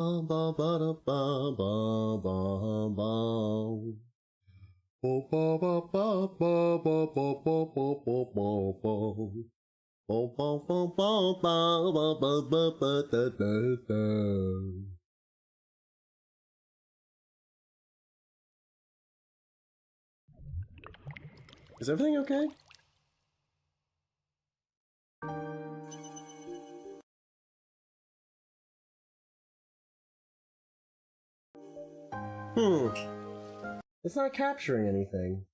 Is everything okay? It's not capturing anything.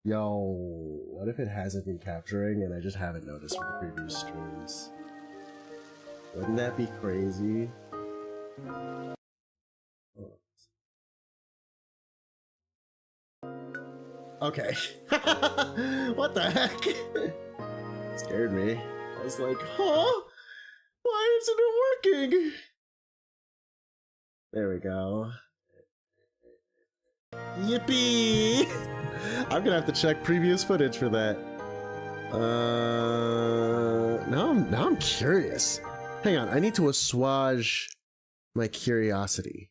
Yo, what if it hasn't been capturing and I just haven't noticed for the previous streams? Wouldn't that be crazy? Okay. What the heck? Scared me. I was like, huh? Why isn't it working? There we go. Yippee! I'm gonna have to check previous footage for that. Now I'm curious. Hang on, I need to assuage my curiosity.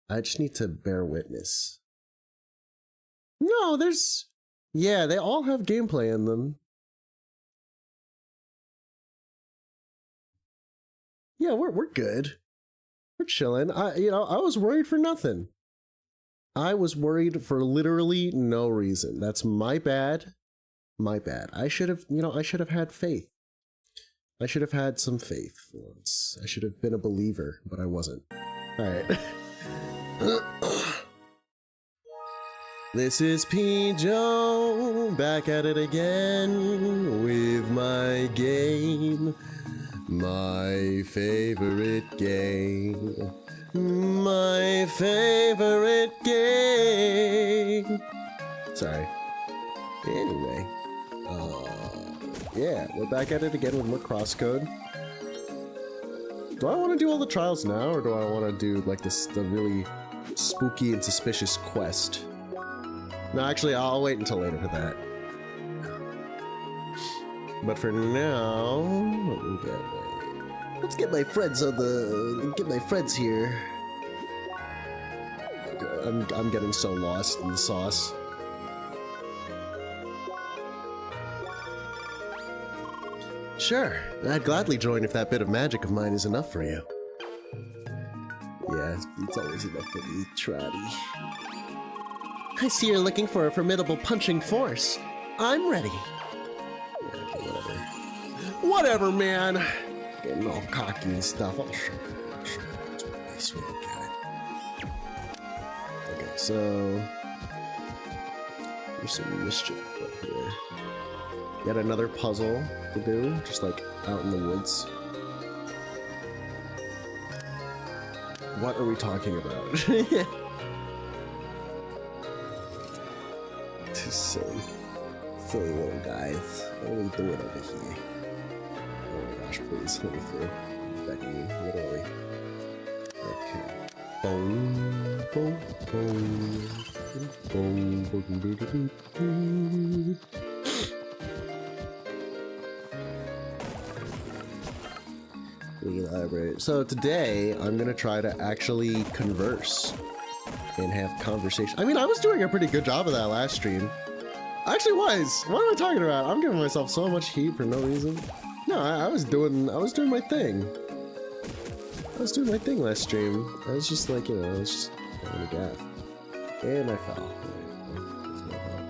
I just need to bear witness. No, there's... Yeah, they all have gameplay in them. Yeah, we're good. We're chilling. I was worried for nothing. I was worried for literally no reason. That's my bad. My bad. I should have had faith. I should have had some faith for once. I should have been a believer, but I wasn't. Alright. This is P. Joe, back at it again with my game. My favorite game. My favorite game. Sorry. Anyway. Yeah, we're back at it again with more CrossCode. Do I want to do all the trials now, or do I want to do, like, the really spooky and suspicious quest? No, actually, I'll wait until later for that. But for now, let's get my friends on the... Get my friends here. I'm getting so lost in the sauce. Sure, I'd gladly join if that bit of magic of mine is enough for you. Yeah, it's always enough for me, Trotty. I see you're looking for a formidable punching force. I'm ready. Yeah, okay, whatever. Whatever, man! Getting all cocky and stuff. I'll show you. I'll show you. That's what I swear to God. Okay, so... There's some mischief up here. Yet another puzzle to do, just like out in the woods. What are we talking about? Too silly. Silly little guys. What are we doing over here? Oh my gosh, please, let me through. Begging you, literally. Okay. Boom, boom, boom. Boom, boom, boom, boom, boom. Elaborate. So today, I'm gonna try to actually converse and have conversation. I mean, I was doing a pretty good job of that last stream. I actually was. What am I talking about? I'm giving myself so much heat for no reason. No, I was doing my thing. I was doing my thing last stream. I was just like, I was just having a gaff. And I fell.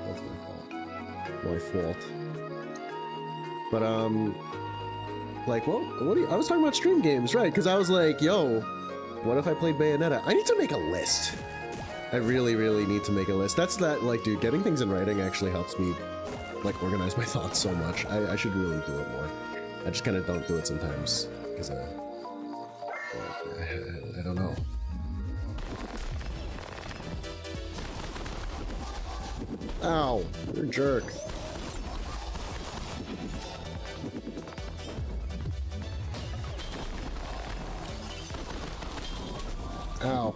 That's my fault. My fault. But, like, well, I was talking about stream games, right? Because I was like, yo, what if I played Bayonetta? I need to make a list. I really, really need to make a list. That's that, like, dude, getting things in writing actually helps me, like, organize my thoughts so much. I should really do it more. I just kind of don't do it sometimes, because, I don't know. Ow, you're a jerk. Ow.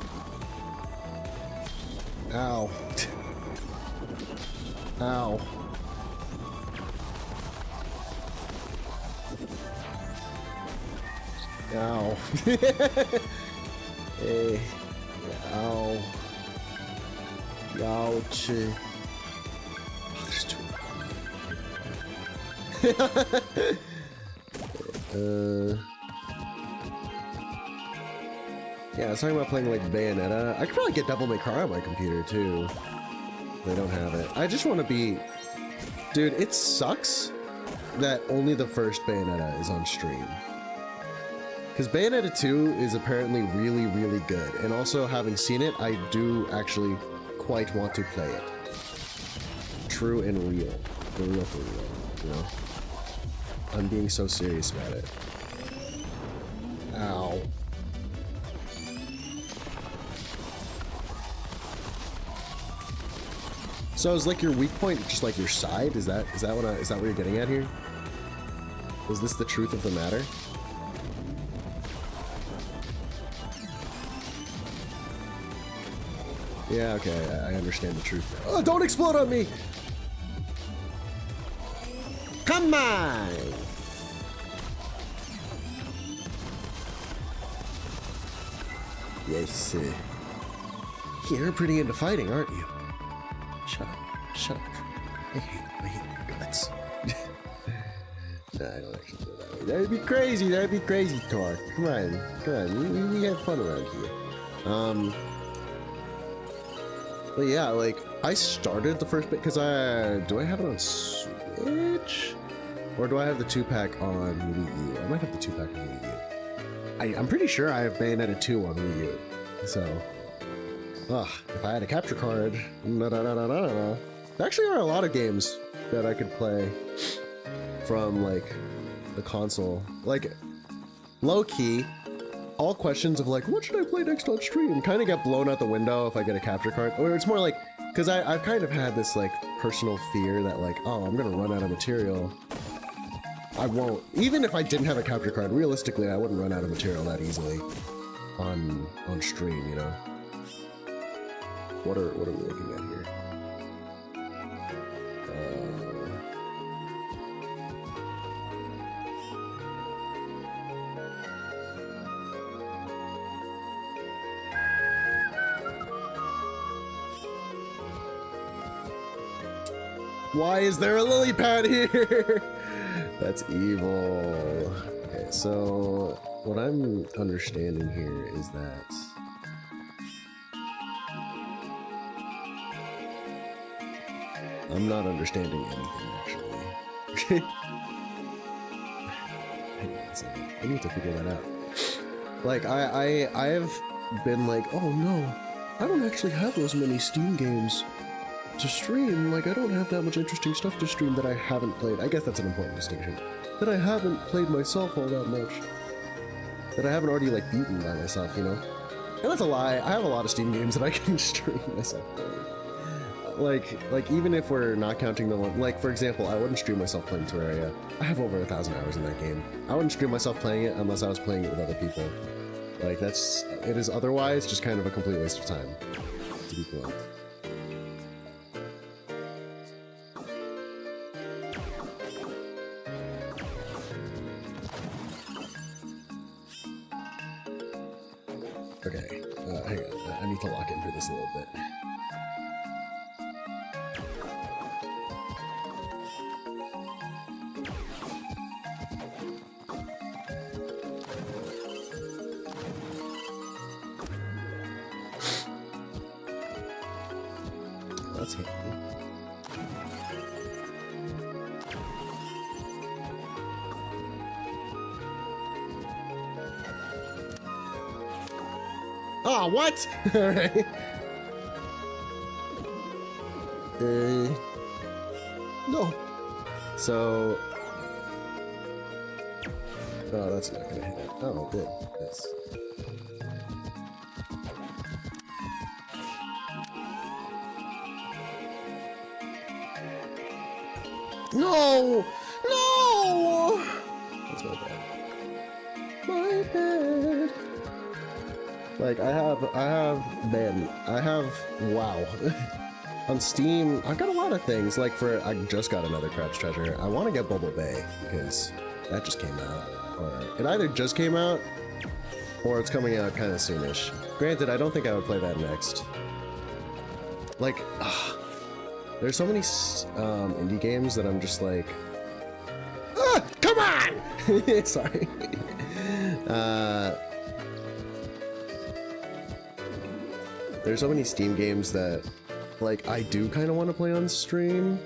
Ow. Ow. Ow. Hey. Ow. Ouch. Oh, there's two. Yeah, I was talking about playing like Bayonetta. I could probably get Devil May Cry on my computer too. They don't have it. I just want to be... Dude, it sucks that only the first Bayonetta is on stream. Because Bayonetta 2 is apparently really, really good. And also, having seen it, I do actually quite want to play it. True and real. For real, you know? I'm being so serious about it. Ow. So is like your weak point just like your side? Is that what you're getting at here? Is this the truth of the matter? Yeah, okay, I understand the truth now. Oh, don't explode on me! Come on! Yes, you're pretty into fighting, aren't you? Shut up. Shut up. I hate your guts. Nah, I don't actually feel that way. That'd be crazy. That'd be crazy talk. Come on. Come on. We have fun around here. But yeah, like, I started the first bit because do I have it on Switch? Or do I have the 2-pack on Wii U? I might have the 2-pack on Wii U. I'm pretty sure I have Bayonetta 2 on Wii U. So... if I had a capture card, there actually are a lot of games that I could play from like the console. Like low-key, all questions of like, what should I play next on stream kind of get blown out the window if I get a capture card. Or it's more like, because I've kind of had this like personal fear that like, oh, I'm gonna run out of material. I won't. Even if I didn't have a capture card, realistically, I wouldn't run out of material that easily on stream, you know. What are we looking at here? Why is there a lily pad here? That's evil. Okay, so what I'm understanding here is that I'm not understanding anything, actually. I need to figure that out. Like, I have been like, oh no, I don't actually have those many Steam games to stream. Like, I don't have that much interesting stuff to stream that I haven't played. I guess that's an important distinction. That I haven't played myself all that much. That I haven't already, like, beaten by myself, you know? And that's a lie. I have a lot of Steam games that I can stream myself playing. Like even if we're not counting the one, like for example, I wouldn't stream myself playing Terraria. I have over 1,000 hours in that game. I wouldn't stream myself playing it unless I was playing it with other people. Like it is otherwise just kind of a complete waste of time, to be blunt. Okay, hang on, I need to lock in for this a little bit. That's handy. Oh, what? Alright. No. So... Oh, that's not gonna hit it. Oh, good. Yes. No! No! That's my bad. My bad. Like, I have, wow. On Steam, I've got a lot of things. Like, I just got another Crab's Treasure. I want to get Bubble Bay, because that just came out. Or it either just came out, Or it's coming out kind of soonish. Granted, I don't think I would play that next. Like, there's so many indie games that I'm just like, come on! Sorry. There's so many Steam games that, like, I do kind of want to play on stream,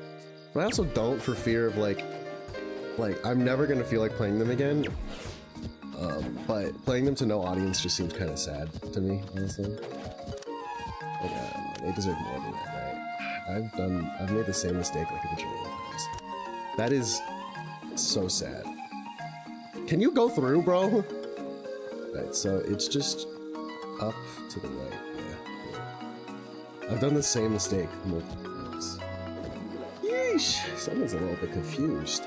but I also don't for fear of, like, I'm never going to feel like playing them again. But playing them to no audience just seems kind of sad to me, honestly. Like, they deserve more than that, right? I've made the same mistake like a bajillion times. That is so sad. Can you go through, bro? Right, so it's just up to the right. Yeah. I've done the same mistake multiple times. Yeesh, someone's a little bit confused.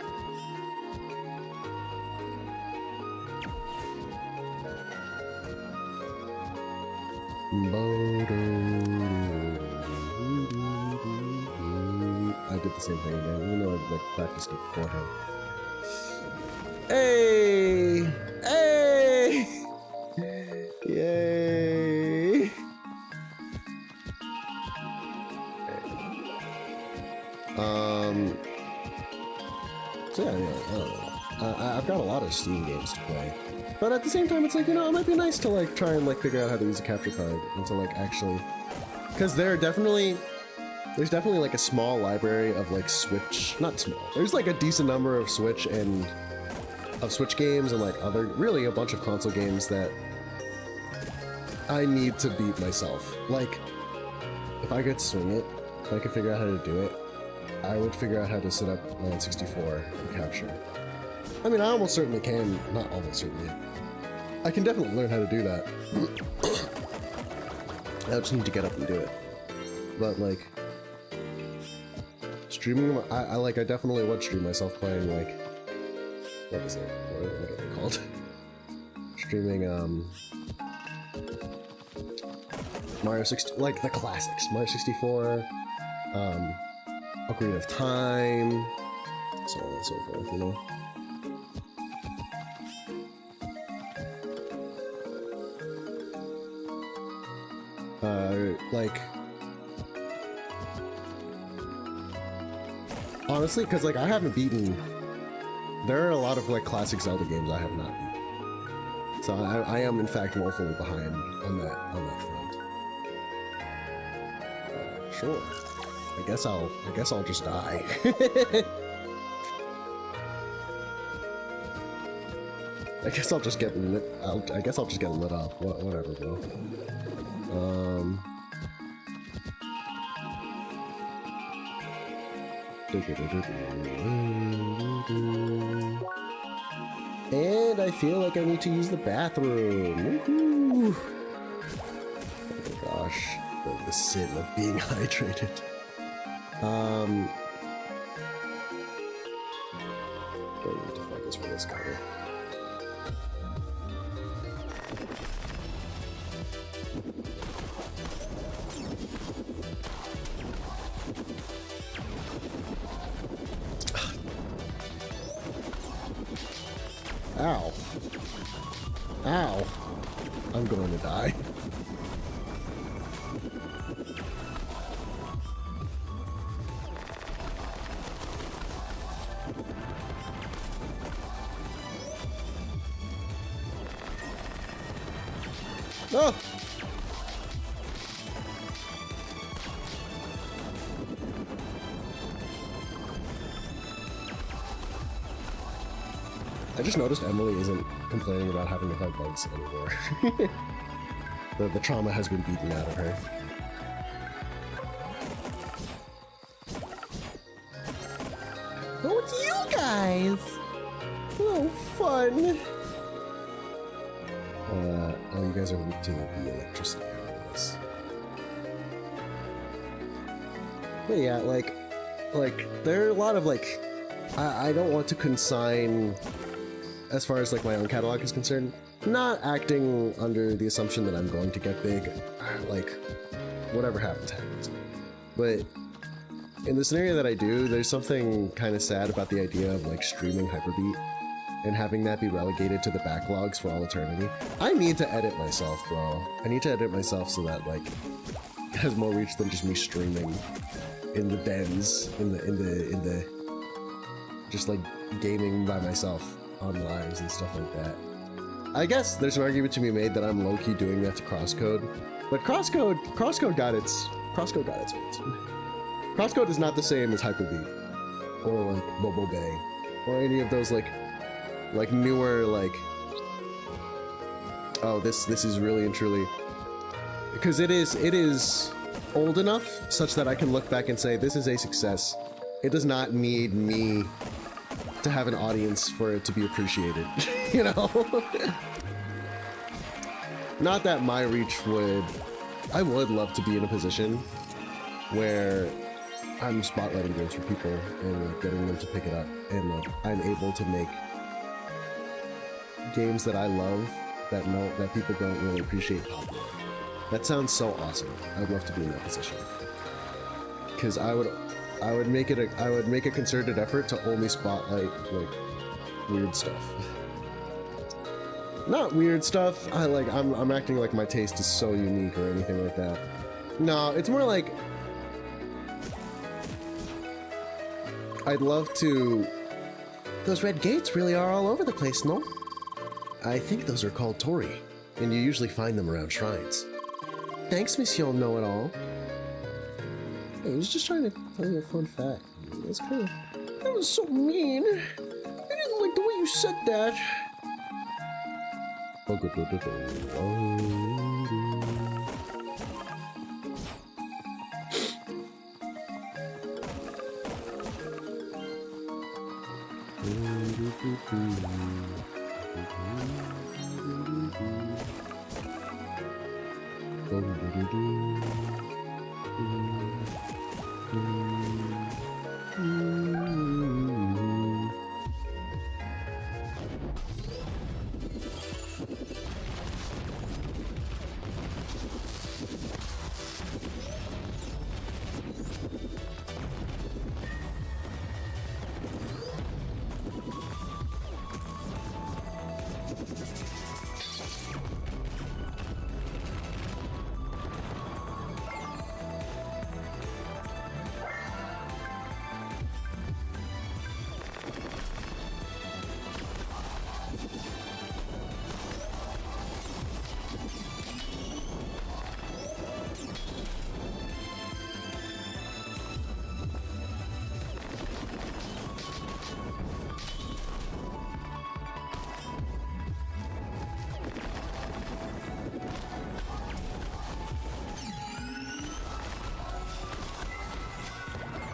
I did the same thing again, even though I've like practiced it beforehand. Hey! Hey! Yay! So yeah, I don't know. I've got a lot of Steam games to play. But at the same time, it's like, you know, it might be nice to like try and like figure out how to use a capture card and to like actually, because there's definitely like a small library of like Switch, not small. There's like a decent number of Switch games and like other, really a bunch of console games that I need to beat myself. Like, if I could swing it, if I could figure out how to do it, I would figure out how to set up my N64 and capture. I mean, I almost certainly can, not almost certainly. I can definitely learn how to do that. I just need to get up and do it. But like, streaming, I definitely would stream myself playing like, what is it? What are they called? Streaming, Mario 60, like the classics, Mario 64, Ocarina of Time, so on and so forth, you know? Like, honestly, because like I haven't beaten, there are a lot of like classic Zelda games I have not beaten, so I am in fact woefully behind on that front. Sure, I guess I'll just die. I guess I'll just get lit. I guess I'll just get lit up. Whatever, bro. And I feel like I need to use the bathroom. Woohoo! Oh my gosh, the sin of being hydrated. I need to focus for this cover. Ow. Ow. I'm going to die. Oh! I just noticed Emily isn't complaining about having to fight bugs anymore. The trauma has been beaten out of her. Oh, it's you guys! Oh, fun! Oh, you guys are weak to the electricity out of this. But yeah, like, there are a lot of, like, I don't want to consign, as far as, like, my own catalog is concerned, not acting under the assumption that I'm going to get big. Like, whatever happens, happens. But in the scenario that I do, there's something kind of sad about the idea of, like, streaming Hyperbeat. and having that be relegated to the backlogs for all eternity. I need to edit myself, bro. I need to edit myself so that like it has more reach than just me streaming in the dens, in the just like gaming by myself on lives and stuff like that. I guess there's an argument to be made that I'm low-key doing that to CrossCode, but CrossCode got its fits. CrossCode is not the same as Hyper-V or like Bobo Bay or any of those like newer like, oh, this is really and truly, because it is old enough such that I can look back and say this is a success. It does not need me to have an audience for it to be appreciated, you know? Not that my reach I would love to be in a position where I'm spotlighting games for people and like getting them to pick it up, and like I'm able to make games that I love that people don't really appreciate popular. That sounds so awesome. I'd love to be in that position, because I would make a concerted effort to only spotlight like weird stuff. Not weird stuff. I'm acting like my taste is so unique or anything like that. No, it's more like I'd love to. Those red gates really are all over the place, no? I think those are called Tori, and you usually find them around shrines. Thanks, Monsieur Know-It-All. Hey, I was just trying to tell you a fun fact. That was so mean. I didn't like the way you said that.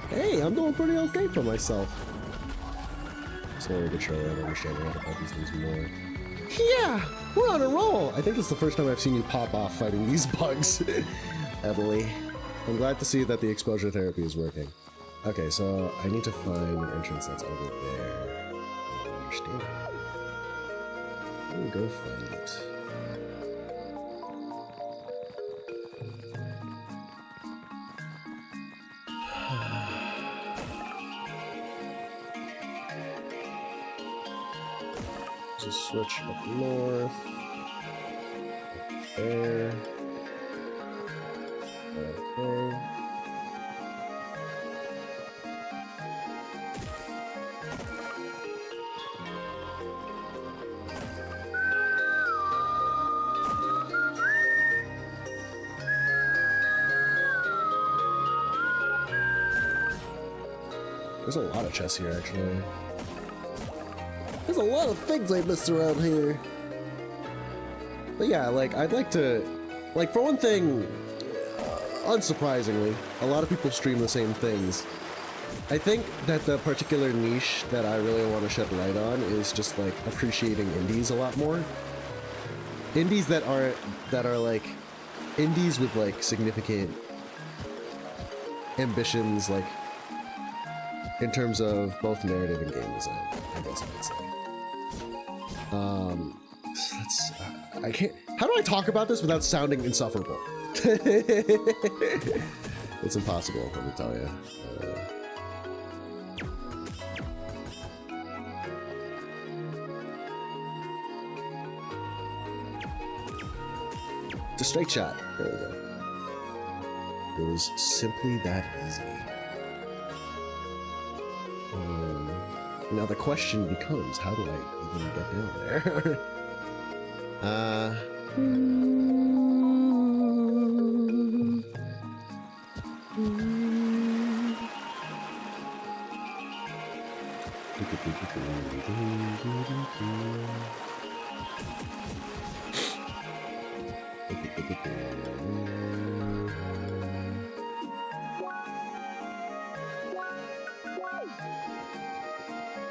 Hey, I'm doing pretty okay for myself. Slowly but surely, I'm understanding how to fight these things more. Yeah, we're on a roll. I think it's the first time I've seen you pop off fighting these bugs, Emily. I'm glad to see that the exposure therapy is working. Okay, so I need to find an entrance that's over there. I understand. Let me go find it. Just switch up north. Up there. Okay. There's a lot of chests here, actually. There's a lot of things I missed around here. But yeah, like, I'd like to... Like, for one thing, unsurprisingly, a lot of people stream the same things. I think that the particular niche that I really want to shed light on is just, like, appreciating indies a lot more. Indies that are like... Indies with, like, significant ambitions, like... in terms of both narrative and game design, I guess I would say. I can't, how do I talk about this without sounding insufferable? It's impossible, let me tell you. It's a straight shot. There we go. It was simply that easy. Now the question becomes, how do I even get down there?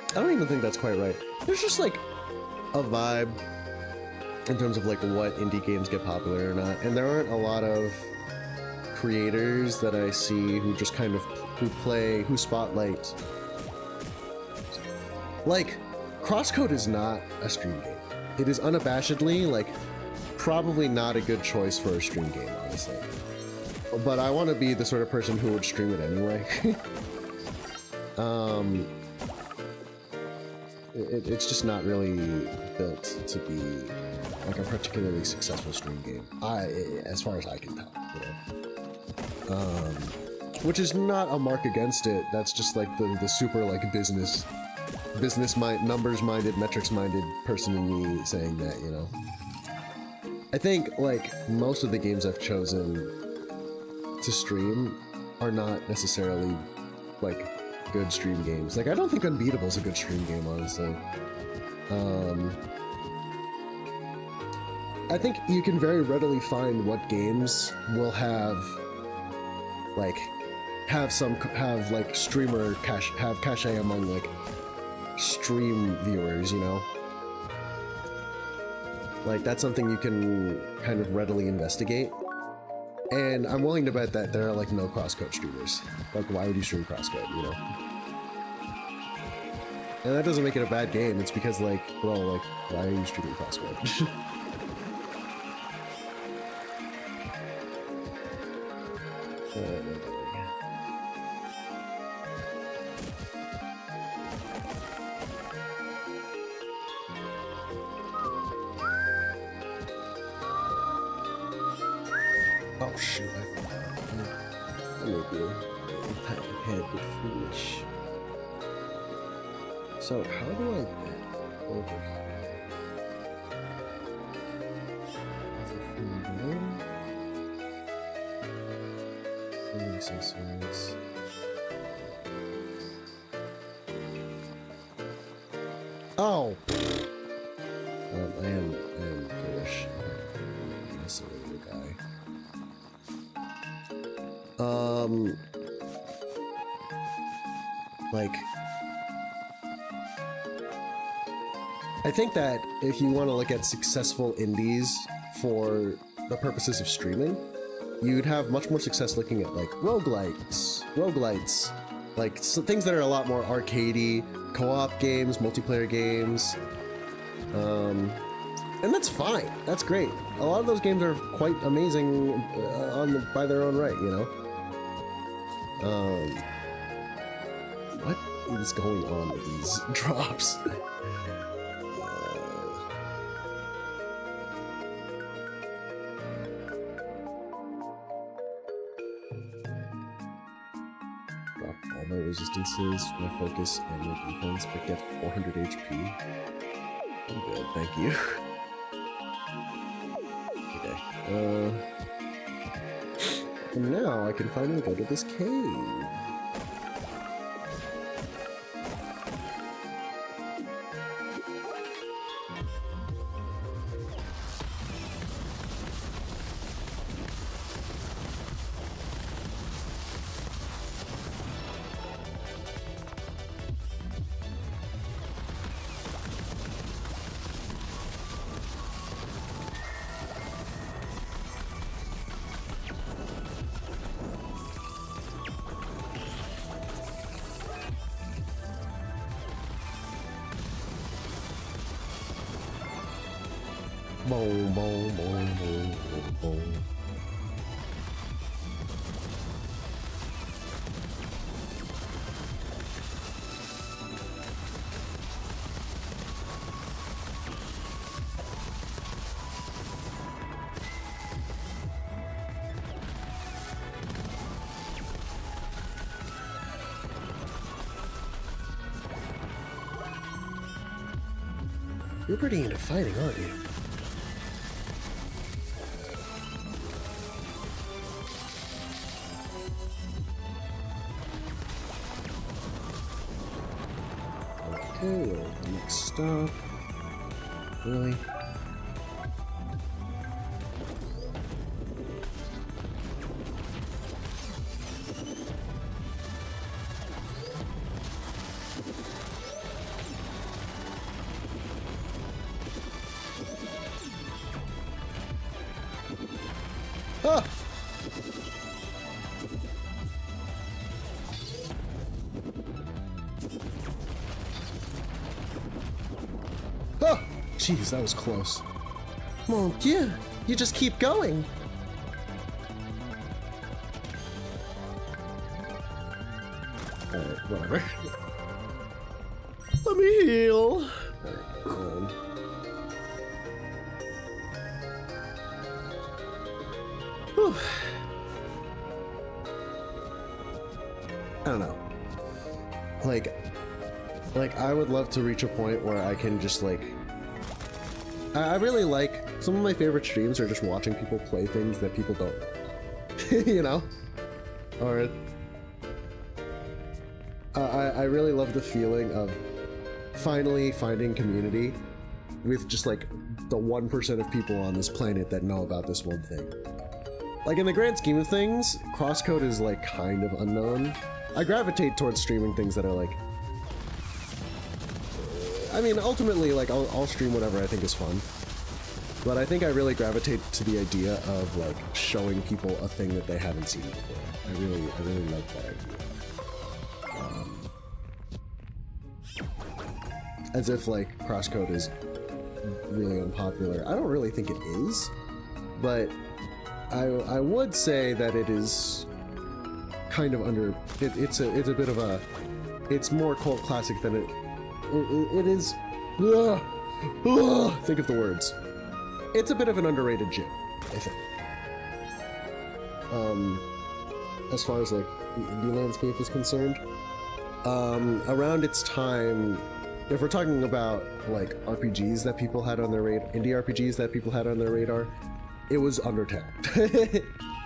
I don't even think that's quite right. There's just like a vibe in terms of like what indie games get popular or not, and there aren't a lot of creators that I see who just kind of who spotlight. Like, CrossCode is not a stream game. It is unabashedly like probably not a good choice for a stream game, honestly. But I want to be the sort of person who would stream it anyway. It's just not really built to be like a particularly successful stream game. As far as I can tell, you know. Which is not a mark against it. That's just like the super like business numbers minded, metrics minded person in me saying that, you know. I think like most of the games I've chosen to stream are not necessarily like good stream games. Like, I don't think Unbeatable is a good stream game, honestly. I think you can very readily find what games will have like streamer cachet among like stream viewers, you know? Like, that's something you can kind of readily investigate. And I'm willing to bet that there are like no CrossCode streamers. Like, why would you stream CrossCode, you know? And that doesn't make it a bad game. It's because, like, well, like, why are you streaming CrossCode? Oh shoot, I forgot. I may be a bit foolish. So how do I get over here? Is it from there? Sending sensors. Oh! I am foolish. I'm messing with the guy. Like, I think that if you want to look at successful indies for the purposes of streaming, you'd have much more success looking at like roguelites, like things that are a lot more arcadey, co-op games, multiplayer games, and that's fine. That's great. A lot of those games are quite amazing by their own right, you know. What is going on with these drops? Drop all my resistances, my focus, and my defense, but get 400 HP. I'm good, thank you. Okay. And now I can finally go to this cave. Boom, boom, boom, boom, boom, boom. You're pretty into fighting, aren't you? Okay, well, next stop. Really? Ah! Oh! Jeez, that was close. Mon Dieu! You just keep going! Alright, whatever. Let me heal! Alright, whew. I don't know. Like, I would love to reach a point where I can just, like... I really like... Some of my favorite streams are just watching people play things that people don't. You know? Or... I really love the feeling of finally finding community with just, like, the 1% of people on this planet that know about this one thing. Like, in the grand scheme of things, CrossCode is, like, kind of unknown. I gravitate towards streaming things that are, like... I mean, ultimately, like, I'll stream whatever I think is fun. But I think I really gravitate to the idea of, like, showing people a thing that they haven't seen before. I really like that idea. As if, like, CrossCode is really unpopular. I don't really think it is, but I would say that it is kind of under... It's a bit of a... It's more cult classic than it is... think of the words. It's a bit of an underrated gym, I think. As far as, like, the indie landscape is concerned. Around its time, if we're talking about, like, RPGs that people had on their radar, indie RPGs that people had on their radar, it was Undertale.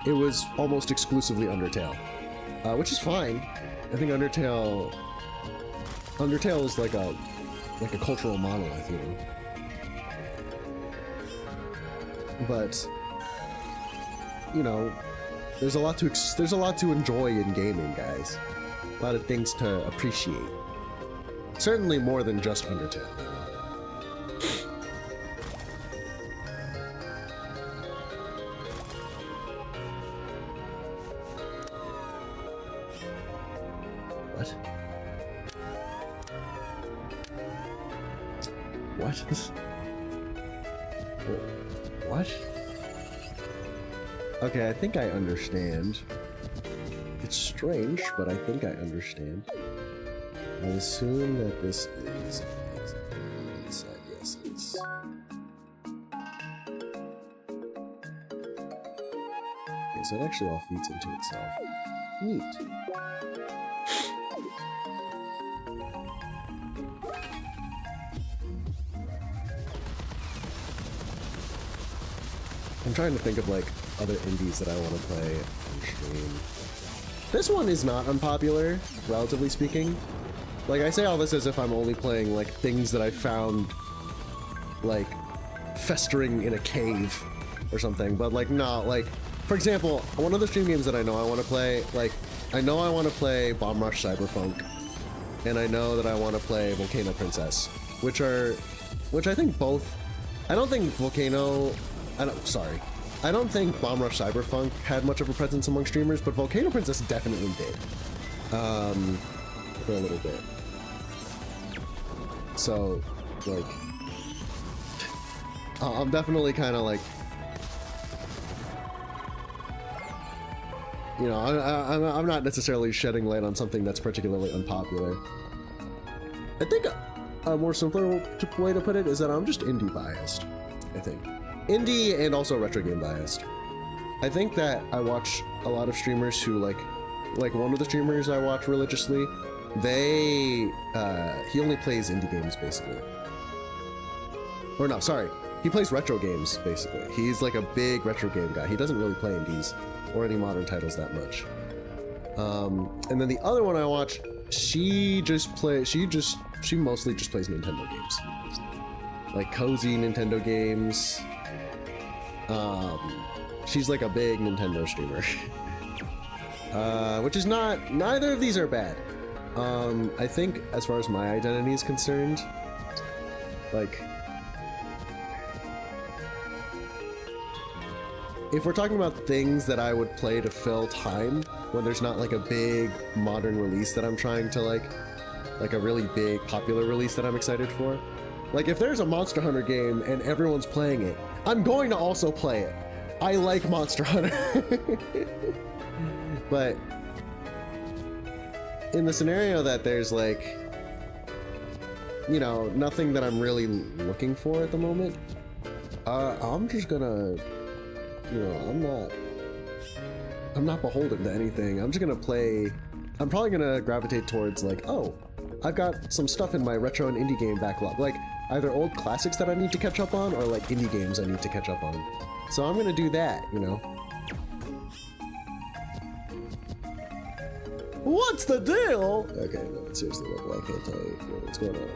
It was almost exclusively Undertale. Which is fine. I think Undertale is like a cultural monolith, you know. But you know, there's a lot to enjoy in gaming, guys. A lot of things to appreciate. Certainly more than just Undertale, you know. What? What? Okay, I think I understand. It's strange, but I think I understand. I assume that this is inside. Yes, it's. Okay, so it actually all feeds into itself. Neat. I'm trying to think of, like, other indies that I want to play on stream. This one is not unpopular, relatively speaking. Like, I say all this as if I'm only playing, like, things that I found, like, festering in a cave or something, but, like, no, like, for example, one of the stream games that I know I want to play, like, I know I want to play Bomb Rush Cyberpunk, and I know that I want to play Volcano Princess, which I think both, I don't think I don't think Bomb Rush Cyberpunk had much of a presence among streamers, but Volcano Princess definitely did. For a little bit. So, like, I'm definitely kind of like, you know, I'm not necessarily shedding light on something that's particularly unpopular. I think a more simpler way to put it is that I'm just indie biased, I think. Indie and also retro game biased. I think that I watch a lot of streamers who like one of the streamers I watch religiously, he only plays indie games basically. Or no, sorry. He plays retro games, basically. He's like a big retro game guy. He doesn't really play indies or any modern titles that much. And then the other one I watch, she mostly just plays Nintendo games. Like cozy Nintendo games. She's like a big Nintendo streamer. Which is neither of these are bad. I think as far as my identity is concerned, like, if we're talking about things that I would play to fill time when there's not like a big modern release that I'm trying to like a really big popular release that I'm excited for. Like if there's a Monster Hunter game and everyone's playing it, I'm going to also play it. I like Monster Hunter. But in the scenario that there's like, you know, nothing that I'm really looking for at the moment, I'm just gonna, you know, I'm not beholden to anything. I'm just gonna play. I'm probably gonna gravitate towards like, oh, I've got some stuff in my retro and indie game backlog, like either old classics that I need to catch up on or like indie games I need to catch up on. So I'm gonna do that, you know. What's the deal? Okay, no, seriously, like, why can't I? What's going on there?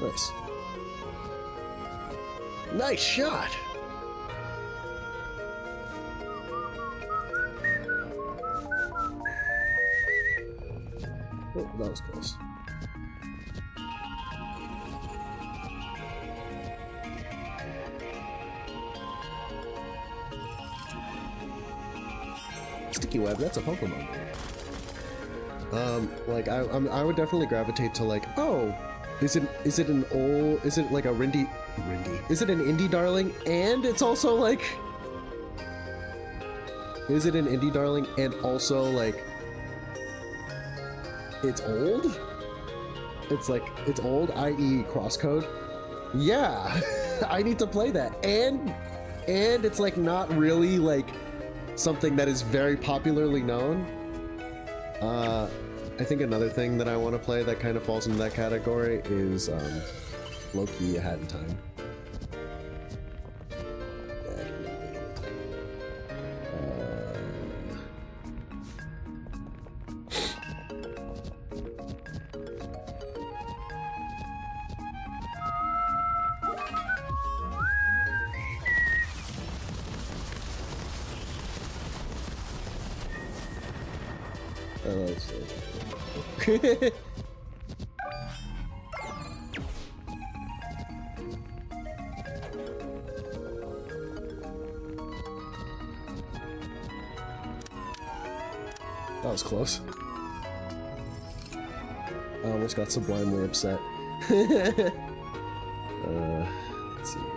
Nice. Nice shot! Oh, that was close. Sticky web, that's a Pokemon. Like I would definitely gravitate to like, oh, is it like a Rindy? Is it an indie darling and it's also like, is it an indie darling and also like, it's old? It's like, it's old, i.e. CrossCode? Yeah, I need to play that. And it's like not really like something that is very popularly known. I think another thing that I want to play that kind of falls into that category is low-key A Hat in Time. That was close. I almost got sublimely upset. Let's see here.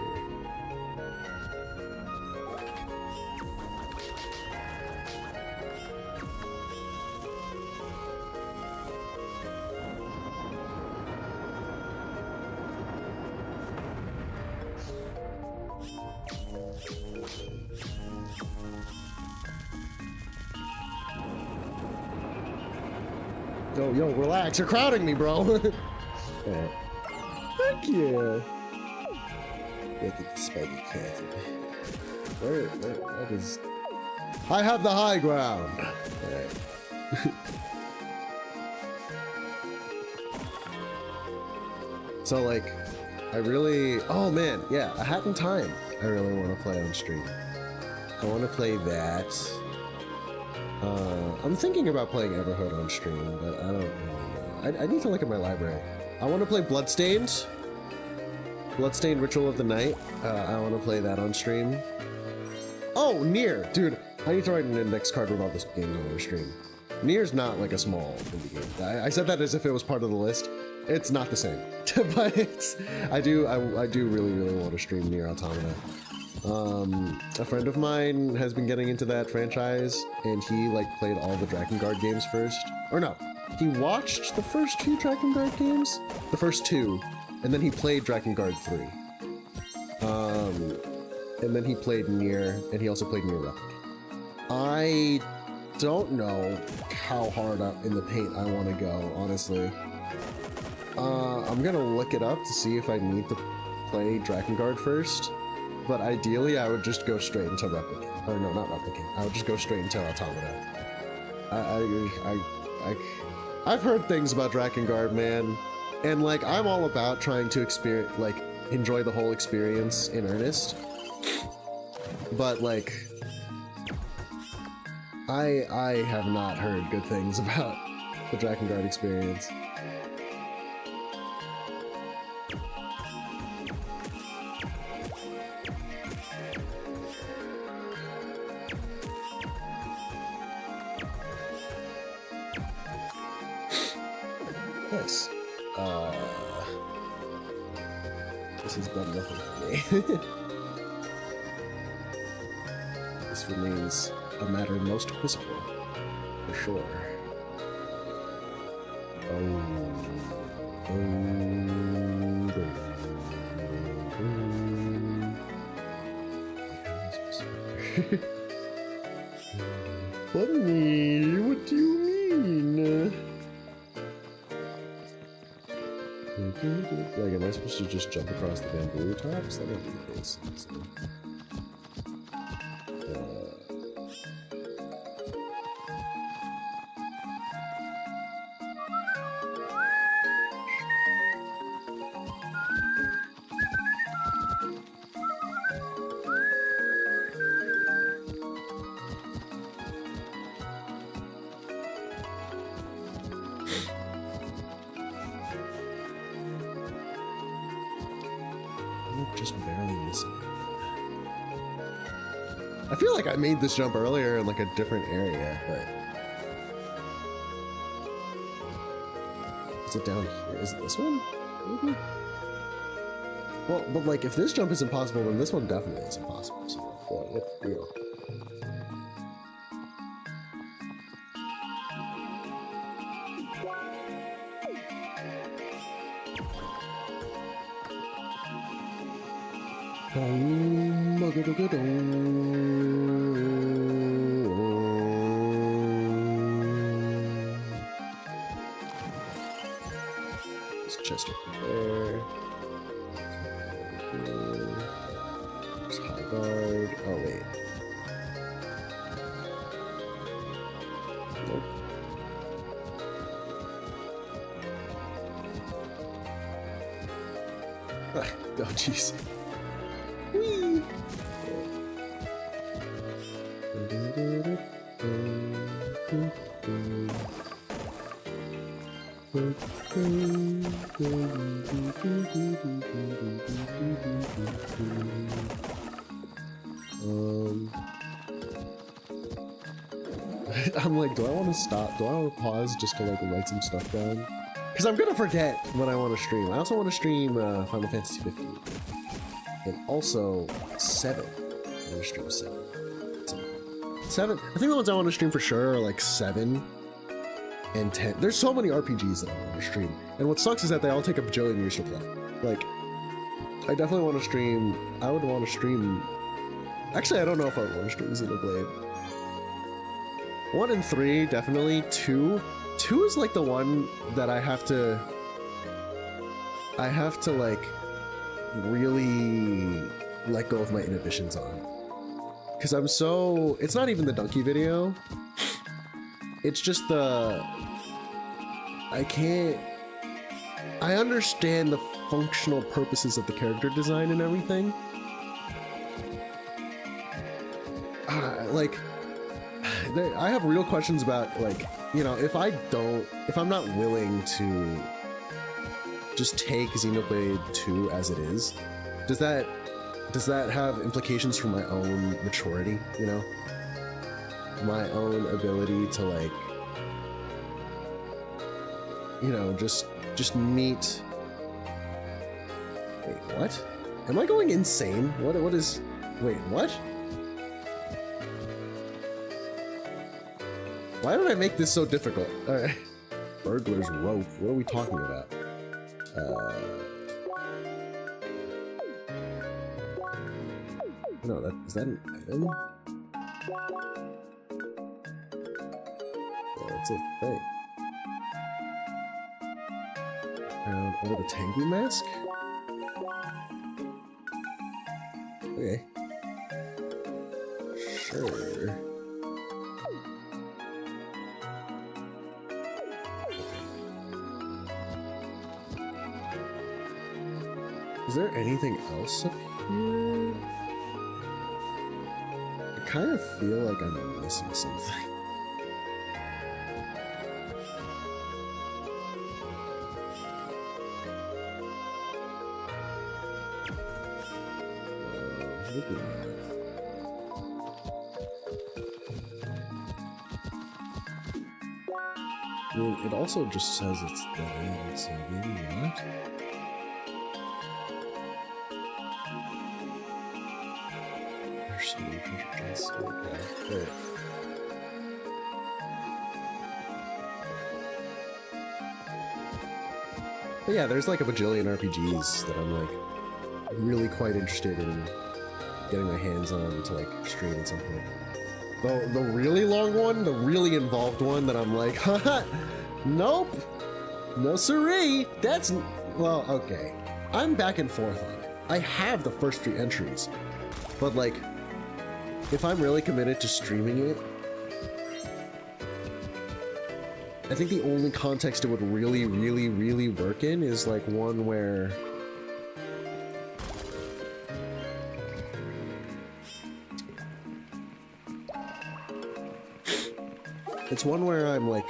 Yo, relax. You're crowding me, bro. Right. Heck yeah. Get the spiky cat. What is... I have the high ground. Right. So, like, I really... Oh, man. Yeah, A Hat in Time. I really want to play on stream. I want to play that. I'm thinking about playing Everhood on stream, but I don't really know. I need to look at my library. I want to play Bloodstained. Bloodstained Ritual of the Night. I want to play that on stream. Oh, Nier! Dude, I need to write an index card with all this games on our stream. Nier's not like a small indie game. I said that as if it was part of the list. It's not the same. But it's... I do really want to stream Nier Automata. A friend of mine has been getting into that franchise, and he like played all the Drakengard games first. Or no, he watched the first two Drakengard games? The first two, And then he played Drakengard 3. And then he played Nier, and he also played Nier Replicant. I don't know how hard up in the paint I want to go, honestly. I'm gonna look it up to see if I need to play Drakengard first, but ideally I would just go straight into Replicant. Or no, not Replicant. I would just go straight into Automata. I've heard things about Drakengard, man, and like I'm all about trying to experience, like, enjoy the whole experience in earnest. But like, I have not heard good things about the Drakengard experience. Nice. This has done nothing for me. This remains a matter most quizzical, for sure. Bunny, what do you mean? Like, am I supposed to just jump across the bamboo tops? That might be the case. Just barely missing it. I feel like I made this jump earlier in like a different area, but is it down here? Is it this one? Maybe? Well, but like if this jump is impossible, then this one definitely is impossible. So what's the deal? There's a chest over there. There's high guard. Oh wait. Nope. Oh jeez. Whee! I'm like, do I want to stop? Do I want to pause just to like write some stuff down? Because I'm gonna forget when I want to stream. I also want to stream Final Fantasy 15. And also 7. I want to stream 7. 7. I think the ones I want to stream for sure are like 7 and 10. There's so many RPGs that I want to stream. And what sucks is that they all take a bajillion years to play. Like, I definitely want to stream. I would want to stream. Actually, I don't know if I would want to stream Xenoblade. 1 and 3, definitely. 2. 2 is like the one that I have to like really let go of my inhibitions on, because I'm so, it's not even the donkey video, it's just the, I understand the functional purposes of the character design and everything. Like, I have real questions about, like, you know, if I'm not willing to just take Xenoblade 2 as it is, does that have implications for my own maturity, you know? My own ability to, like, you know, just meet... Wait, what? Am I going insane? What is... Wait, what? Why did I make this so difficult? Alright. Burglar's rope. What are we talking about? No, is that an item? Yeah, that's a thing. Oh, the Tengu mask? Okay. Sure. Is there anything else up here? I kind of feel like I'm missing something. Maybe not. I mean, it also just says it's dead end, so maybe not. There's so many treasure chests. Okay. But yeah, there's like a bajillion RPGs that I'm like really quite interested in getting my hands on to like stream at some point. The really long one, the really involved one that I'm like, haha, nope, no siree, that's, well, okay. I'm back and forth on it. I have the first 3 entries, but like, if I'm really committed to streaming it, I think the only context it would really, really, really work in is like one where it's one where I'm like,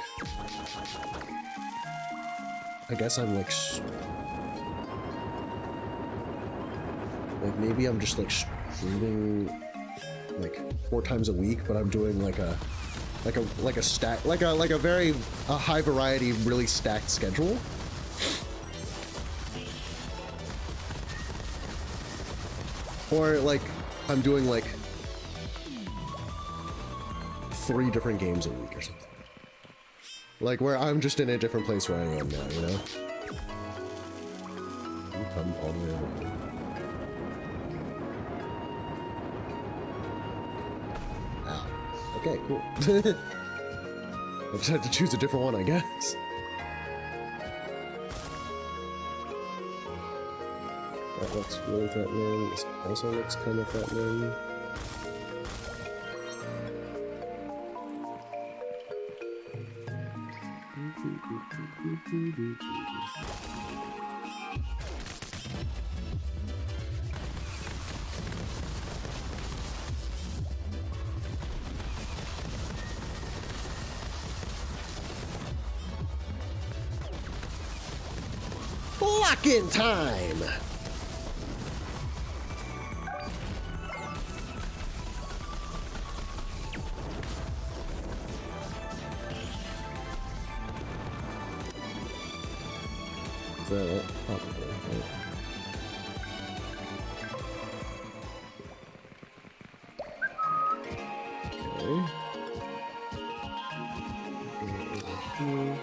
I guess I'm like maybe I'm just like streaming like 4 times a week, but I'm doing like a stack, like a very high variety, really stacked schedule. Or like I'm doing like 3 different games a week or something. Like where I'm just in a different place where I am now, you know? You come all the way over here. Ow. Okay, cool. I just had to choose a different one, I guess. That looks really threatening. This also looks kind of threatening. Lock-in time! Is that it? Probably, right? Okay.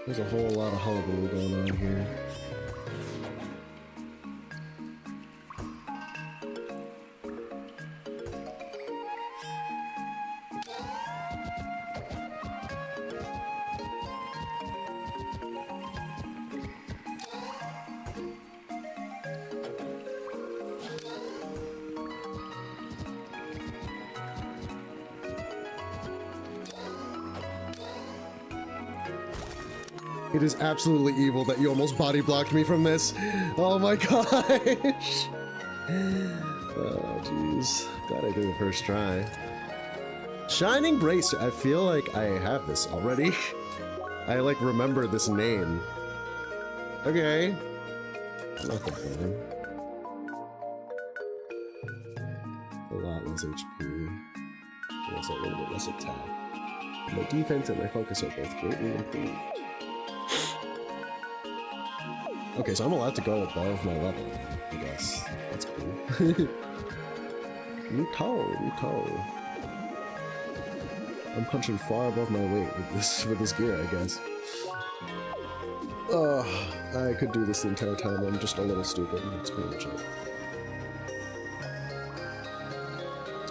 There's a whole lot of hullabaloo going on here. It is absolutely evil that you almost body blocked me from this. Oh my gosh. Oh jeez. Glad I did it first try. Shining Bracer. I feel like I have this already. I like remember this name. Okay. Not complaining. A lot less HP. Also a little bit less attack. My defense and my focus are both greatly improved. Okay, so I'm allowed to go above my level, I guess. That's cool. New toe. I'm punching far above my weight with this gear, I guess. I could do this the entire time. I'm just a little stupid. That's pretty much it.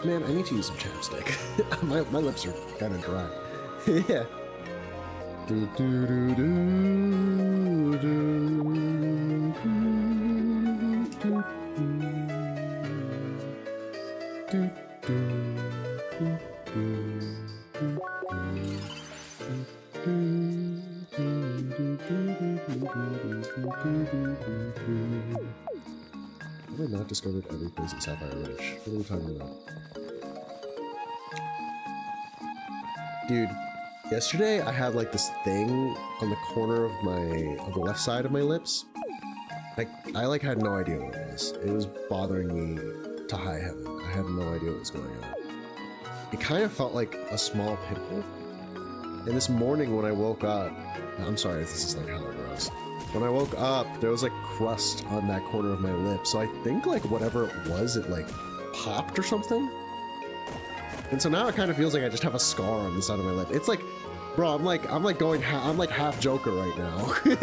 Man, I need to use some chapstick. my lips are kind of dry. Yeah. Do do do do do do do do Have I not discovered every place in Sapphire Ridge? What are we talking about? Dude, yesterday I had like this thing on the corner of the left side of my lips. I like had no idea what it was. It was bothering me to high heaven. I had no idea what was going on. It kind of felt like a small pimple. And this morning when I woke up, I'm sorry if this is like hella gross. When I woke up, there was like crust on that corner of my lip. So I think like whatever it was, it like popped or something. And so now it kind of feels like I just have a scar on the side of my lip. It's like, bro, I'm like half Joker right now. You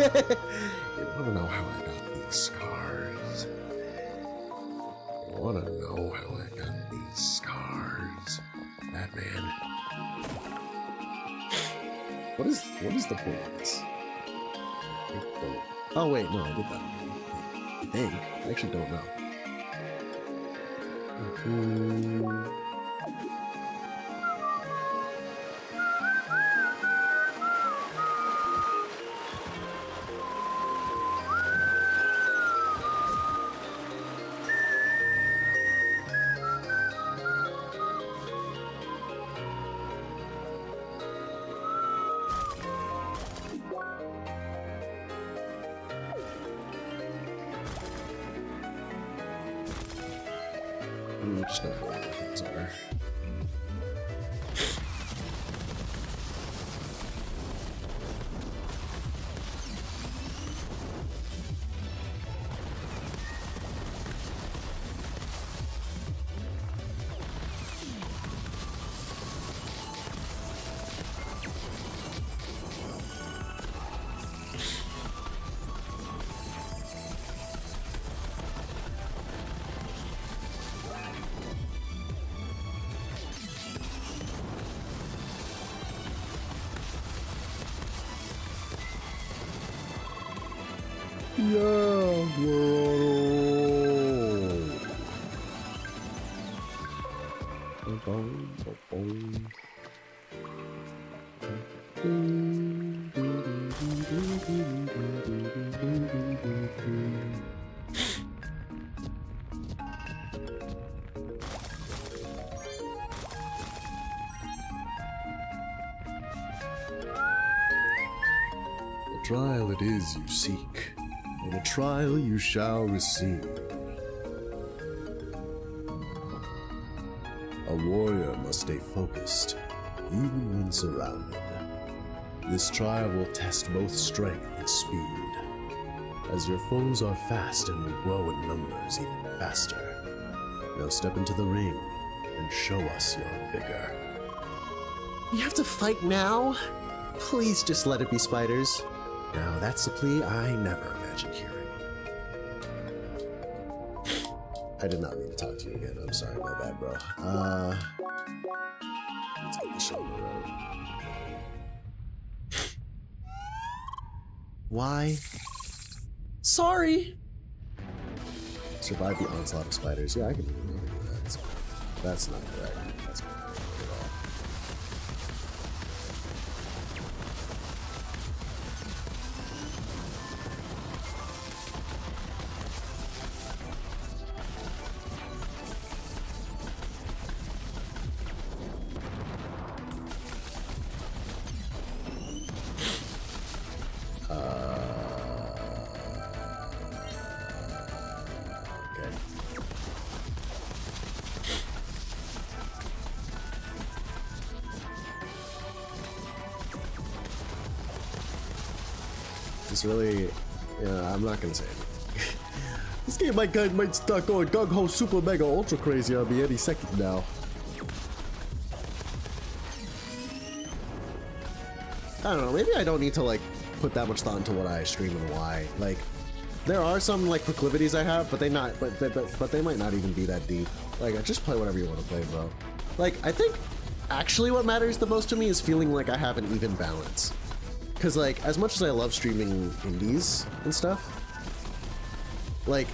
wanna know how I got these scars? You wanna know how I got these scars? Batman. What is the point of this? Oh wait, no, I did that already. I think. I actually don't know. Just know what things are. Yeah, the trial it is you seek, and a trial you shall receive. A warrior must stay focused, even when surrounded. This trial will test both strength and speed, as your foes are fast and will grow in numbers even faster. Now step into the ring and show us your vigor. You have to fight now? Please just let it be spiders. Now that's a plea I never imagined hearing. I did not mean to talk to you again. I'm sorry, my bad, bro. Let's get this show on the road. Why? Sorry! Survive the onslaught of spiders. Yeah, I can do that. That's not correct. That's not correct at all. It's really, yeah, I'm not gonna say it. This game might start going gung-ho super mega ultra crazy on me any second now. I don't know, maybe I don't need to like put that much thought into what I stream and why. Like, there are some like proclivities I have, but they might not even be that deep. Like, just play whatever you want to play, bro. Like, I think actually what matters the most to me is feeling like I have an even balance. Cause like, as much as I love streaming indies and stuff, like,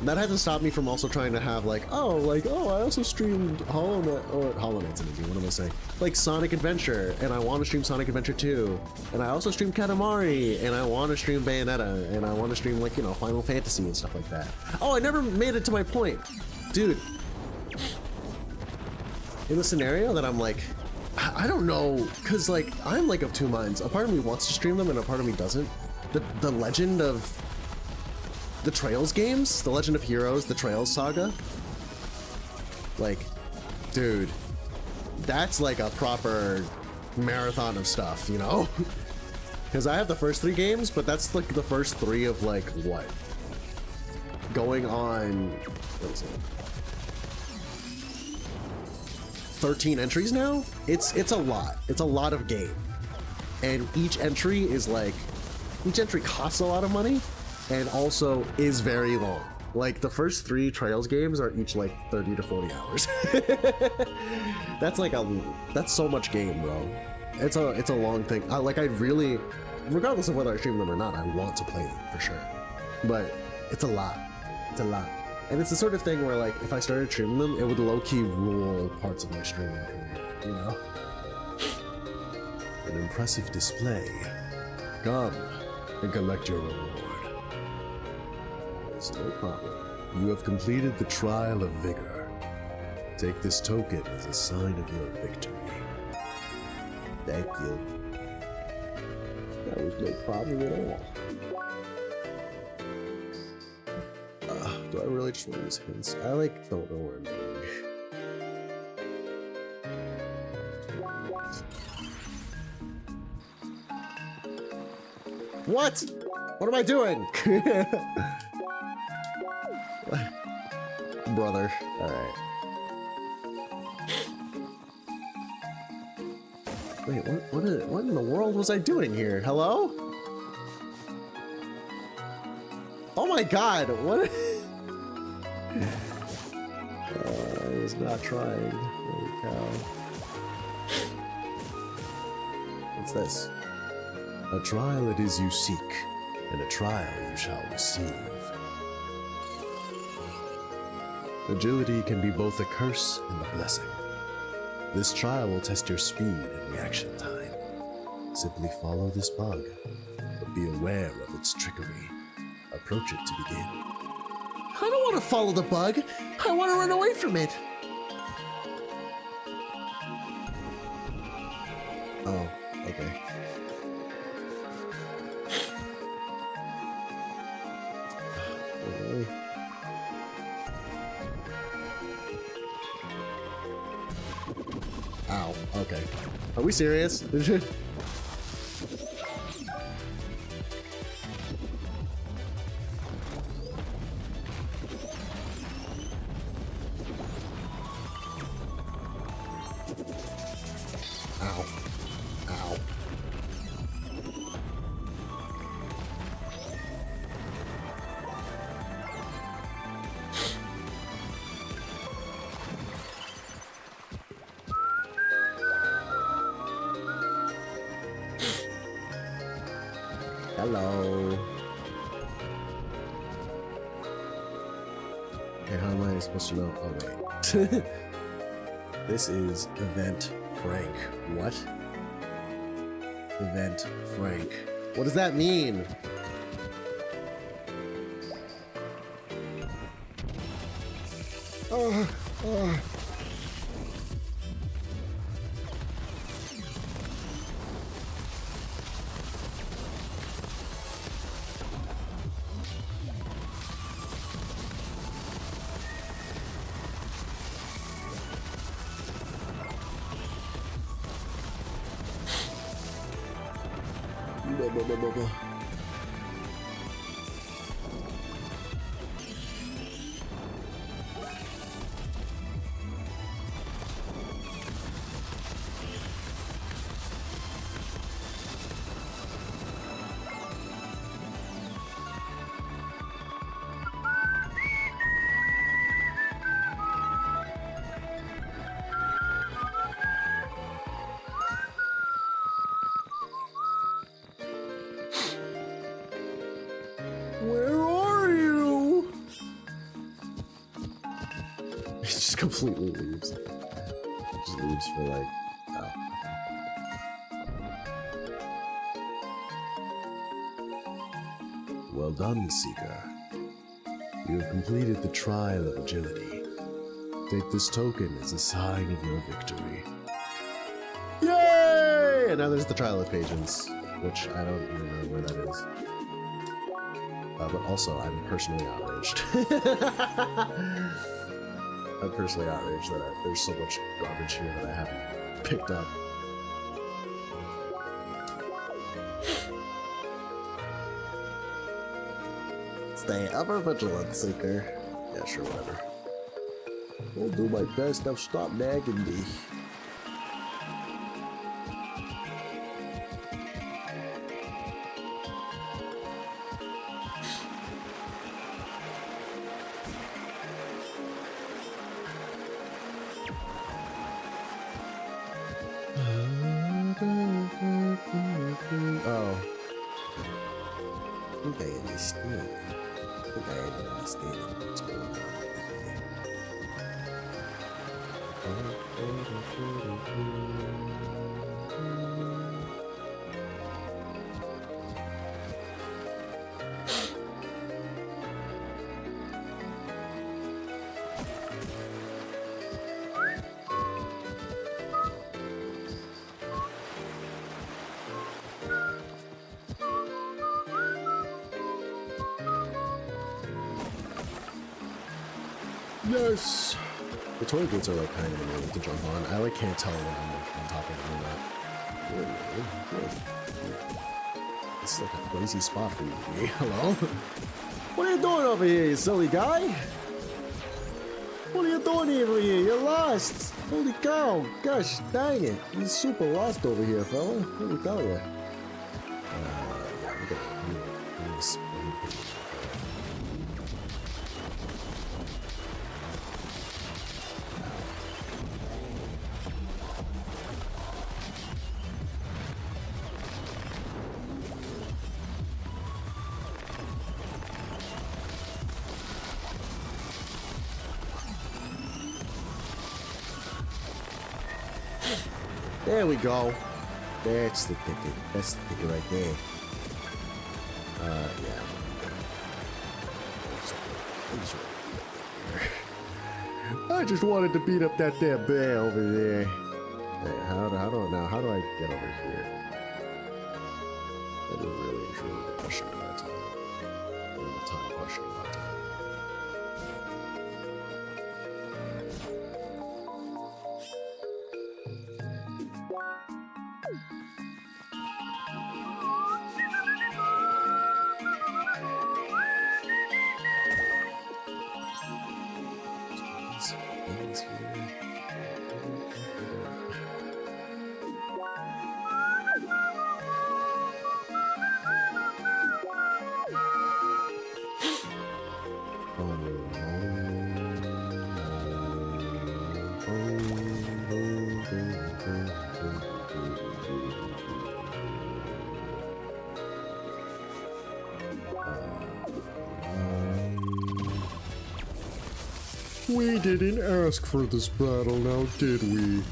that had to stop me from also trying to have like, oh, I also streamed Hollow Knight's an indie, what am I saying? Like Sonic Adventure, and I want to stream Sonic Adventure 2, and I also stream Katamari, and I want to stream Bayonetta, and I want to stream like, you know, Final Fantasy and stuff like that. Oh, I never made it to my point. Dude, in the scenario that I'm like, I don't know, cause like, I'm like of two minds. A part of me wants to stream them and a part of me doesn't. The Legend of the Trails games, the Legend of Heroes, the Trails saga. Like, dude, that's like a proper marathon of stuff, you know? Because I have the first 3 games, but that's like the first 3 of like what? Going on, what is it? 13 entries now? It's a lot. It's a lot of game. And each entry is like, each entry costs a lot of money and also is very long. Like the first 3 Trails games are each like 30 to 40 hours. That's so much game, bro. It's a long thing. I really, regardless of whether I stream them or not, I want to play them for sure. But it's a lot. It's a lot. And it's the sort of thing where like if I started streaming them, it would low-key rule parts of my streaming career, you know? An impressive display. Come and collect your reward. There's no problem. You have completed the trial of vigor. Take this token as a sign of your victory. Thank you. That was no problem at all. Do I really just want to use hints? I like don't know where I'm going. What? What am I doing? Brother. Alright. Wait, what in the world was I doing here? Hello? Oh my god, what? I was not trying. Holy cow. What's this? A trial it is you seek, and a trial you shall receive. Agility can be both a curse and a blessing. This trial will test your speed and reaction time. Simply follow this bug, but be aware of its trickery. Approach it to begin. I don't want to follow the bug. I want to run away from it. Oh, okay. Really? Ow, okay. Are we serious? Hello. Okay, how am I supposed to know? Oh, wait. This is Event Frank. What? Event Frank. What does that mean? Oh. just completely leaves. Just leaves for like, oh. Well done, Seeker. You have completed the trial of agility. Take this token as a sign of your victory. Yay! And now there's the trial of patience, which I don't even know where that is. But also, I'm personally outraged. I'm personally outraged that there's so much garbage here that I haven't picked up. Stay ever vigilant, Seeker. Yeah, sure, whatever. I'll do my best. Now stop nagging me. Oh. I think I understand. I think I didn't understand what's going on here. Yes! The toy gates are like kind of annoying to jump on. I like can't tell when I'm like on top of them or not. This is like a crazy spot for you to be. Hello? What are you doing over here, you silly guy? What are you doing over here? You're lost! Holy cow! Gosh, dang it! You're super lost over here, fella. Let me tell you. Yeah, I'm gonna There we go. That's the ticket. That's the ticket right there. Yeah. I just wanted to beat up that there bear over there. Hey, how do I get over here? That is really truly the question of my time. The time question of my time. We didn't ask for this battle now, did we?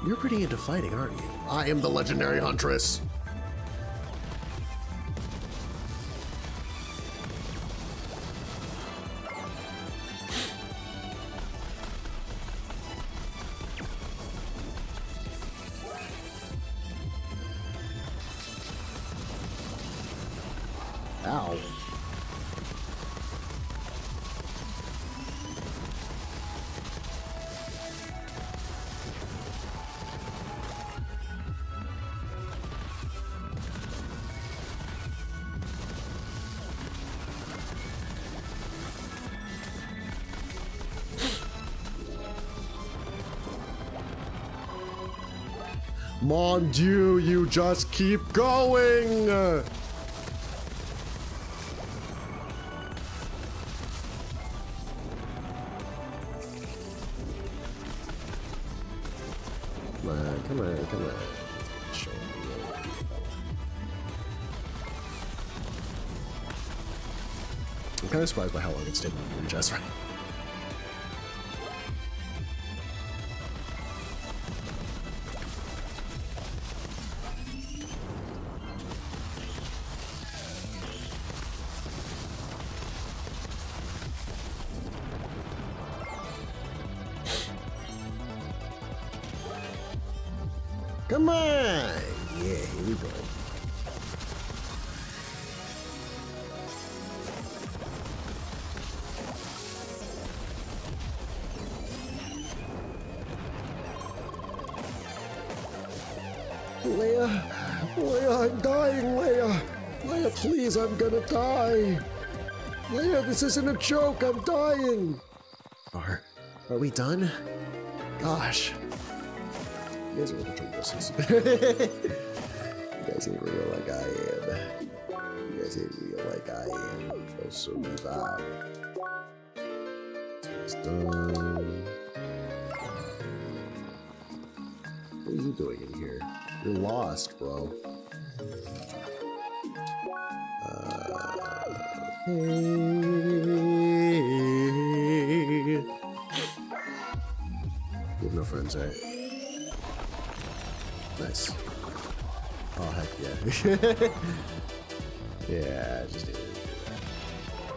You're pretty into fighting, aren't you? I am the legendary huntress. Ow. Mon Dieu, you just keep going! Come on, come on. Show me. I'm kind of surprised by how long it's taking to reach us, right? Come on! Yeah, here we go. Leia! Leia, I'm dying, Leia! Leia, please, I'm gonna die! Leia, this isn't a joke, I'm dying! Are we done? Gosh. You guys are a bunch of wusses. You guys ain't real like I am. You guys ain't real like I am. Also, we vibe. It's done. What are you doing in here? You're lost, bro. Okay. You have no friends, right? Nice. Oh, heck yeah. Yeah, I just needed to do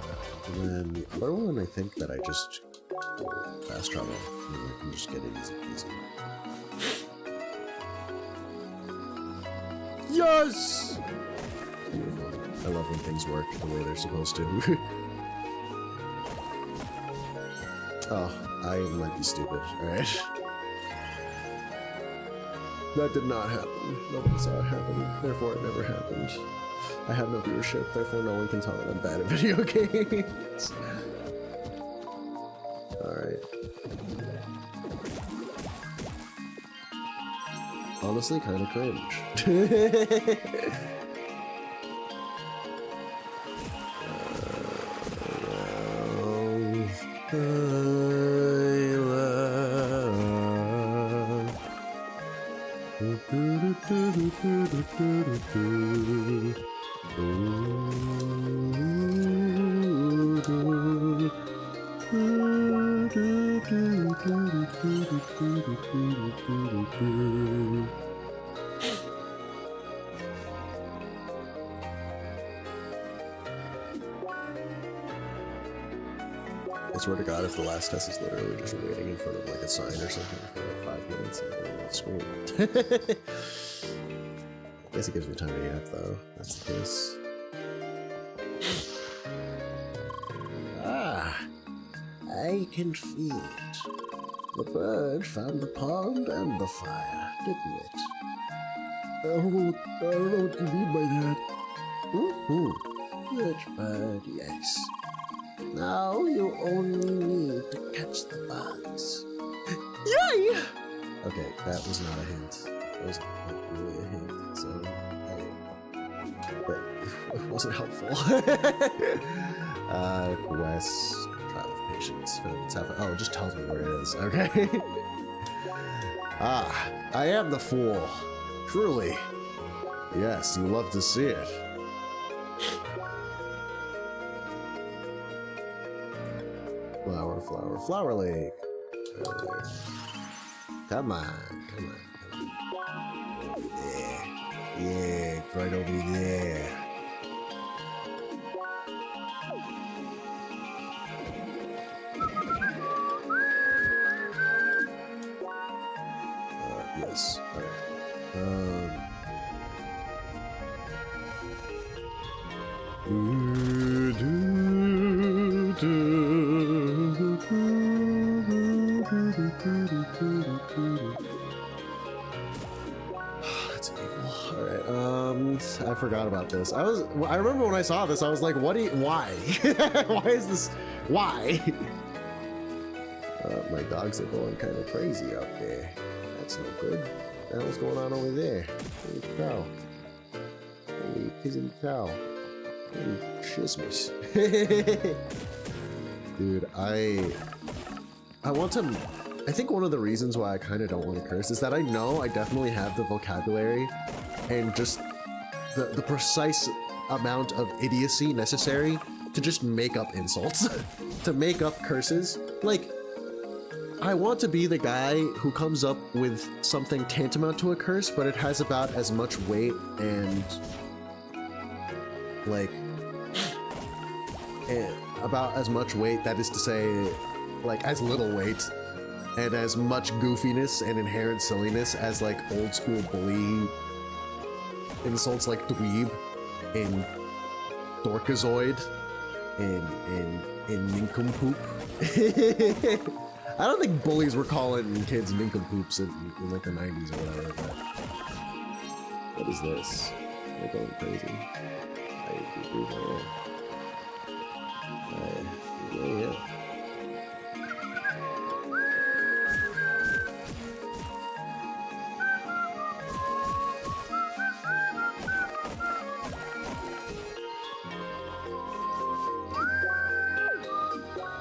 that. And then the other one, I think that I just fast travel. I can just get it easy peasy. Yes! Beautiful. I love when things work the way they're supposed to. Oh, I might be stupid, alright? That did not happen. Nobody saw it happen, therefore it never happened. I have no viewership, therefore no one can tell that I'm bad at video games. Alright. Honestly, kind of cringe. I swear to God, if the last test is literally just waiting in front of like a sign or something for like 5 minutes, I'm going to scream. I guess it gives me time to yap though. That's the case. Ah, I can feel it. The bird found the pond and the fire, didn't it? I don't know what you mean by that. Which bird, yes. Now you only need to catch the bugs. Yay! Okay, that was not a hint. That was not really a hint, so it wasn't helpful. Quest, trial of patience. Oh, it just tells me where it is. Okay. Ah, I am the fool. Truly. Yes, you love to see it. Flower, flower, flower lake. Come on, come on. Over there. Yeah, right over there. Yes. Alright. That's evil. Alright, I forgot about this. I remember when I saw this, I was like, why? Why is this, why? My dogs are going kind of crazy out there. That's no good. What the hell's going on over there? Holy cow. Holy pissing cow. Holy chismis. Dude, I want to I think one of the reasons why I kind of don't want to curse is that I know I definitely have the vocabulary and just the precise amount of idiocy necessary to just make up insults, to make up curses. Like, I want to be the guy who comes up with something tantamount to a curse, but it has about as much weight and like about as much weight, that is to say, like as little weight and as much goofiness and inherent silliness as like old school bully insults like dweeb and dorkazoid and nincompoop. I don't think bullies were calling kids nincompoops in like the 90s or whatever, but what is this? They're going crazy. Yeah.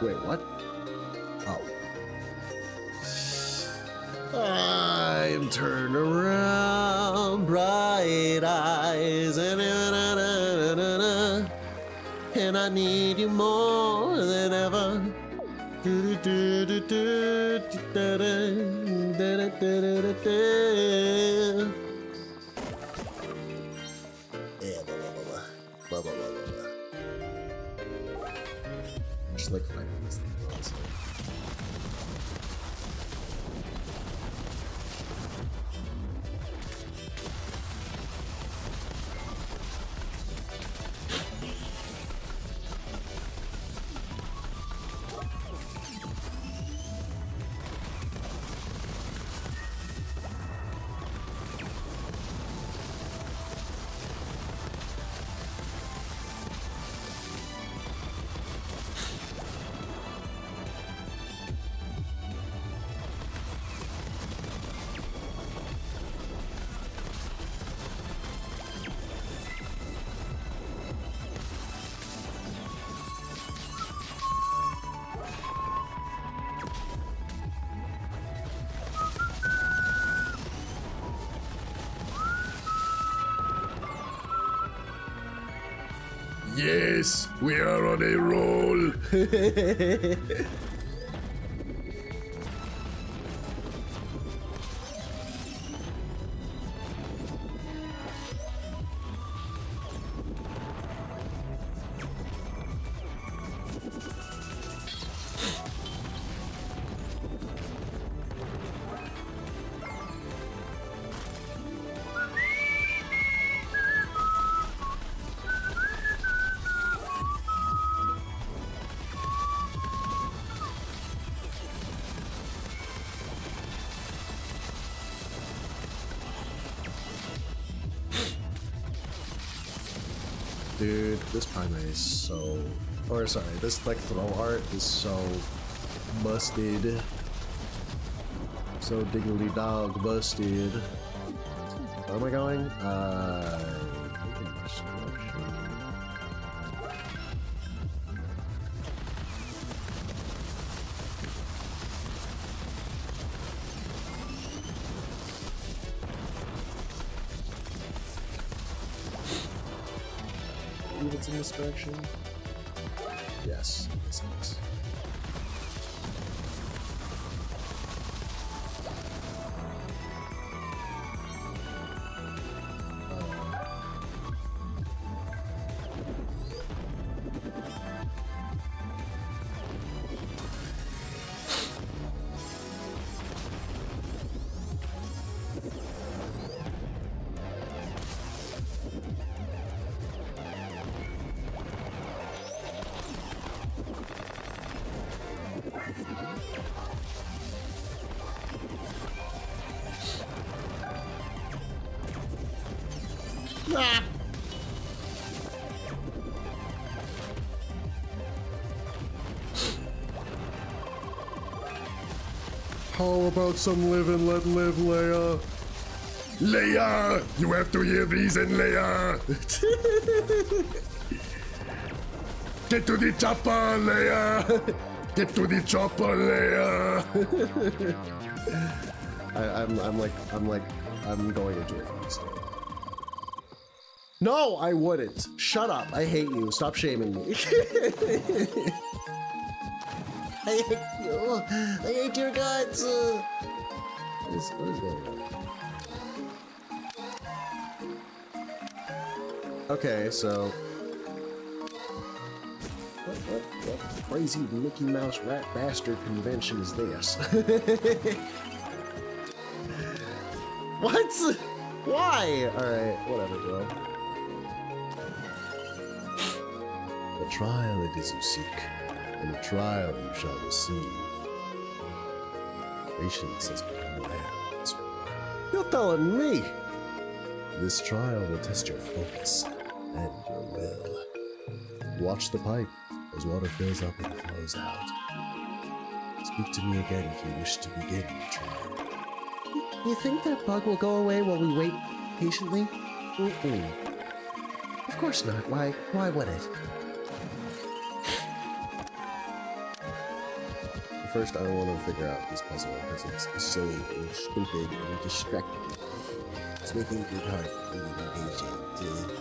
Wait, what? Oh. I'm turned around, bright eyes, and I need you more than ever. Just like fighting this thing, honestly. Yes, we are on a roll. Dude, this primary is so... Or sorry, this like throw art is so busted. So diggly dog busted. Where am I going? It's in this direction. Yes, this is. Ah. How about some live and let live, Leia? Leia! You have to hear reason, Leia! Get to the chopper, Leia! Get to the chopper, Leia! I'm going into a funny state. No, I wouldn't. Shut up. I hate you. Stop shaming me. I hate you. I hate your guts. What is going on? Okay, so what crazy Mickey Mouse rat bastard convention is this? What? Why? Alright, whatever, bro. The trial it is you seek, and the trial you shall receive. Patience has become rare in this world. You're telling me? This trial will test your focus and your will. Watch the pipe as water fills up and flows out. Speak to me again if you wish to begin the trial. You think that bug will go away while we wait patiently? Of course not. Why would it? First, I want to figure out this puzzle because it's silly and stupid and distracting. It's making it hard for me to be patient.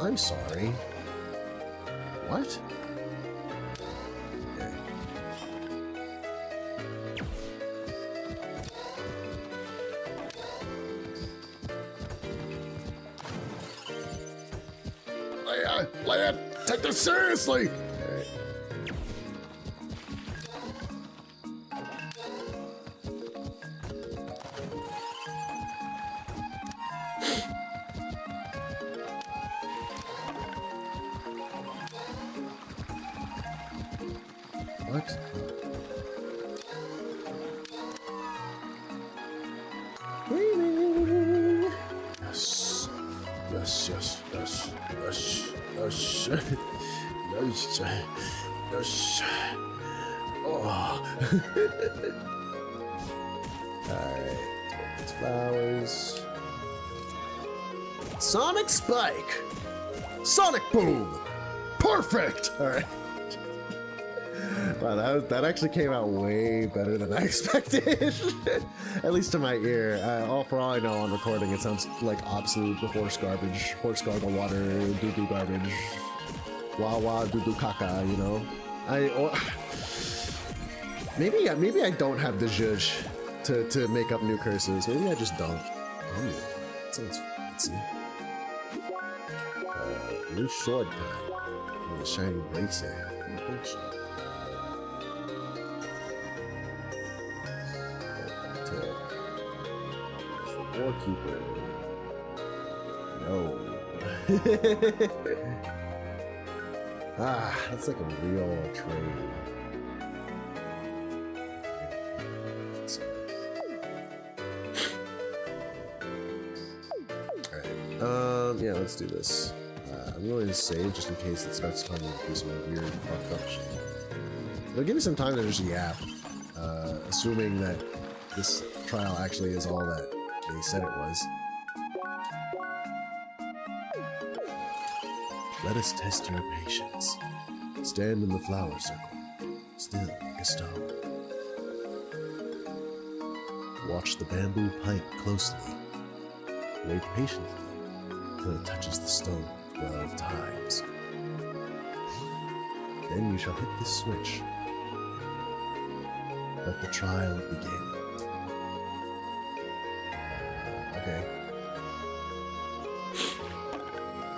I'm sorry. What? Leia, take this seriously! Alright. What? Yes. Oh. Alright, these flowers. Sonic Spike! Sonic Boom! Perfect! Alright. Wow, that actually came out way better than I expected. At least to my ear. For all I know on recording, it sounds like absolute horse garbage. Horse gargle water, doo-doo garbage. Wah doo-doo caca, you know? Maybe I don't have the zhuzh to make up new curses. Maybe I just don't. Oh, sounds fancy. New sword time. With a shiny bracelet. Doorkeeper. No. That's like a real trade. Alright. Yeah, let's do this. I'm going to save just in case it starts telling me to do some weird fucked up shit. It'll give me some time to just yap. Assuming that this trial actually is all that they said it was. Let us test your patience. Stand in the flower circle, still like a stone. Watch the bamboo pipe closely. Wait patiently till it touches the stone 12 times. Then you shall hit this switch. Let the trial begin. Okay.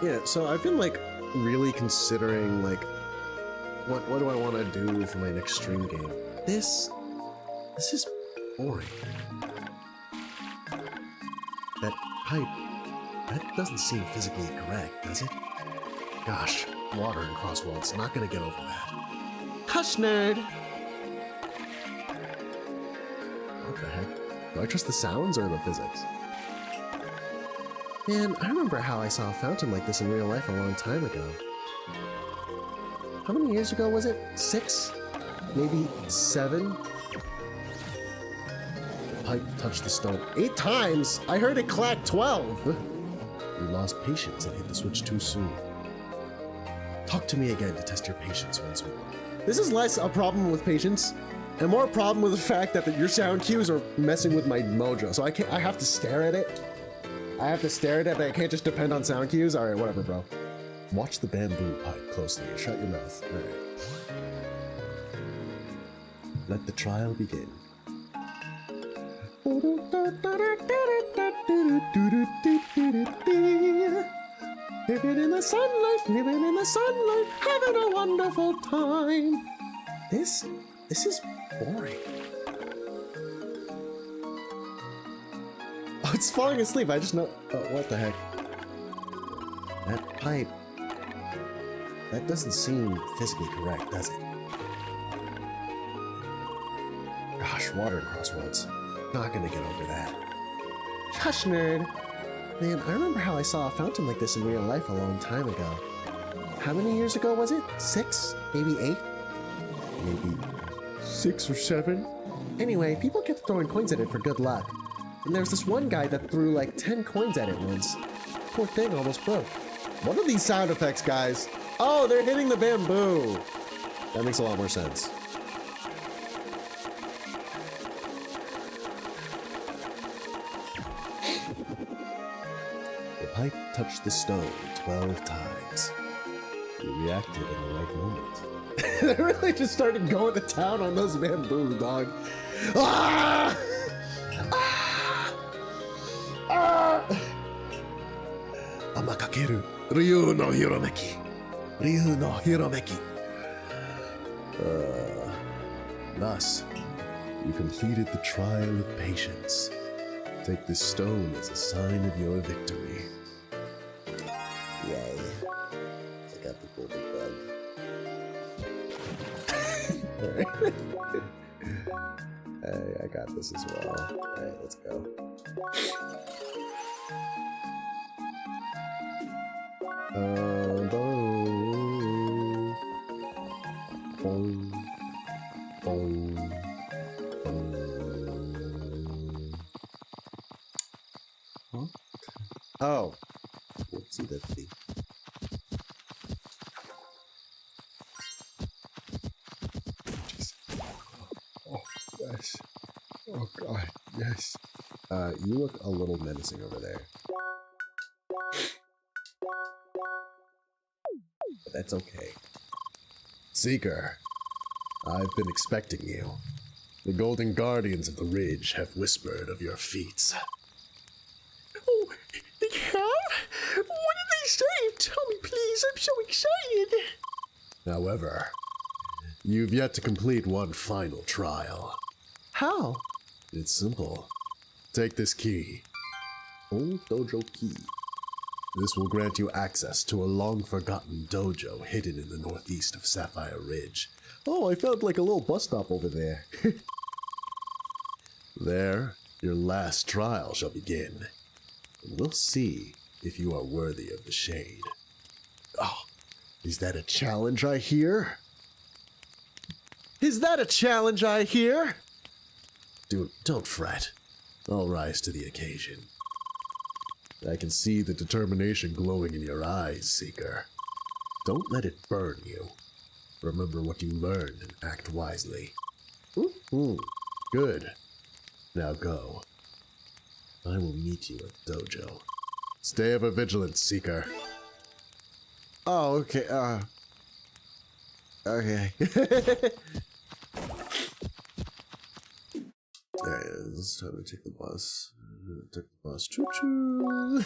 Yeah, so I've been like really considering like what do I want to do for my next stream game. This is boring. That pipe, that doesn't seem physically correct, does it? Gosh, water in Crossworld's not gonna get over that. Hush, nerd! What the heck? Do I trust the sounds or the physics? Man, I remember how I saw a fountain like this in real life a long time ago. How many years ago was it? 6? Maybe 7? pipe touched the stone 8 times? I heard it clack 12. You lost patience and hit the switch too soon. Talk to me again to test your patience once more. This is less a problem with patience and more a problem with the fact that your sound cues are messing with my mojo. So I have to stare at it. I have to stare at it, but I can't just depend on sound cues. All right, whatever, bro. Watch the bamboo pipe closely and shut your mouth. All right. Let the trial begin. Living in the sunlight, having a wonderful time. This is boring. Oh, it's falling asleep. I just know. Oh, what the heck? That pipe. That doesn't seem physically correct, does it? Gosh, water in crosswords. Not gonna get over that. Hush, nerd. Man, I remember how I saw a fountain like this in real life a long time ago. How many years ago was it? 6? Maybe 8? Maybe 6 or 7? Anyway, people kept throwing coins at it for good luck. And there was this one guy that threw like 10 coins at it once. Poor thing almost broke. What are these sound effects, guys? Oh, they're hitting the bamboo. That makes a lot more sense. The pipe touched the stone 12 times. You reacted in the right moment. They really just started going to town on those bamboo, dog. Ah! Ah! Ah! Amakakeru, Ryu no Hiromeki. Ryu no Hiromeki. Thus, you completed the trial of patience. Take this stone as a sign of your victory. Yay. I got the golden bug. Alright. Hey, I got this as well. Alright, let's go. Boom. Boom. Huh? Oh. Whoopsie daisy. Oh, yes. Oh, God, yes. You look a little menacing over there. But that's okay. Seeker, I've been expecting you. The Golden Guardians of the Ridge have whispered of your feats. Oh, they have? What did they say? Tell me, please. I'm so excited. However, you've yet to complete one final trial. How? It's simple. Take this key. Old dojo key. This will grant you access to a long-forgotten dojo hidden in the northeast of Sapphire Ridge. Oh, I found like a little bus stop over there. There, your last trial shall begin. And we'll see if you are worthy of the shade. Oh, is that a challenge I hear? Is that a challenge I hear? Dude, don't fret. I'll rise to the occasion. I can see the determination glowing in your eyes, Seeker. Don't let it burn you. Remember what you learned and act wisely. Good. Now go. I will meet you at the dojo. Stay ever vigilant, Seeker. Oh, okay, okay. Alright, it's time to take the bus. Take the bus. Choo-choo!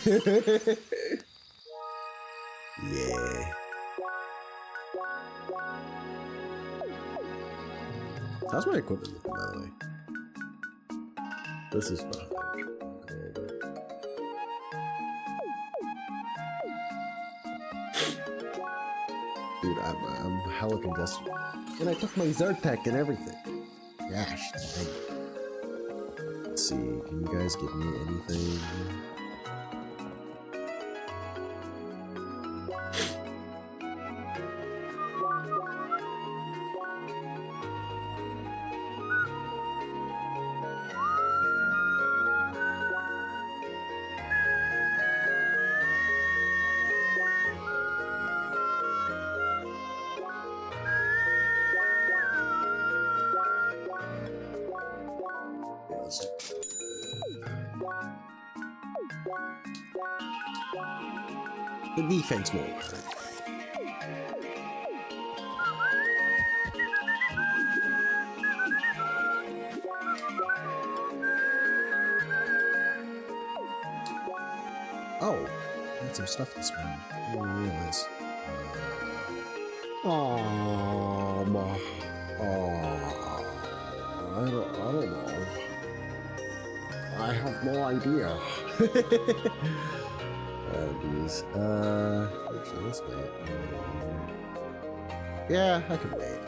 Yeah. How's my equipment looking, by the way? This is behind. Dude, I'm hella congested. And I took my Zyrtec and everything. Gosh, dang. Let's see, can you guys give me anything? this. The defense mode. Oh, I had some stuff this morning. I didn't realize. I don't know. I have no idea. Oh, geez. Actually, let's wait. Yeah, I can wait.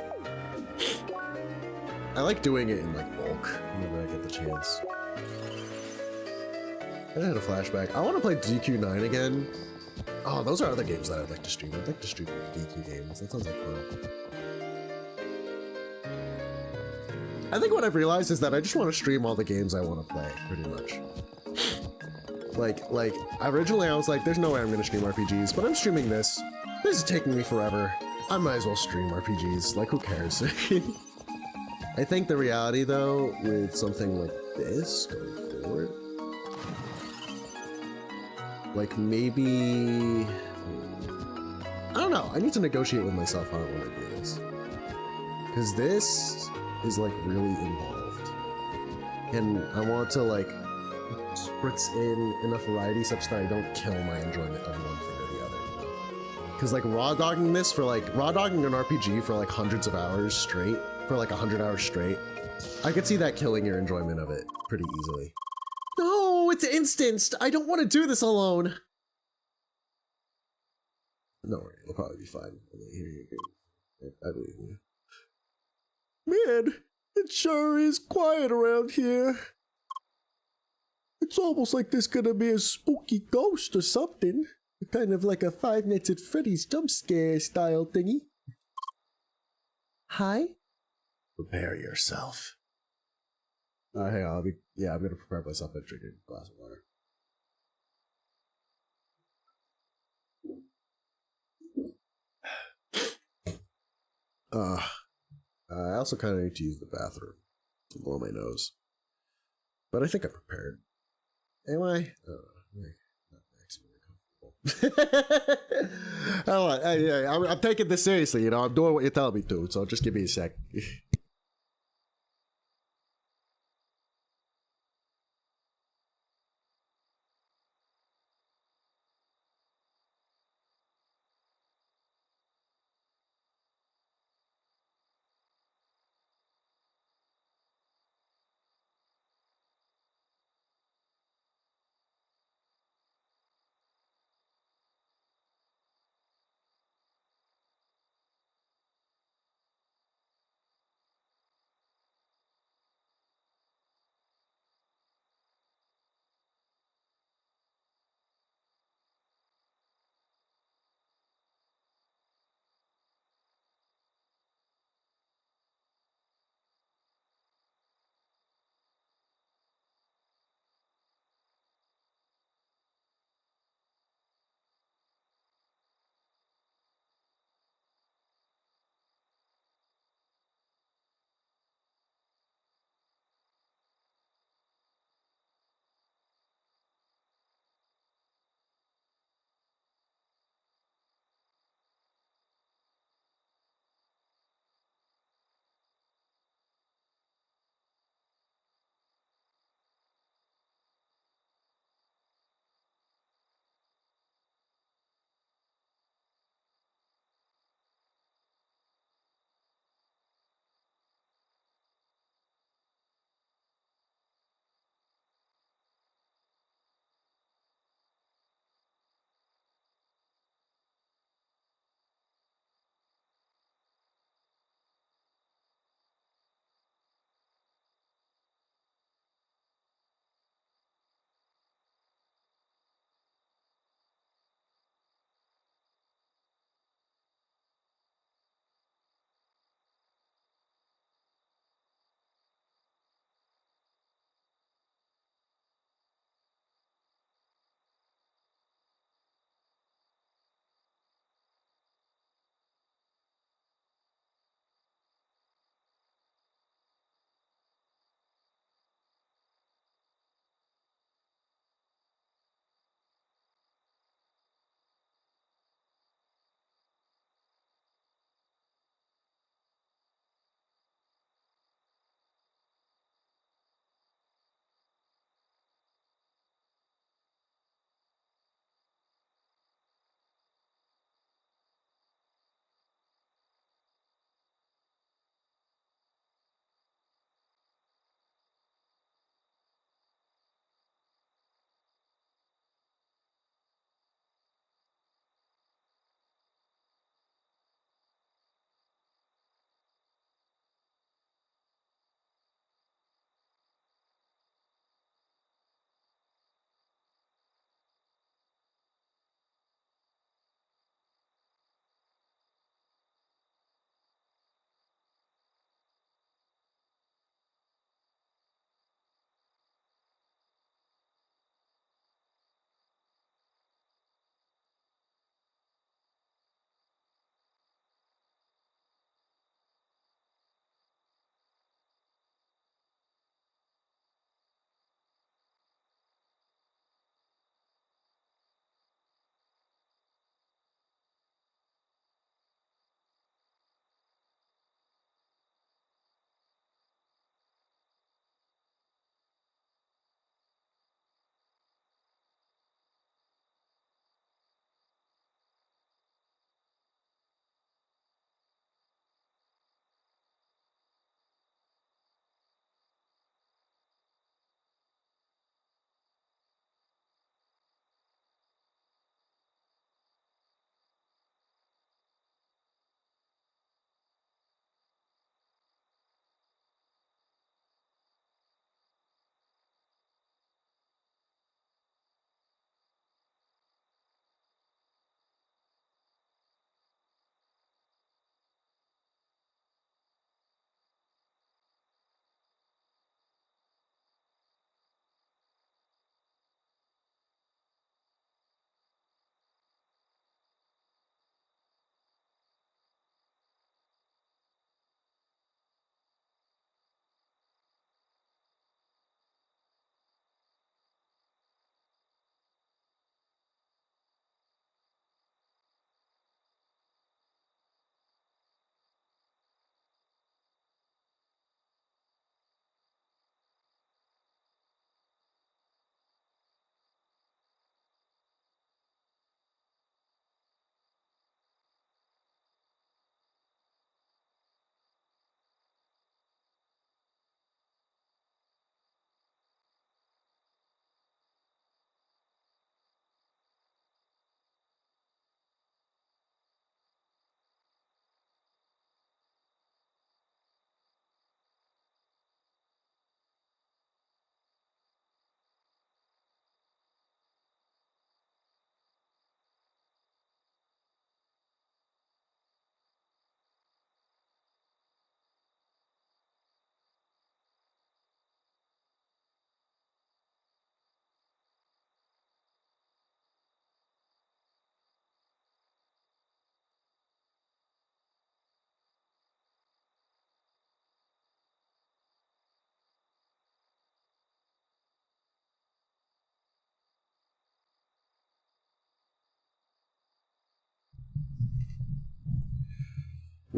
I like doing it in, like, bulk whenever I get the chance. I had a flashback. I want to play DQ9 again. Oh, those are other games that I'd like to stream. I'd like to stream DQ games. That sounds like fun. I think what I've realized is that I just want to stream all the games I want to play, pretty much. Like, originally I was like, there's no way I'm going to stream RPGs, but I'm streaming this. This is taking me forever. I might as well stream RPGs. Like, who cares? I think the reality, though, with something like this going forward, like maybe, I don't know. I need to negotiate with myself how I want to do this. Because this is like really involved. And I want to like spritz in enough variety such that I don't kill my enjoyment of one thing or the other, you know? Because like raw dogging an RPG for like hundreds of hours straight, for like 100 hours straight, I could see that killing your enjoyment of it pretty easily. No, it's instanced. I don't want to do this alone. No worry, it'll probably be fine. Here you go. I believe you. Man, it sure is quiet around here. It's almost like there's gonna be a spooky ghost or something. Kind of like a Five Nights at Freddy's jump scare style thingy. Hi? Prepare yourself. Hang on, I'm gonna prepare myself by drinking a glass of water. I also kind of need to use the bathroom to blow my nose. But I think I'm prepared. Am I? Not comfortable. I'm taking this seriously, you know. I'm doing what you tell me to, so just give me a sec.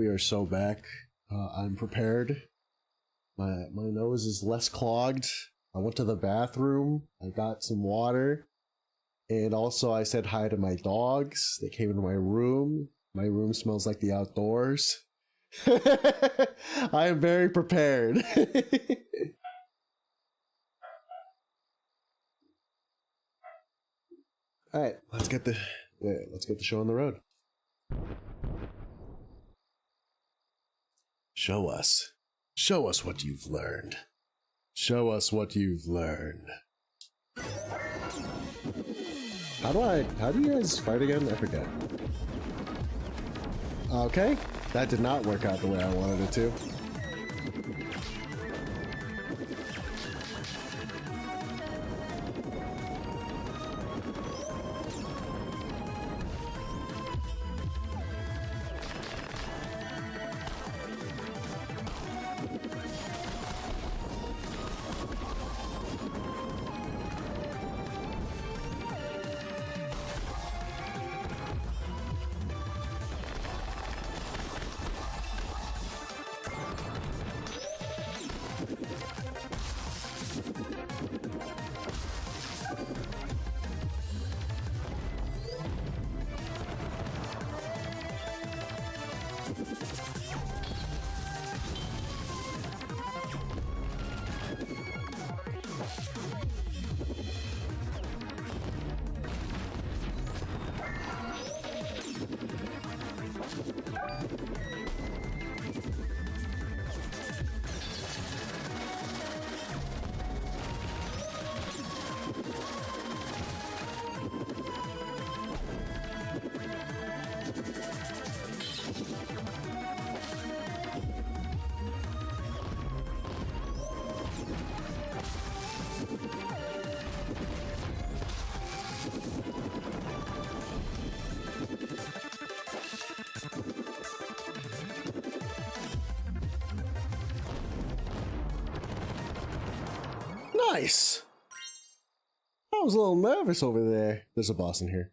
We are so back. I'm prepared. My nose is less clogged. I went to the bathroom. I got some water. And also I said hi to my dogs. They came into my room. My room smells like the outdoors. I am very prepared. All right, let's get the show on the road. Show us what you've learned. Show us what you've learned. How do you guys fight again? I forget. Okay, that did not work out the way I wanted it to. Nice. I was a little nervous over there. There's a boss in here.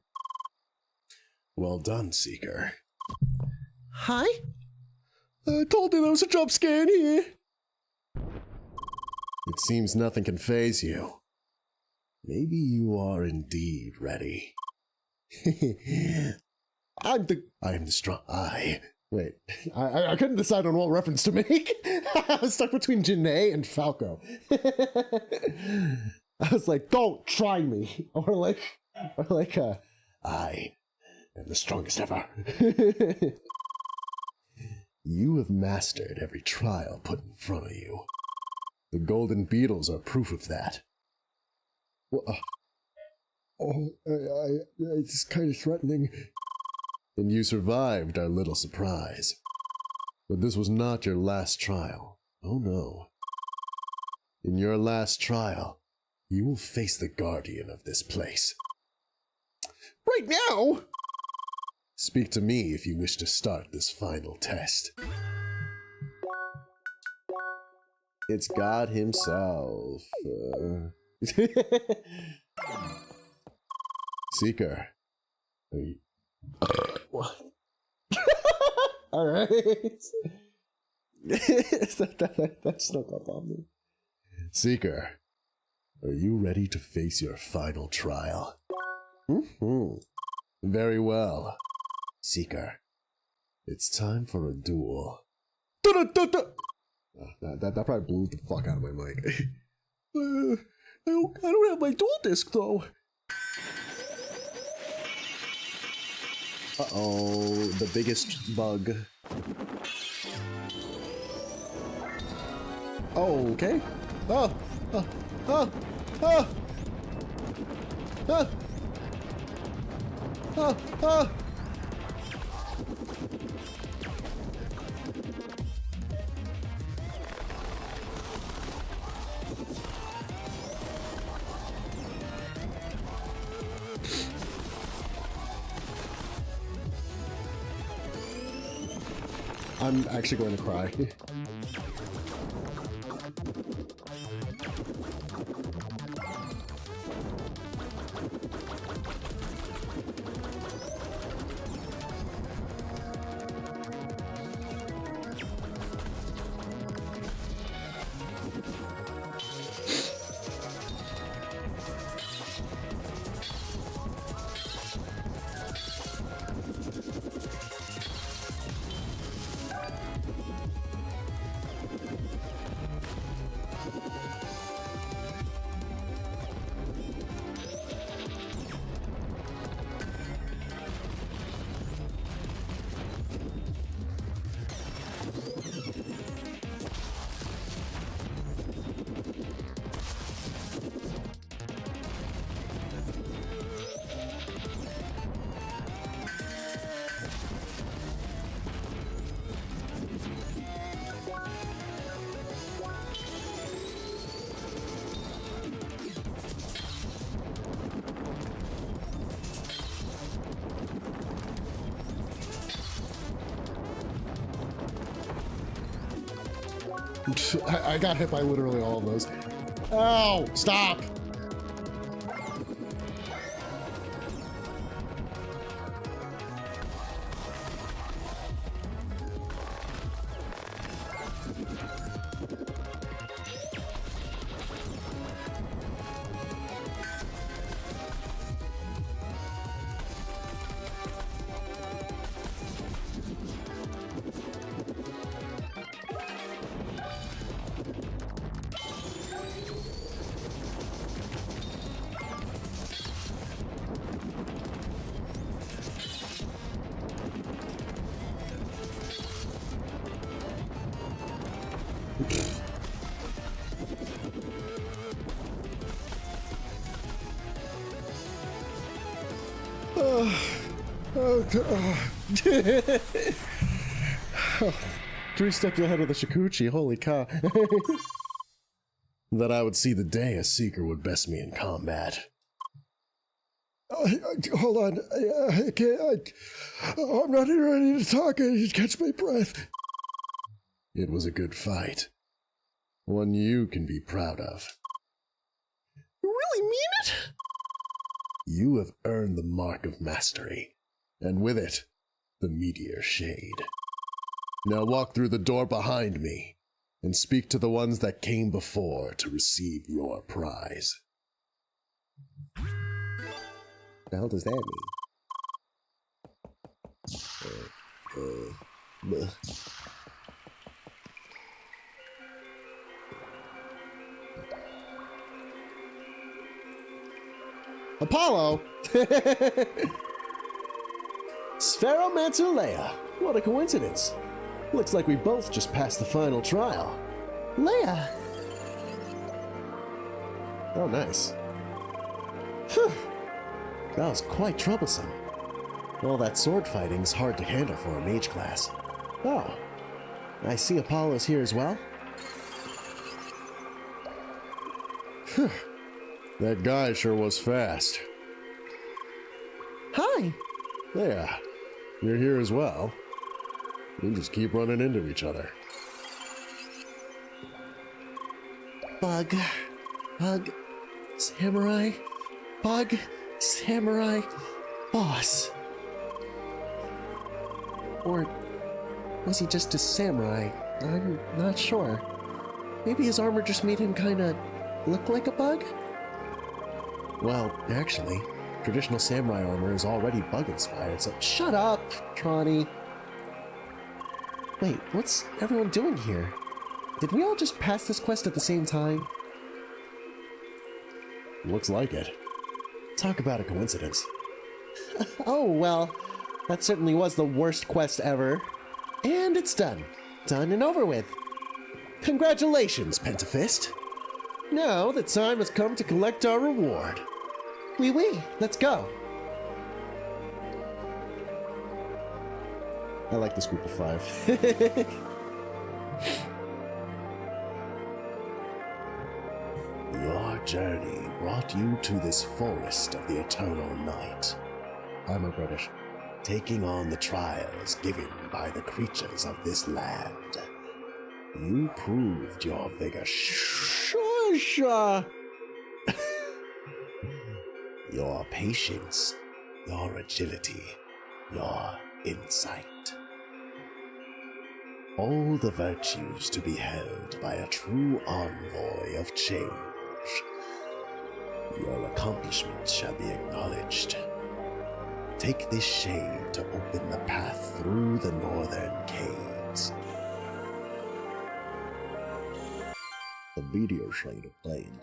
Well done, Seeker. Hi? I told you there was a jump scare in here. It seems nothing can faze you. Maybe you are indeed ready. I am the strong. Wait, I couldn't decide on what reference to make. I was stuck between Janae and Falco. I was like, don't try me. Or like, I am the strongest ever. You have mastered every trial put in front of you. The golden beetles are proof of that. Well, it's kind of threatening. And you survived our little surprise. But this was not your last trial. Oh no. In your last trial, you will face the guardian of this place. Right now? Speak to me if you wish to start this final test. It's God himself. Seeker. What? Alright. That snuck up on me. Seeker, are you ready to face your final trial? Very well. Seeker, it's time for a duel. That probably blew the fuck out of my mic. I don't have my dual disc though. Uh-oh, the biggest bug. Oh, okay. Oh, oh, oh, oh, oh, oh, oh. I'm actually going to cry. I got hit by literally all of those. Oh, stop! Three steps ahead of the Shikuchi, holy cow. That I would see the day a seeker would best me in combat. Hold on, I can't, I'm not ready to talk, I need to catch my breath. It was a good fight. One you can be proud of. You really mean it? You have earned the mark of mastery, and with it, the meteor shade. Now walk through the door behind me, and speak to the ones that came before to receive your prize. The hell does that mean? Apollo! Spheromancer Leia. What a coincidence. Looks like we both just passed the final trial. Leia! Oh, nice. Phew. That was quite troublesome. All that sword fighting's hard to handle for a mage class. Oh, I see Apollo's here as well. Phew. That guy sure was fast. Hi! Yeah, you're here as well. We just keep running into each other. Bug, samurai, bug, samurai, boss. Or was he just a samurai? I'm not sure. Maybe his armor just made him kinda look like a bug? Well, actually, traditional samurai armor is already bug-inspired, so shut up, Tronny. Wait, what's everyone doing here? Did we all just pass this quest at the same time? Looks like it. Talk about a coincidence. Oh, well, that certainly was the worst quest ever. And it's done. Done and over with. Congratulations, Pentafist. Now the time has come to collect our reward. Oui, let's go. I like this group of 5. Your journey brought you to this forest of the eternal night. Armor British. Taking on the trials given by the creatures of this land. You proved your vigor. Shush! Your patience, your agility, your insight. All the virtues to be held by a true envoy of change. Your accomplishments shall be acknowledged. Take this shade to open the path through the northern caves. The meteor shade of Ballin.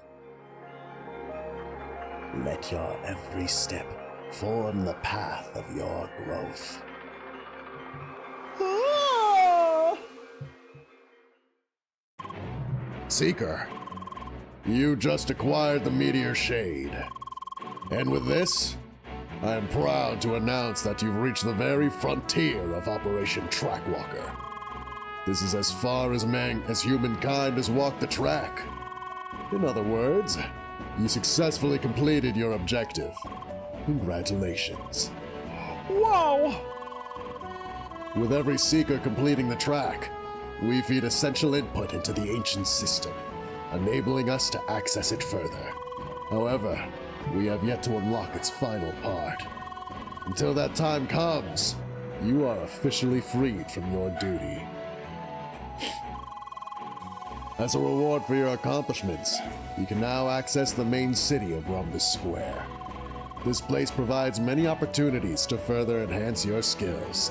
Let your every step form the path of your growth. Ah! Seeker, you just acquired the meteor shade. And with this, I am proud to announce that you've reached the very frontier of Operation Trackwalker. This is as far as humankind has walked the track. In other words, you successfully completed your objective. Congratulations. Wow! With every seeker completing the track, We feed essential input into the ancient system, enabling us to access it further. However, we have yet to unlock its final part. Until that time comes, you are officially freed from your duty. As a reward for your accomplishments, you can now access the main city of Rhombus Square. This place provides many opportunities to further enhance your skills.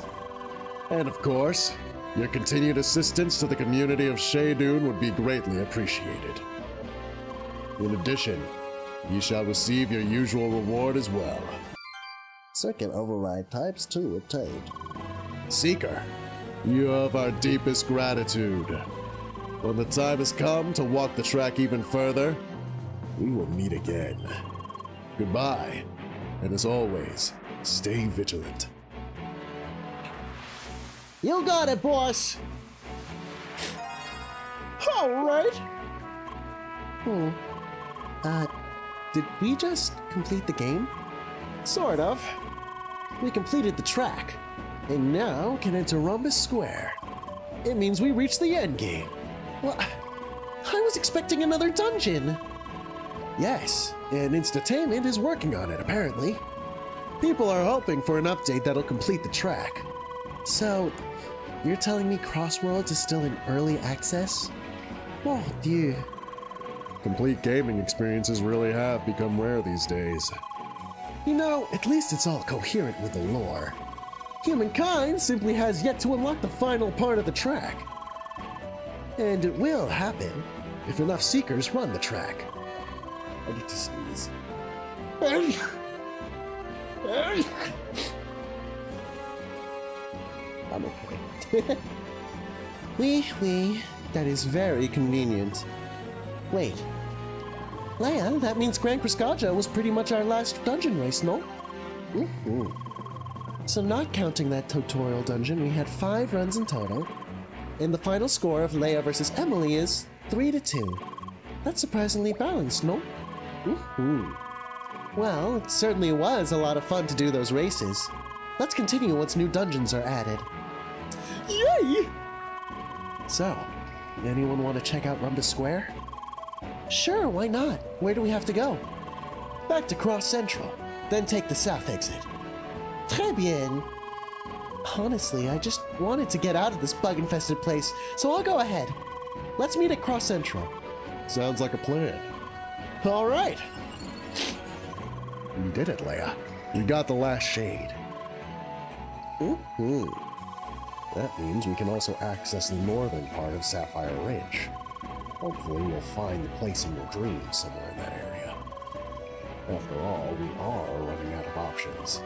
And of course, your continued assistance to the community of Shaydoon would be greatly appreciated. In addition, you shall receive your usual reward as well. Circuit override types 2 obtained. Seeker, you have our deepest gratitude. When the time has come to walk the track even further, we will meet again. Goodbye, and as always, stay vigilant. You got it, boss! All right. Did we just complete the game? Sort of. We completed the track, and now can enter Rhombus Square. It means we reached the end game. Well, I was expecting another dungeon. Yes, and Instatainment is working on it, apparently. People are hoping for an update that'll complete the track. So, you're telling me Crossworlds is still in early access? Oh, dear. Complete gaming experiences really have become rare these days. You know, at least it's all coherent with the lore. Humankind simply has yet to unlock the final part of the track. And it will happen if enough seekers run the track. I need to sneeze. I'm okay. Oui, that is very convenient. Wait. Leia, that means Gran Cruscaja was pretty much our last dungeon race, no? Mm-hmm. So not counting that tutorial dungeon, we had 5 runs in total, and the final score of Leia versus Emily is 3-2. That's surprisingly balanced, no? Mm-hmm. Well, it certainly was a lot of fun to do those races. Let's continue once new dungeons are added. Yay! So, anyone want to check out Rhombus Square? Sure, why not? Where do we have to go? Back to Cross Central, then take the south exit. Très bien. Honestly, I just wanted to get out of this bug-infested place, so I'll go ahead. Let's meet at Cross Central. Sounds like a plan. All right. You did it, Leia. You got the last shade. Mm-hmm. That means we can also access the northern part of Sapphire Ridge. Hopefully you'll find the place in your dreams somewhere in that area. After all, we are running out of options.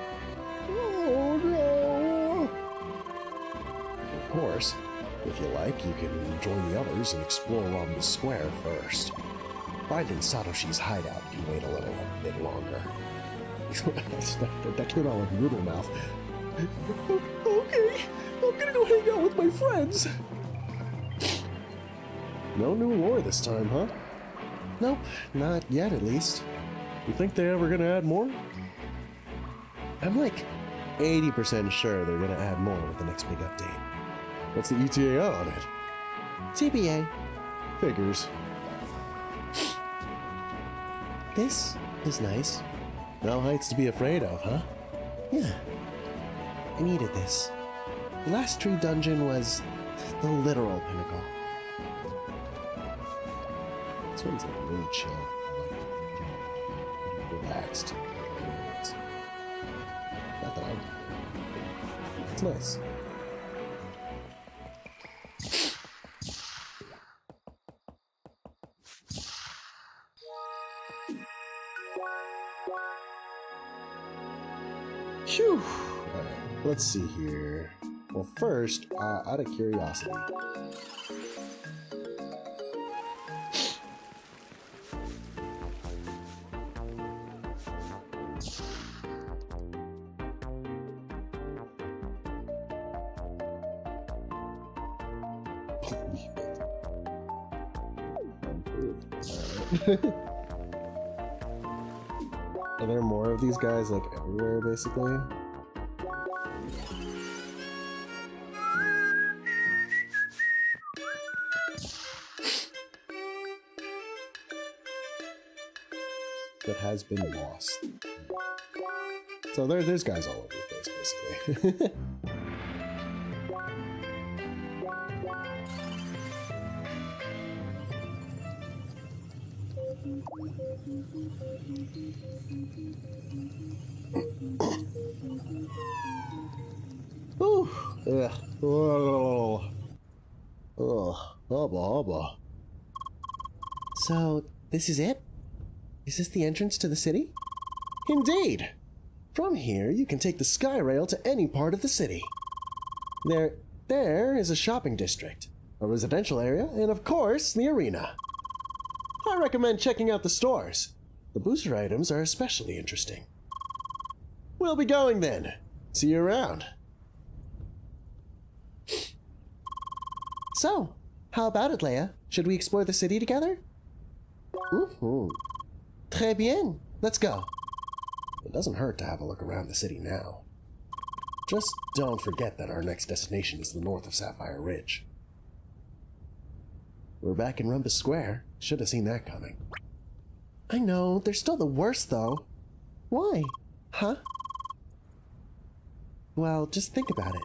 Oh no! Of course, if you like, you can join the others and explore Rhombus Square first. Finding Satoshi's hideout can wait a little bit longer. That came out like noodle mouth. Okay, I'm gonna go hang out with my friends. No new lore this time, huh? Nope, not yet at least. You think they're ever gonna add more? I'm like 80% sure they're gonna add more with the next big update. What's the ETA on it? TBA. Figures. This is nice. No heights to be afraid of, huh? Yeah. I needed this. The last tree dungeon was the literal pinnacle. This one's like really chill. Like, relaxed. Not that I'm... It's nice. Phew! Alright, let's see here. Well, first, out of curiosity. Are there more of these guys like everywhere, basically? that has been lost. So there's guys all over the place, basically. Ooh, ugh. Oh, hubba hubba. So, this is it? Is this the entrance to the city? Indeed! From here, you can take the sky rail to any part of the city. There is a shopping district, a residential area, and of course, the arena. I recommend checking out the stores. The booster items are especially interesting. We'll be going then. See you around. So, how about it, Leia? Should we explore the city together? Mm-hmm. Très bien. Let's go. It doesn't hurt to have a look around the city now. Just don't forget that our next destination is the north of Sapphire Ridge. We're back in Rhombus Square. Should have seen that coming. I know, they're still the worst, though. Why? Huh? Well, just think about it.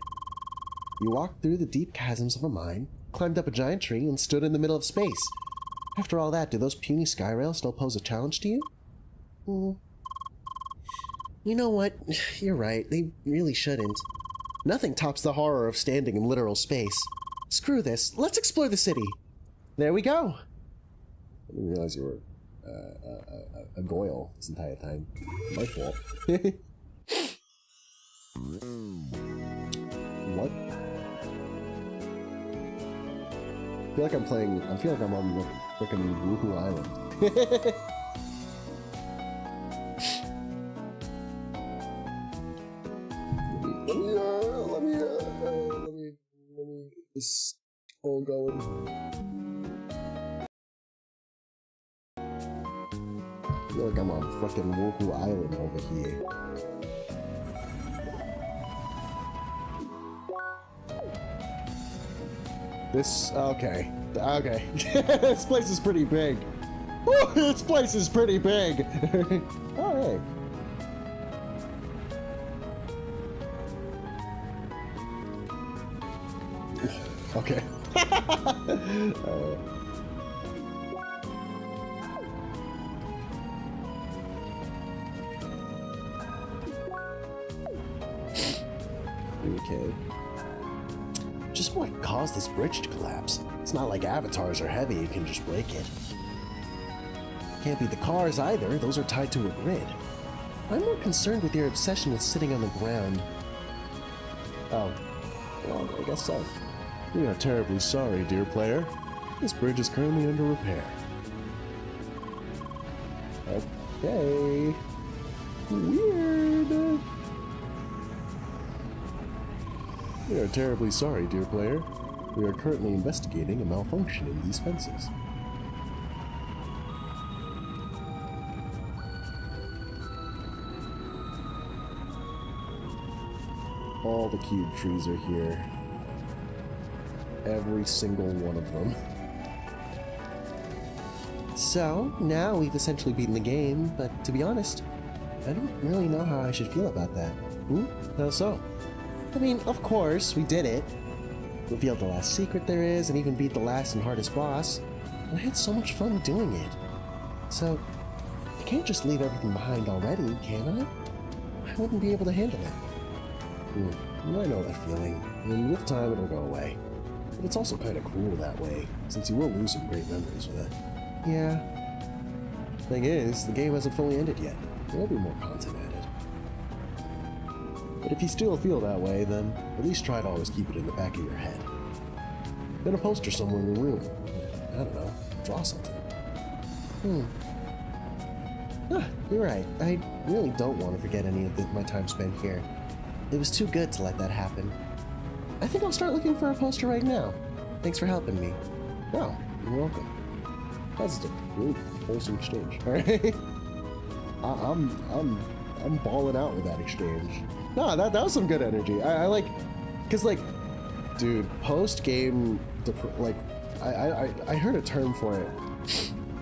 You walked through the deep chasms of a mine, climbed up a giant tree, and stood in the middle of space. After all that, do those puny sky rails still pose a challenge to you? You know what? You're right, they really shouldn't. Nothing tops the horror of standing in literal space. Screw this, let's explore the city. There we go. I didn't realize you were a goyle this entire time. My fault. What? I feel like I'm on the frickin' Woohoo Island. Let me get this all going. I feel like I'm on frickin' Woohoo Island over here. Okay. This place is pretty big. Woo, this place is pretty big. Alright. Okay. Alright. Okay. Just what caused this bridge to collapse? It's not like avatars are heavy, you can just break it. Can't be the cars either, those are tied to a grid. I'm more concerned with your obsession with sitting on the ground. Oh. Well, I guess so. We are terribly sorry, dear player. This bridge is currently under repair. Okay. Weird. We are terribly sorry, dear player. We are currently investigating a malfunction in these fences. All the cube trees are here. Every single one of them. So, now we've essentially beaten the game, but to be honest, I don't really know how I should feel about that. How so? I mean, of course, we did it. Revealed the last secret there is, and even beat the last and hardest boss. And I had so much fun doing it. So, I can't just leave everything behind already, can I? I wouldn't be able to handle it. I know that feeling, and with time it'll go away. But it's also kind of cool that way, since you will lose some great memories with it. Yeah. Thing is, the game hasn't fully ended yet. There'll be more content added. But if you still feel that way, then at least try to always keep it in the back of your head. Then a poster somewhere in your room. I don't know, draw something. You're right. I really don't want to forget any of my time spent here. It was too good to let that happen. I think I'll start looking for a poster right now. Thanks for helping me. Oh, you're welcome. Positive. Really wholesome exchange. Alright. I'm balling out with that exchange. No, that was some good energy. I like, cause like, dude, post game, like, I heard a term for it,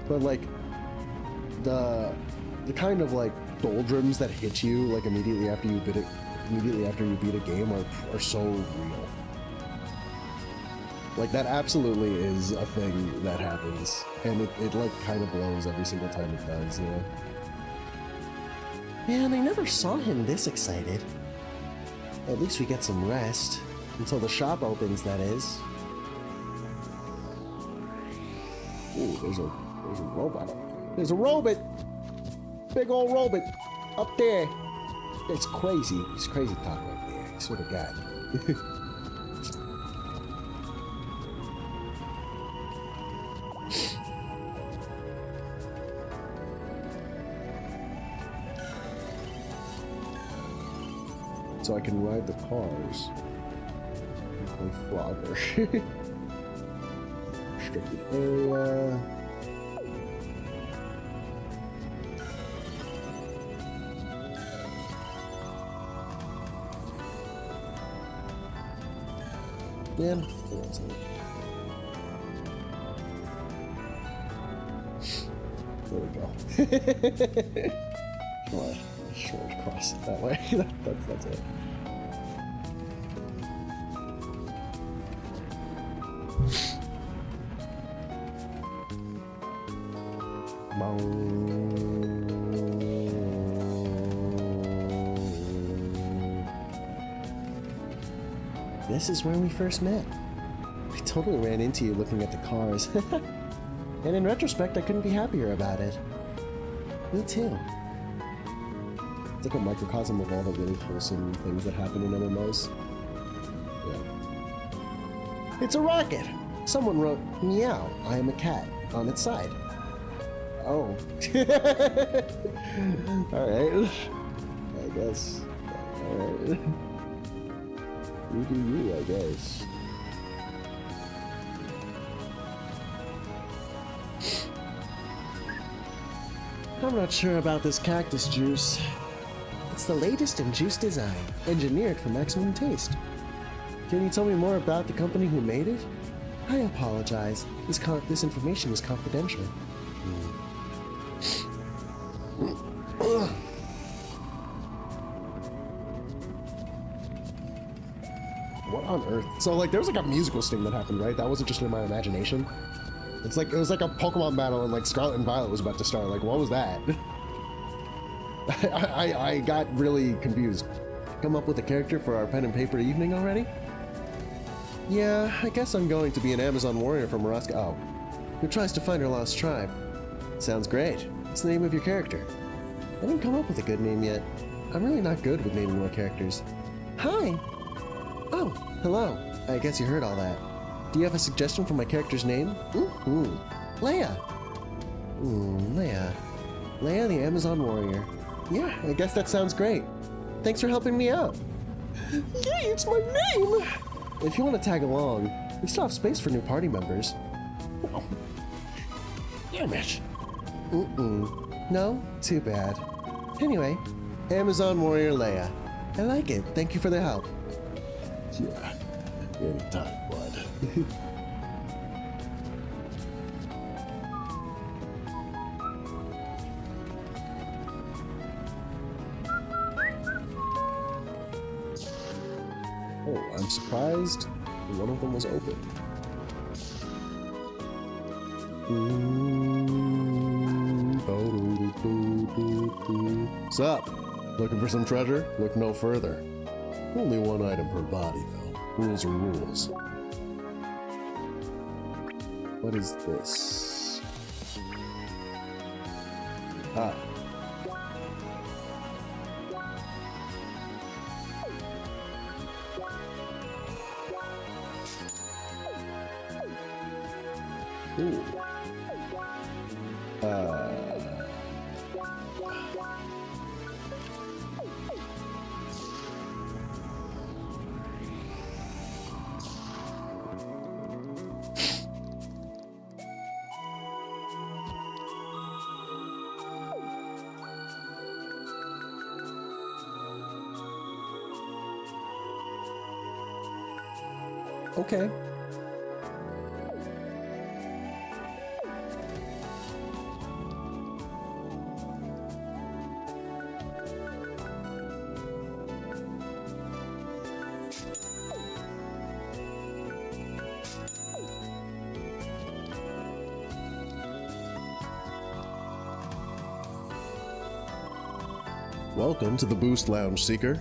but like, the kind of like doldrums that hit you like immediately after you beat a game are so real. Like that absolutely is a thing that happens, and it like kind of blows every single time it does, you know? Man, I never saw him this excited. At least we get some rest. Until the shop opens, that is. Ooh, there's a robot. There's a robot! Big old robot! Up there! It's crazy. It's crazy talk right there. I swear to God. So I can ride the cars. Play Frogger. Restricted area. Man, there we go. Short cross it that way. that's it. This is where we first met. I totally ran into you looking at the cars. And in retrospect, I couldn't be happier about it. Me too. It's like a microcosm of all the really wholesome things that happen in MMOs. Yeah. It's a rocket! Someone wrote, "Meow, I am a cat," on its side. Oh. Alright. I guess. Alright. You do you, I guess. I'm not sure about this cactus juice. It's the latest in juice design, engineered for maximum taste. Can you tell me more about the company who made it? I apologize. This information is confidential. What on earth? So like there was like a musical sting that happened, right? That wasn't just in my imagination. It's like it was like a Pokemon battle and like Scarlet and Violet was about to start. Like what was that? I got really confused. Come up with a character for our pen and paper evening already? Yeah, I guess I'm going to be an Amazon warrior from Maraska, who tries to find her lost tribe. Sounds great. What's the name of your character? I didn't come up with a good name yet. I'm really not good with naming my characters. Hi! Oh, hello. I guess you heard all that. Do you have a suggestion for my character's name? Leia. Leia. Leia the Amazon warrior. Yeah, I guess that sounds great. Thanks for helping me out. Yay, it's my name! If you want to tag along, we still have space for new party members. Oh. Damn it. No? Too bad. Anyway, Amazon warrior Leia. I like it. Thank you for the help. Yeah, anytime, bud. Oh, I'm surprised one of them was open. Sup? Looking for some treasure? Look no further. Only one item per body, though. Rules are rules. What is this? Ah. Ooh. Okay. Welcome to the Boost Lounge, Seeker.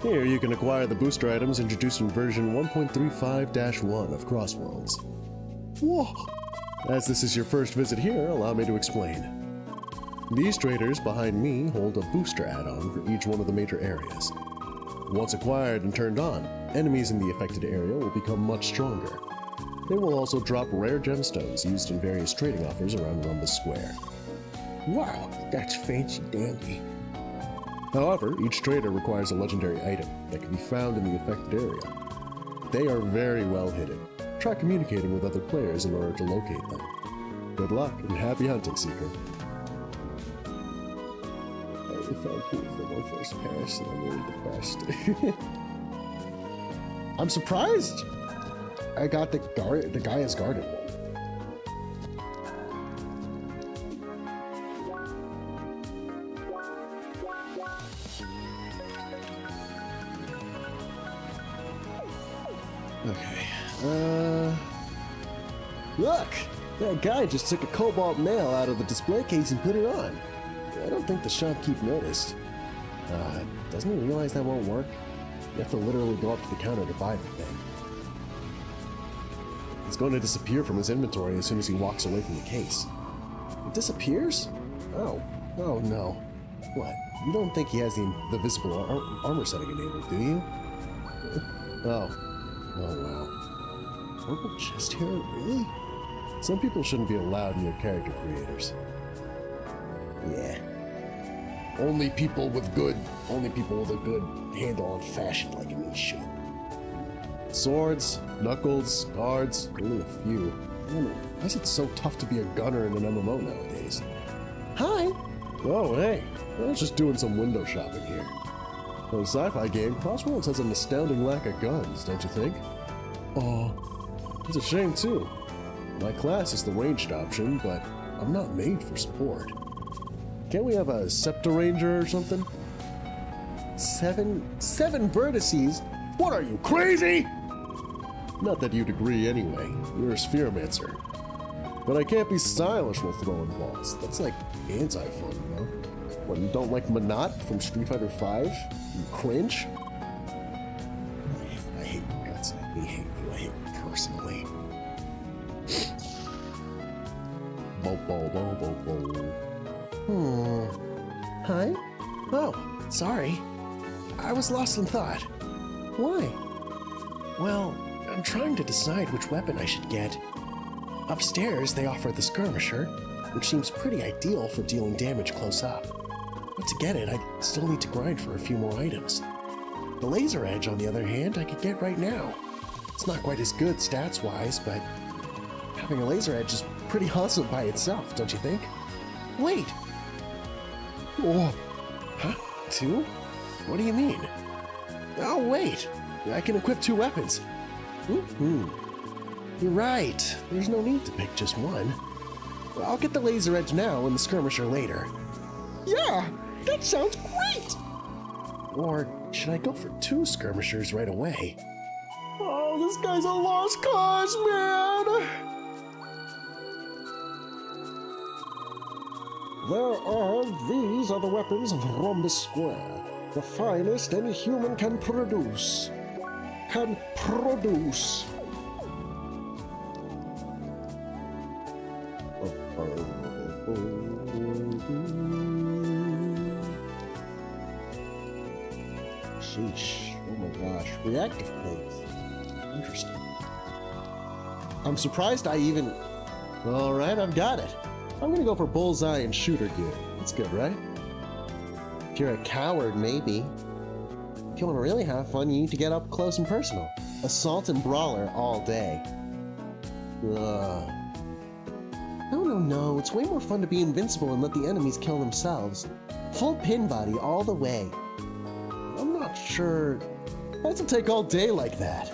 Here you can acquire the booster items introduced in version 1.35-1 of Crossworlds. Whoa! As this is your first visit here, allow me to explain. These traders behind me hold a booster add-on for each one of the major areas. Once acquired and turned on, enemies in the affected area will become much stronger. They will also drop rare gemstones used in various trading offers around Rhombus Square. Wow, that's fancy dandy. However, each trader requires a legendary item that can be found in the affected area. They are very well hidden. Try communicating with other players in order to locate them. Good luck and happy hunting, Seeker. If I prove that my first pass, then I'm really the best. I'm surprised I got the guy has guarded one. Okay. Look! That guy just took a cobalt mail out of the display case and put it on. I don't think the shopkeep noticed. Doesn't he realize that won't work? You have to literally go up to the counter to buy the thing. It's going to disappear from his inventory as soon as he walks away from the case. It disappears? Oh no. What? You don't think he has the visible armor setting enabled, do you? Oh wow. Purple chest hair? Really? Some people shouldn't be allowed near character creators. Yeah. Only people with a good handle on fashion like me should. Swords, knuckles, guards, only a few. I don't know, why is it so tough to be a gunner in an MMO nowadays? Hi! Oh, hey. I was just doing some window shopping here. For a sci-fi game, Crossworlds has an astounding lack of guns, don't you think? Oh, it's a shame too. My class is the ranged option, but I'm not made for support. Can't we have a Scepter Ranger or something? Seven vertices? What are you, crazy? Not that you'd agree anyway. You're a Spheromancer. But I can't be stylish while throwing balls. That's like anti-fun, you know? What, you don't like Monot from Street Fighter V? You cringe? I hate you, guts. I hate you. I hate you personally. Hi? Oh, sorry. I was lost in thought. Why? Well, I'm trying to decide which weapon I should get. Upstairs, they offer the skirmisher, which seems pretty ideal for dealing damage close up. But to get it, I still need to grind for a few more items. The laser edge, on the other hand, I could get right now. It's not quite as good stats-wise, but having a laser edge is pretty awesome by itself, don't you think? Wait! Oh, huh? 2? What do you mean? Oh, wait! I can equip 2 weapons. You're right. There's no need to pick just one. I'll get the laser edge now and the skirmisher later. Yeah! That sounds great! Or should I go for 2 skirmishers right away? Oh, this guy's a lost cause, man! These are the weapons of Rhombus Square. The finest any human can produce. Sheesh. Oh my gosh. Reactive plates. Interesting. I'm surprised I even... Alright, I've got it. I'm gonna go for bullseye and shooter gear. That's good, right? If you're a coward, maybe. If you want to really have fun, you need to get up close and personal. Assault and brawler all day. Ugh. No. It's way more fun to be invincible and let the enemies kill themselves. Full pin body all the way. I'm not sure. That'll take all day like that.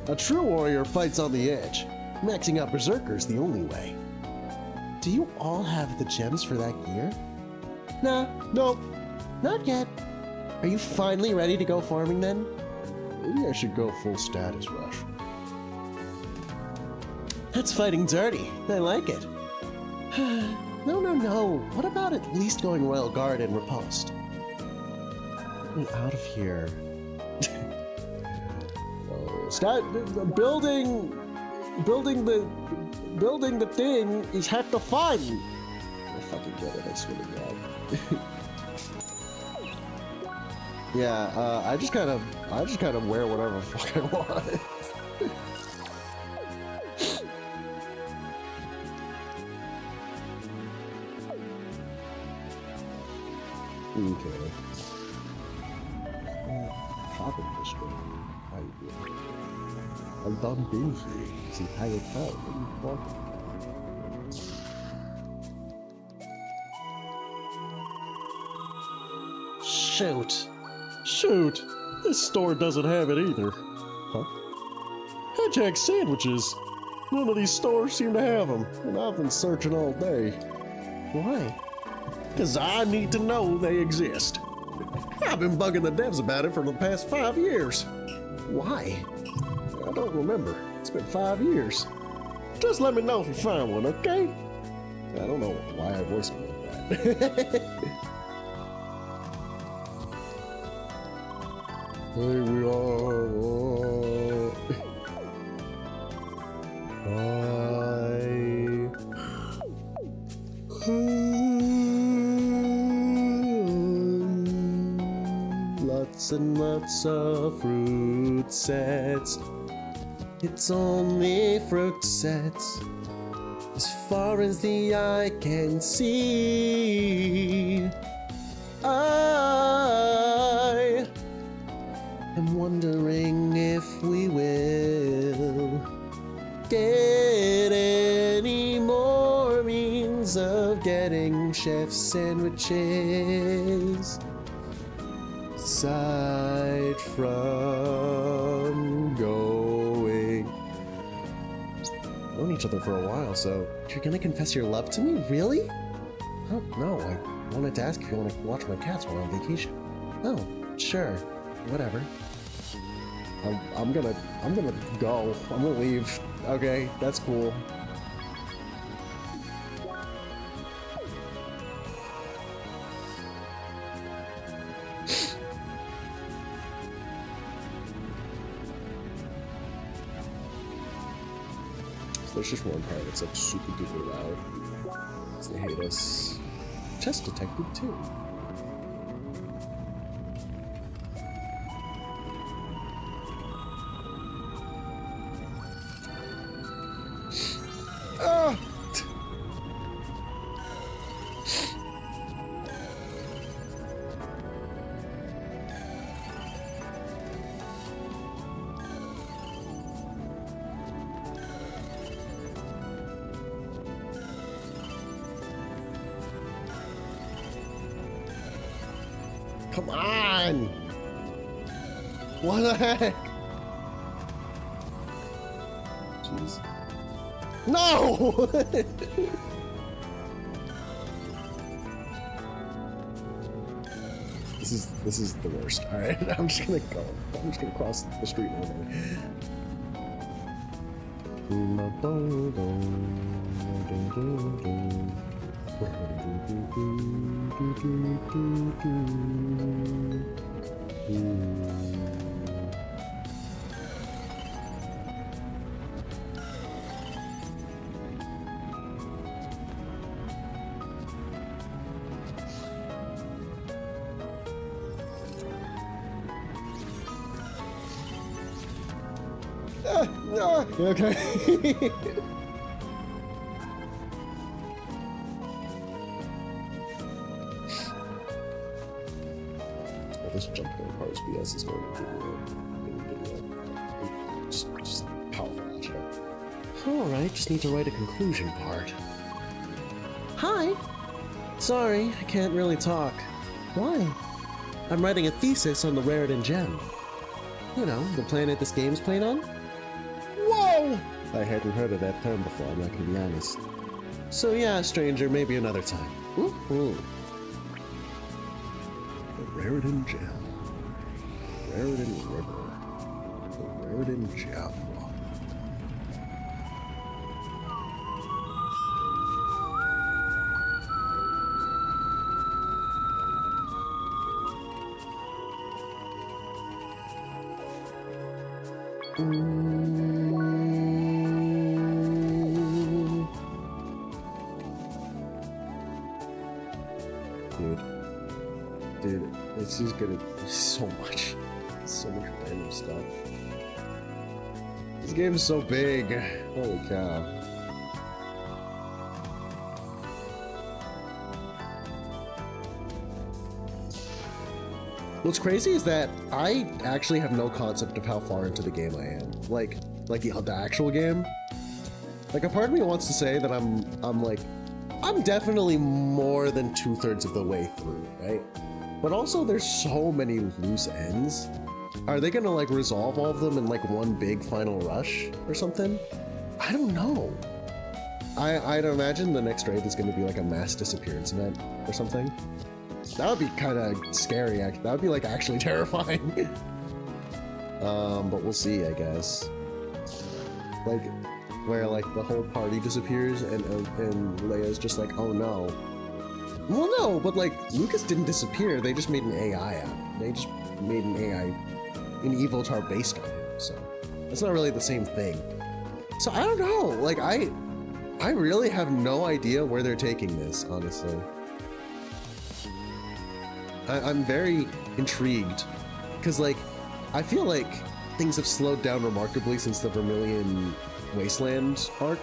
A true warrior fights on the edge. Maxing out berserker's the only way. Do you all have the gems for that gear? Nah, nope. Not yet. Are you finally ready to go farming then? Maybe I should go full status rush. That's fighting dirty. I like it. No. What about at least going Royal Guard and Riposte? me out of here. Scott, building the thing is half the fun. I fucking get it, I swear to God. Yeah, I just kind of wear whatever the fuck I want. Okay. Shopping district. How you doing? I'm done busy. See how you felt. What are you talking about? Shoot. Shoot. This store doesn't have it either. Huh? Hedgehog sandwiches. None of these stores seem to have them, and I've been searching all day. Why? Because I need to know they exist. I've been bugging the devs about it for the past 5 years. Why? I don't remember. It's been 5 years. Just let me know if you find one, okay? I don't know why I voiced it like that. Here we are. Lots and lots of fruit sets. It's only fruit sets. As far as the eye can see. I am wondering if we will get any more means of getting chef sandwiches aside from going. We've known each other for a while, so you're gonna confess your love to me? Really? Oh, no, I wanted to ask if you want to watch my cats while on vacation. Oh, sure. Whatever. I'm gonna go. I'm gonna leave. Okay, that's cool. So there's just one part that's like super duper loud. So they hate us. Chest detected too. Come on! What the heck? Jeez. No! This is the worst. All right, I'm just gonna go. I'm just gonna cross the street over Okay. This jump going parts BS is going to give you just powerful algebra. Alright, just need to write a conclusion part. Hi! Sorry, I can't really talk. Why? I'm writing a thesis on the Raritan gem. You know, the planet this game's played on? Whoa! I hadn't heard of that term before, I'm not gonna be honest. So yeah, stranger, maybe another time. Ooh. The Raritan Gem. Raritan River. The Raritan Gem. Dude, this is gonna be so much random stuff. This game is so big. Holy cow. What's crazy is that I actually have no concept of how far into the game I am. Like the actual game. Like, a part of me wants to say that I'm definitely more than 2/3 of the way through, right? But also there's so many loose ends. Are they gonna like resolve all of them in like one big final rush or something? I don't know. I'd imagine the next raid is gonna be like a mass disappearance event or something. That would be kind of scary. That would be like actually terrifying. But we'll see, I guess. Like, where like the whole party disappears and Leia's just like, oh no. Well, no, but like Lucas didn't disappear. They just made an AI out. They just made an evotar based on him. So that's not really the same thing. So I don't know. Like I really have no idea where they're taking this, honestly. I'm very intrigued because like I feel like things have slowed down remarkably since the Vermilion Wasteland arc.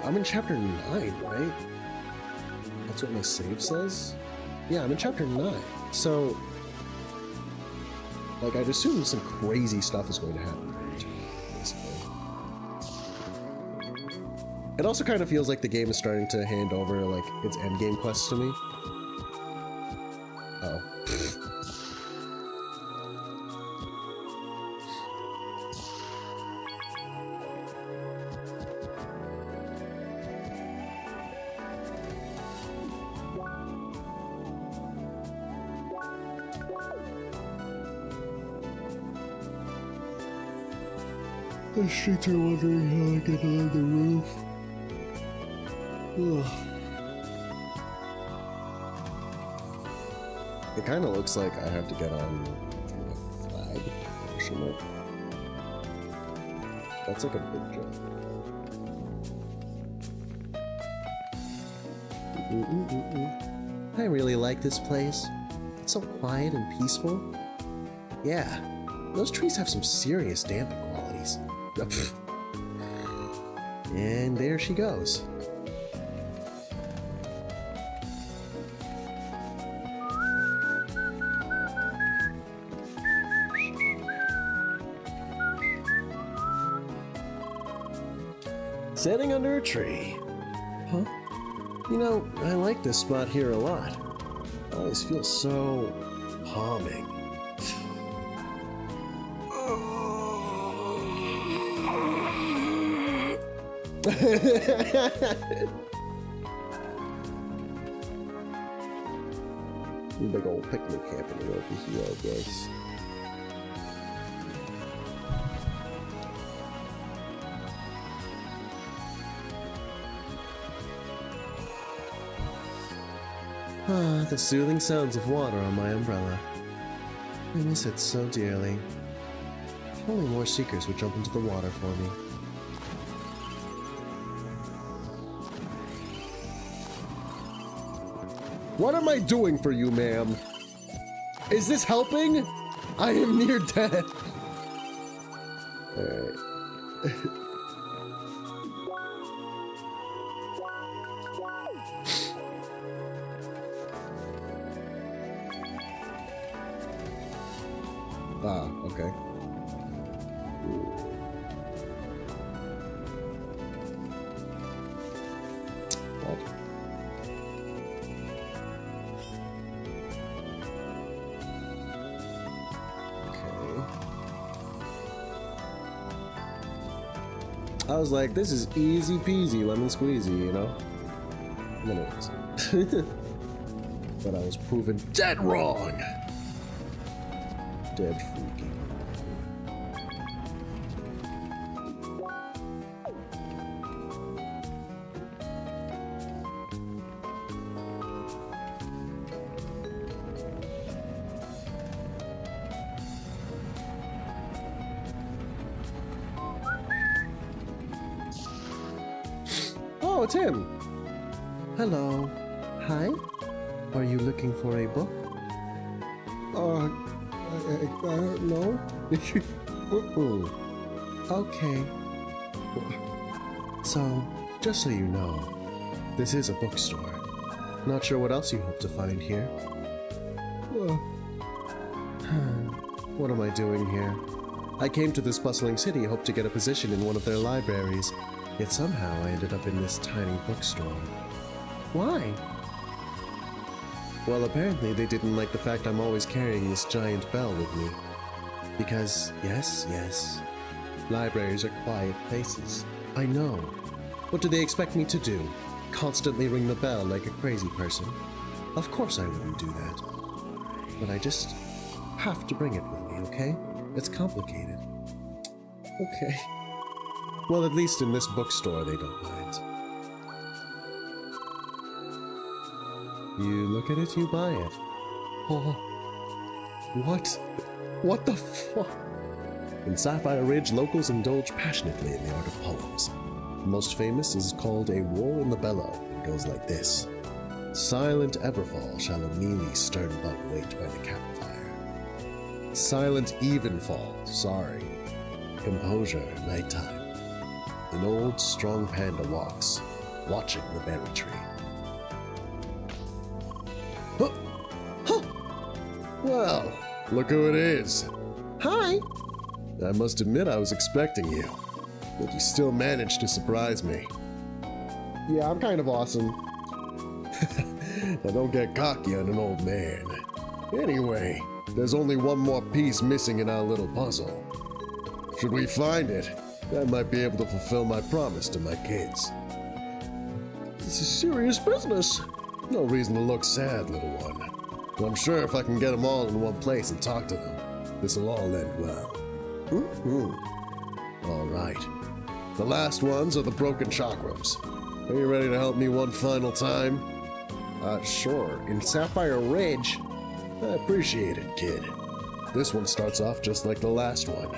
I'm in chapter 9, right? That's what my save says? Yeah, I'm in chapter 9. So, like, I'd assume some crazy stuff is going to happen, right? Basically. It also kind of feels like the game is starting to hand over, like, its endgame quests to me. Oh. The streets are wondering how I get on the roof. Ugh. It kind of looks like I have to get on the flag, shouldn't it? That's like a big jump. I really like this place. It's so quiet and peaceful. Yeah, those trees have some serious damping qualities. And there she goes. Sitting under a tree. Huh? You know, I like this spot here a lot. I always feel so calming. Big old picnic happening over here, I guess. Ah, the soothing sounds of water on my umbrella. I miss it so dearly. If only more seekers would jump into the water for me. What am I doing for you, ma'am? Is this helping? I am near death. Alright. Ah, okay. What? I was like, this is easy peasy, lemon squeezy, you know? And then it wasn't. But I was proven dead wrong! Dead freaking. Oh, it's him. Hello. Hi? Are you looking for a book? No. Okay. So, just so you know, this is a bookstore. Not sure what else you hope to find here. What am I doing here? I came to this bustling city hoped to get a position in one of their libraries, yet somehow I ended up in this tiny bookstore. Why? Well, apparently they didn't like the fact I'm always carrying this giant bell with me. Because, yes, libraries are quiet places. I know. What do they expect me to do? Constantly ring the bell like a crazy person? Of course I wouldn't do that. But I just have to bring it with me, okay? It's complicated. Okay. Well, at least in this bookstore they don't mind. You look at it, you buy it. Oh. What? What the fuck? In Sapphire Ridge, locals indulge passionately in the art of poems. The most famous is called A War in the Bellow, and goes like this. Silent everfall shall a mealy stern bug wait by the campfire. Silent evenfall, sorry. Composure, nighttime. An old, strong panda walks, watching the berry tree. Huh. Huh. Well, look who it is. Hi. I must admit I was expecting you, but you still managed to surprise me. Yeah, I'm kind of awesome. Now don't get cocky on an old man. Anyway, there's only one more piece missing in our little puzzle. Should we find it, I might be able to fulfill my promise to my kids. This is serious business. No reason to look sad, little one. I'm sure if I can get them all in one place and talk to them, this'll all end well. All right. The last ones are the broken chakrams. Are you ready to help me one final time? Sure. In Sapphire Ridge. I appreciate it, kid. This one starts off just like the last one.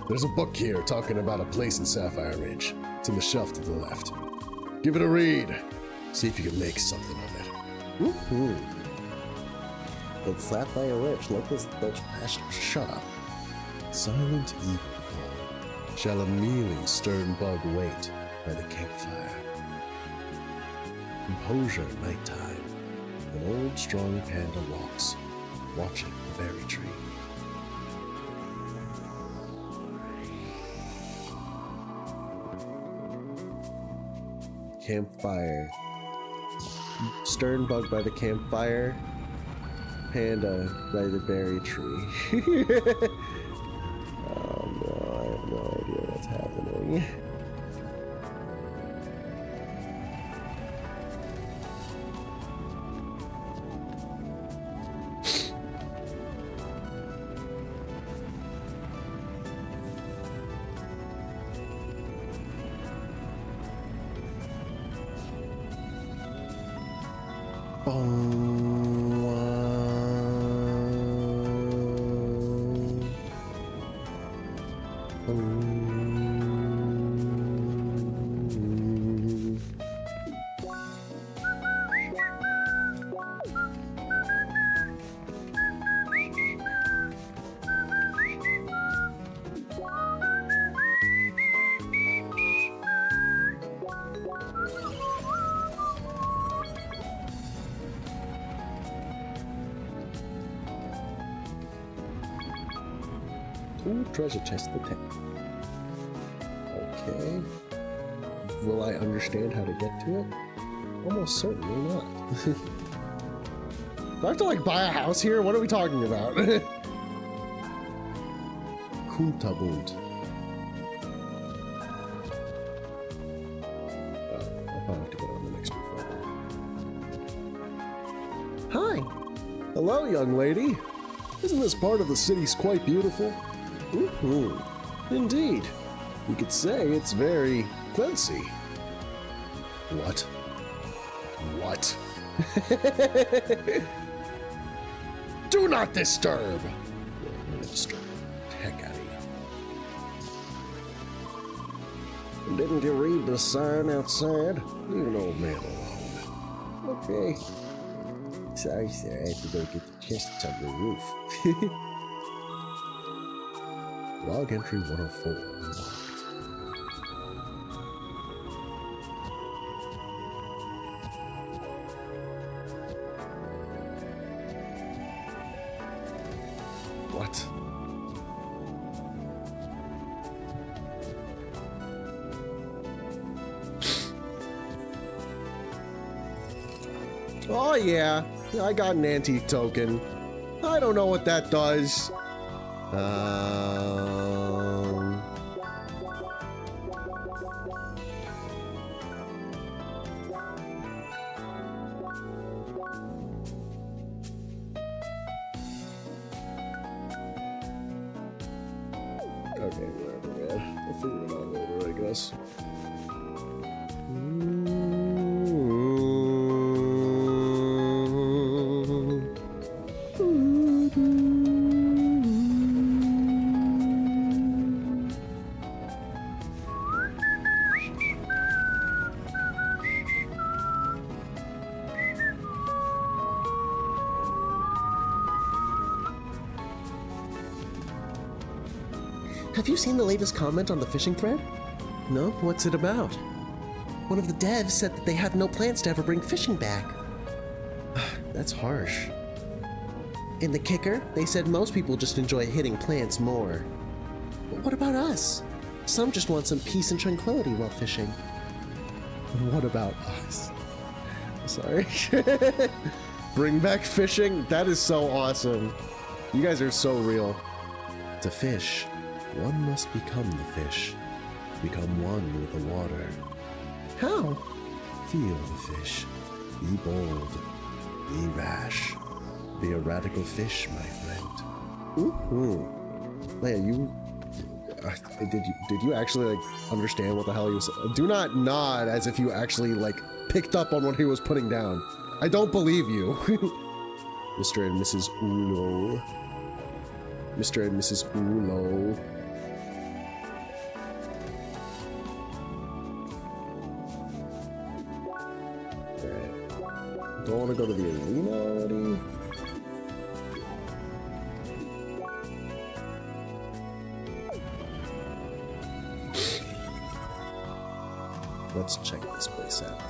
There's a book here talking about a place in Sapphire Ridge. It's in the shelf to the left. Give it a read. See if you can make something of it. In Sapphire Ridge, locals indulge passion. Shut up. Silent evenfall shall a mealy stern bug wait by the campfire. Composure nighttime. An old strong panda walks, watching the berry tree. Campfire. Stern bug by the campfire. Panda by the berry tree. Oh no, I have no idea what's happening. Ooh, treasure chest at the top. Okay. Will I understand how to get to it? Almost certainly not. Do I have to, like, buy a house here? What are we talking about? Kuntabund. I'll probably have to get on the next one. Hi. Hello, young lady. Isn't this part of the city's quite beautiful? Indeed. You could say it's very fancy. What? What? Do not disturb! I'm gonna disturb the heck out of Didn't you read the sign outside? Leave an old man alone. Okay. Sorry, sir. I have to go get the chests on the roof. Log entry 104 unlocked. What? Oh yeah, I got an antique token. I don't know what that does. Okay, whatever, man. I'll figure it out later, I guess. Have you seen the latest comment on the fishing thread? No? What's it about? One of the devs said that they have no plans to ever bring fishing back. That's harsh. In the kicker, they said most people just enjoy hitting plants more. But what about us? Some just want some peace and tranquility while fishing. What about us? Sorry. Bring back fishing? That is so awesome. You guys are so real. To fish, one must become the fish. Become one with the water. How? Feel the fish. Be bold. Be rash. Be a radical fish, my friend. Leia, did you actually like understand what the hell he was? Do not nod as if you actually like picked up on what he was putting down. I don't believe you. Mr. and Mrs. Ulo. Mr. and Mrs. Ulo. Alright. Don't want to go to the arena already? Let's check this place out.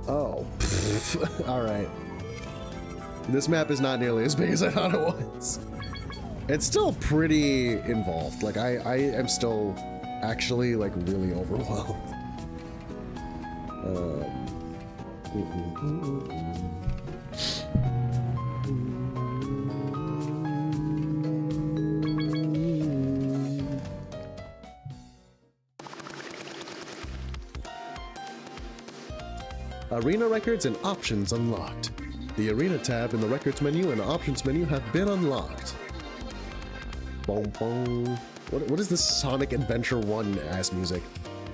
Oh. Alright. This map is not nearly as big as I thought it was. It's still pretty involved. Like, I am still actually, like, really overwhelmed. Arena records and options unlocked. The Arena tab in the Records menu and Options menu have been unlocked. Boom, boom. What is this Sonic Adventure 1 ass music?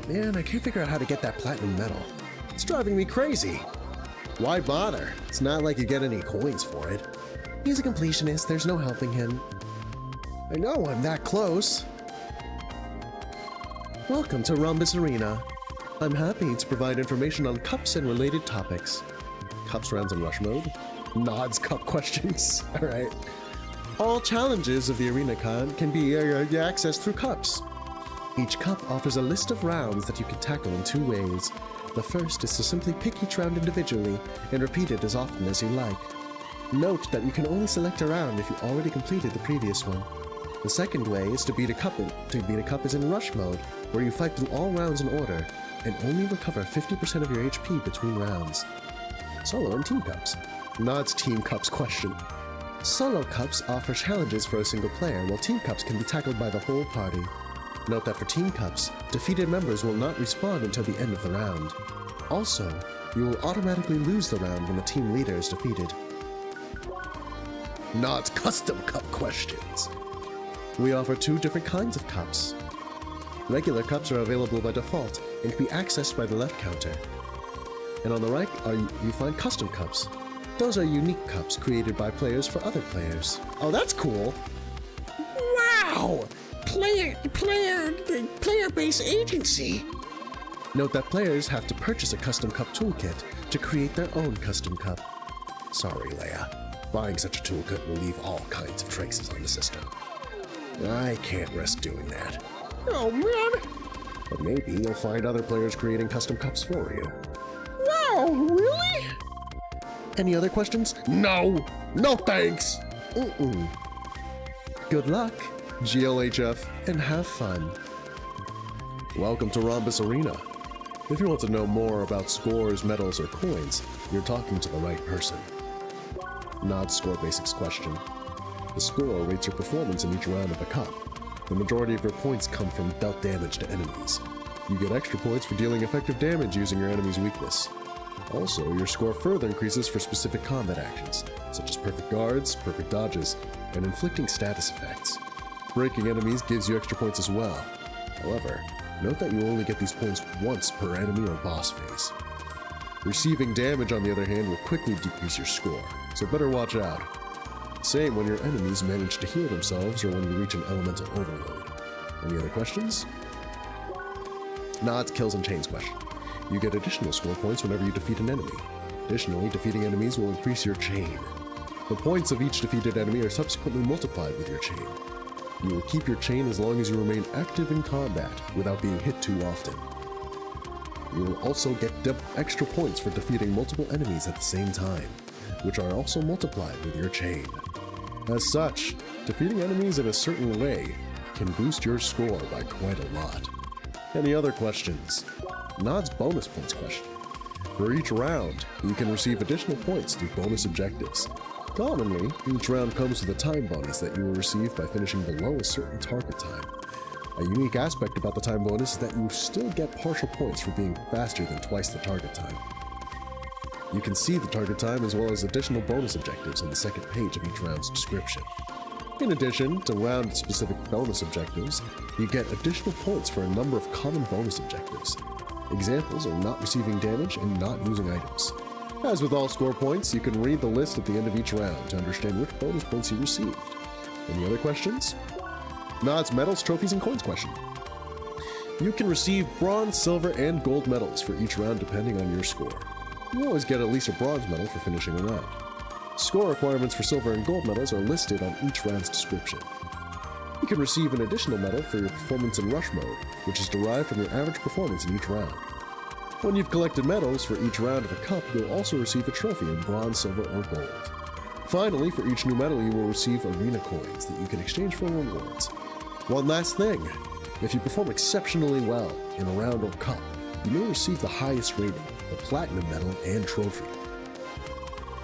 Man, I can't figure out how to get that platinum medal. It's driving me crazy. Why bother? It's not like you get any coins for it. He's a completionist, there's no helping him. I know, I'm that close. Welcome to Rhombus Arena. I'm happy to provide information on cups and related topics. Cups, rounds, and rush mode. Nods cup questions. Alright. All challenges of the Arena Con can be accessed through cups. Each cup offers a list of rounds that you can tackle in two ways. The first is to simply pick each round individually and repeat it as often as you like. Note that you can only select a round if you already completed the previous one. The second way is to beat a cup. To beat a cup is in rush mode, where you fight through all rounds in order and only recover 50% of your HP between rounds. Solo and team cups. Nod's team cups question. Solo cups offer challenges for a single player, while team cups can be tackled by the whole party. Note that for team cups, defeated members will not respawn until the end of the round. Also, you will automatically lose the round when the team leader is defeated. Nod's custom cup questions. We offer two different kinds of cups. Regular cups are available by default and can be accessed by the left counter. And on the right you find custom cups. Those are unique cups created by players for other players. Oh, that's cool. Wow! player-based agency. Note that players have to purchase a custom cup toolkit to create their own custom cup. Sorry, Leia. Buying such a toolkit will leave all kinds of traces on the system. I can't risk doing that. Oh, man! But maybe you'll find other players creating custom cups for you. Wow, really? Any other questions? No! No thanks! Good luck, GLHF, and have fun. Welcome to Rhombus Arena. If you want to know more about scores, medals, or coins, you're talking to the right person. NOT Score Basics question. The score rates your performance in each round of a cup. The majority of your points come from dealt damage to enemies. You get extra points for dealing effective damage using your enemy's weakness. Also, your score further increases for specific combat actions, such as perfect guards, perfect dodges, and inflicting status effects. Breaking enemies gives you extra points as well. However, note that you only get these points once per enemy or boss phase. Receiving damage, on the other hand, will quickly decrease your score, so better watch out. Same when your enemies manage to heal themselves or when you reach an elemental overload. Any other questions? Nods, kills, and chains question. You get additional score points whenever you defeat an enemy. Additionally, defeating enemies will increase your chain. The points of each defeated enemy are subsequently multiplied with your chain. You will keep your chain as long as you remain active in combat without being hit too often. You will also get extra points for defeating multiple enemies at the same time, which are also multiplied with your chain. As such, defeating enemies in a certain way can boost your score by quite a lot. Any other questions? Nod's bonus points question. For each round, you can receive additional points through bonus objectives. Commonly, each round comes with a time bonus that you will receive by finishing below a certain target time. A unique aspect about the time bonus is that you still get partial points for being faster than twice the target time. You can see the target time as well as additional bonus objectives on the second page of each round's description. In addition to round-specific bonus objectives, you get additional points for a number of common bonus objectives. Examples are not receiving damage and not using items. As with all score points, you can read the list at the end of each round to understand which bonus points you received. Any other questions? Nod's medals, trophies, and coins question. You can receive bronze, silver, and gold medals for each round depending on your score. You always get at least a bronze medal for finishing a round. Score requirements for silver and gold medals are listed on each round's description. You can receive an additional medal for your performance in rush mode, which is derived from your average performance in each round. When you've collected medals for each round of a cup, you'll also receive a trophy in bronze, silver, or gold. Finally, for each new medal, you will receive arena coins that you can exchange for rewards. One last thing, if you perform exceptionally well in a round or cup, you may receive the highest rating, the platinum medal and trophy.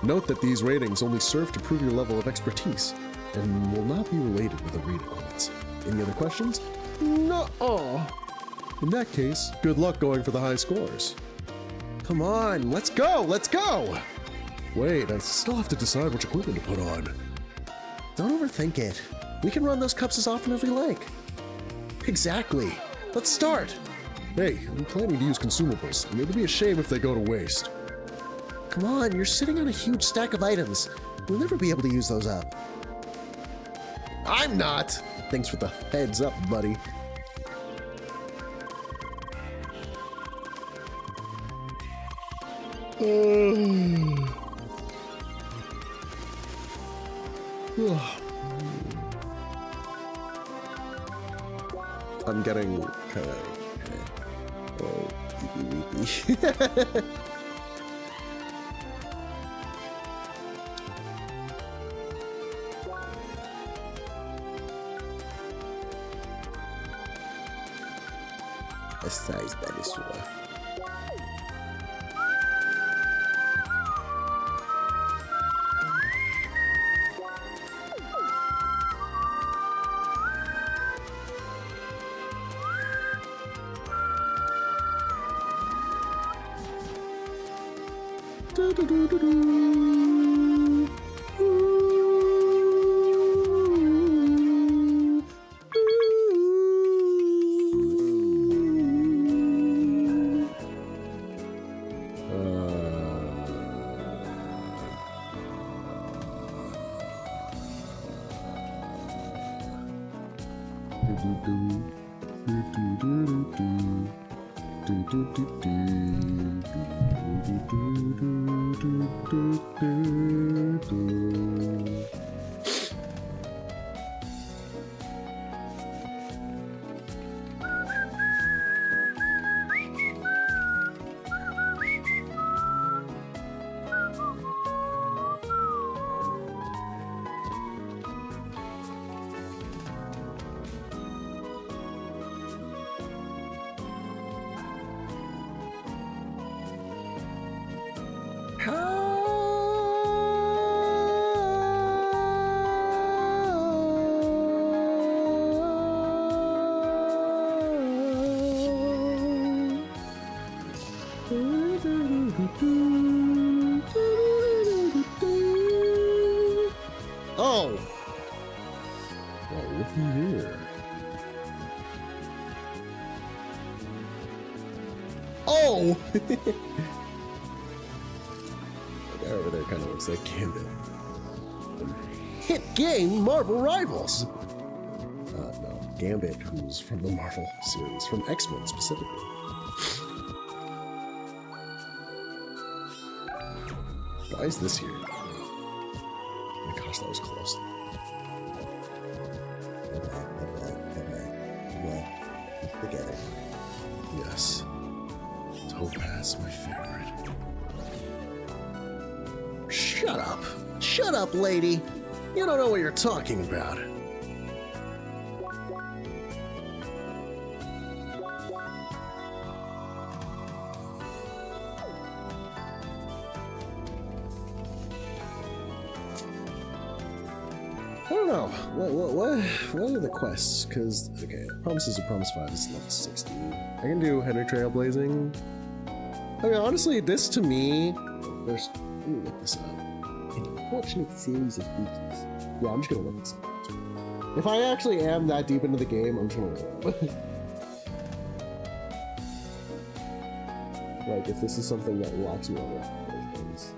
Note that these ratings only serve to prove your level of expertise and will not be related with arena coins. Any other questions? No. In that case, good luck going for the high scores. Come on, let's go, let's go! Wait, I still have to decide which equipment to put on. Don't overthink it. We can run those cups as often as we like. Exactly. Let's start. Hey, I'm planning to use consumables, and it would be a shame if they go to waste. Come on, you're sitting on a huge stack of items. You'll never be able to use those up. I'm not! Thanks for the heads up, buddy. I'm getting kind of weepy. Essa é sua. Oh! Well, looky here. Oh! The guy over there kind of looks like Gambit. Hit game Marvel Rivals! No, Gambit, who's from the Marvel series, from X-Men specifically. Why is this here? Oh my gosh, that was close. Together. Yes. Topaz, my favorite. Shut up! Shut up, lady! You don't know what you're talking about. I don't know. What are the quests? Because, okay, Promises of Promise 5 is level 60. I can do Henry Trailblazing. I mean, honestly, this to me... First, let me look this up. An unfortunate series of features. Yeah, I'm just gonna look this up. If I actually am that deep into the game, I'm just gonna look it up. Like, if this is something that locks me over those things.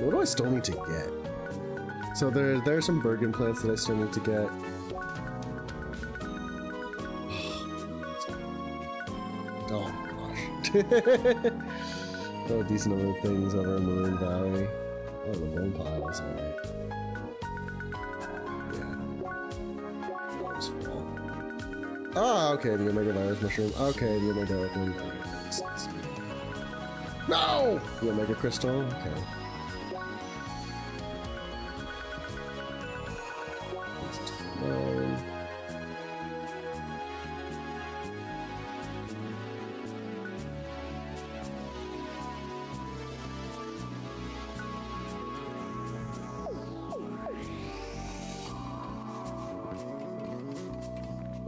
What do I still need to get? So there are some Bergen plants that I still need to get. Oh gosh. Oh, a decent number of things over in Maroon Valley. Oh, the bone piles, alright. Yeah. That was full. Ah, okay, the Omega Virus Mushroom. Okay, the Omega Open. Alright, that's nice. No! You Mega Crystal? Okay.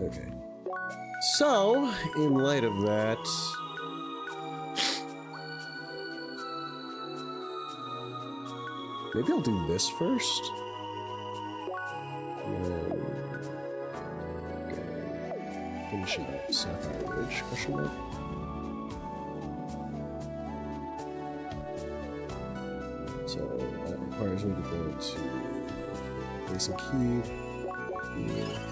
Okay. So, in light of that, maybe I'll do this first. Okay. Finishing up Sapphire Ridge, question mark. So that requires me to go to Basic Key. Yeah.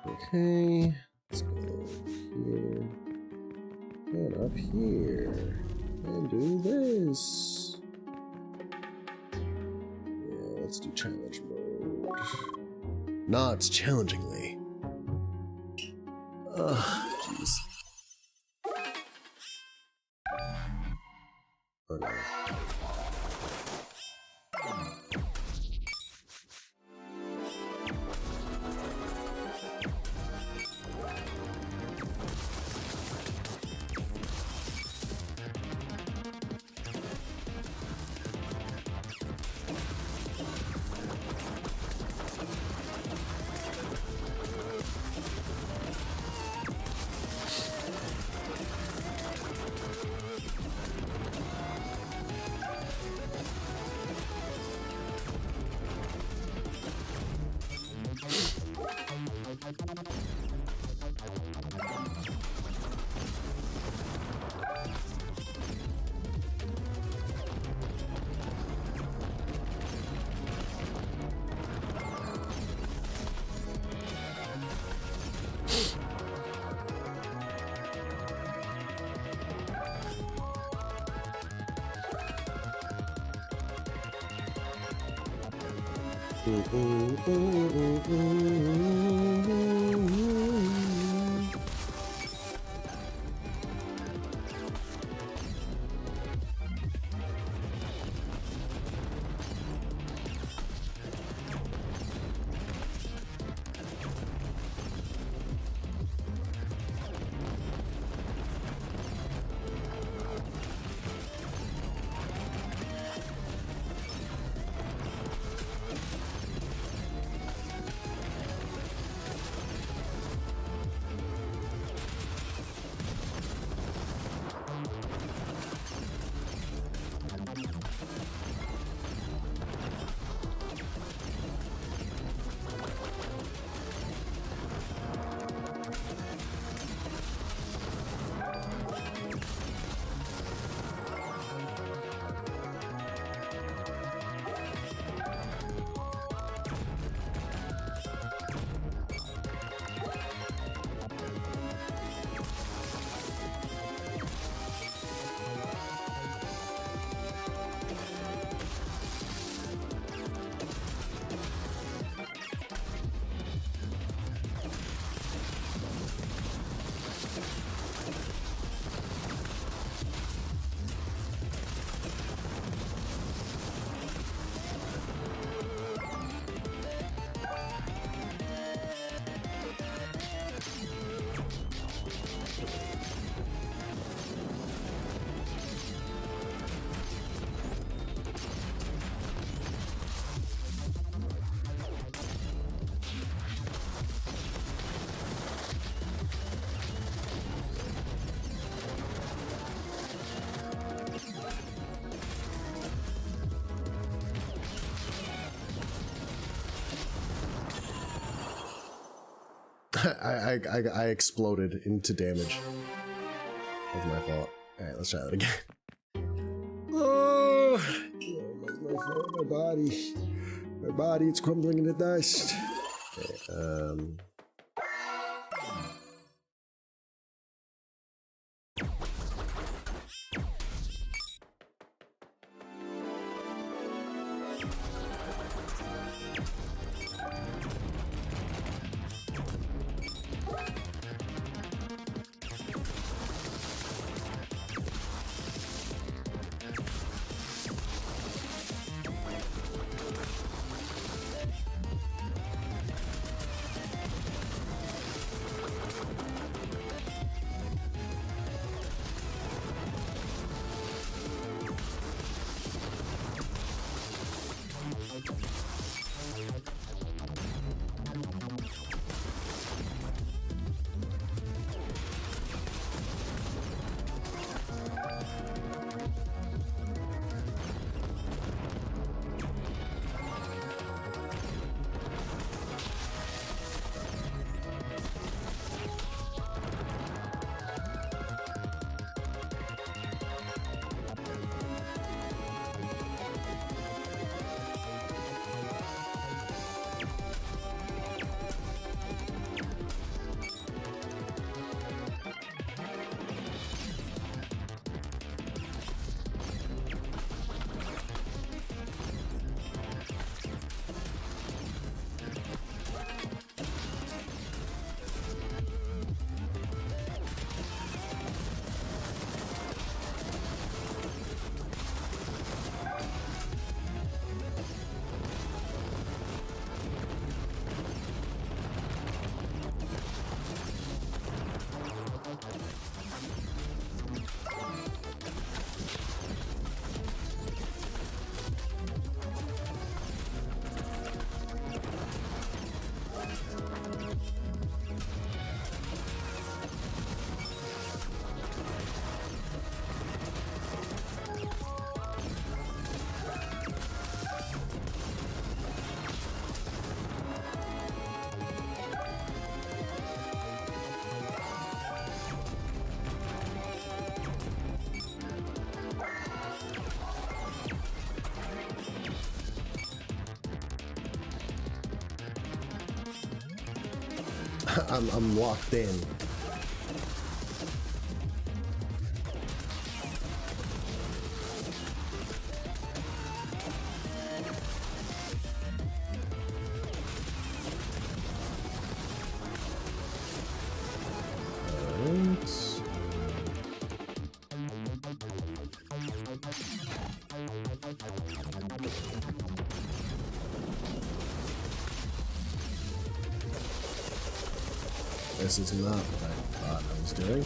Okay, let's go here and up here and do this. Yeah, let's do challenge mode. Not challengingly. Ugh, jeez. Oh no. I exploded into damage. That was my fault. Alright, let's try that again. Oh, yeah, that's my my body. My body, it's crumbling into dust. Okay, I'm locked in. This is not what I thought I was doing.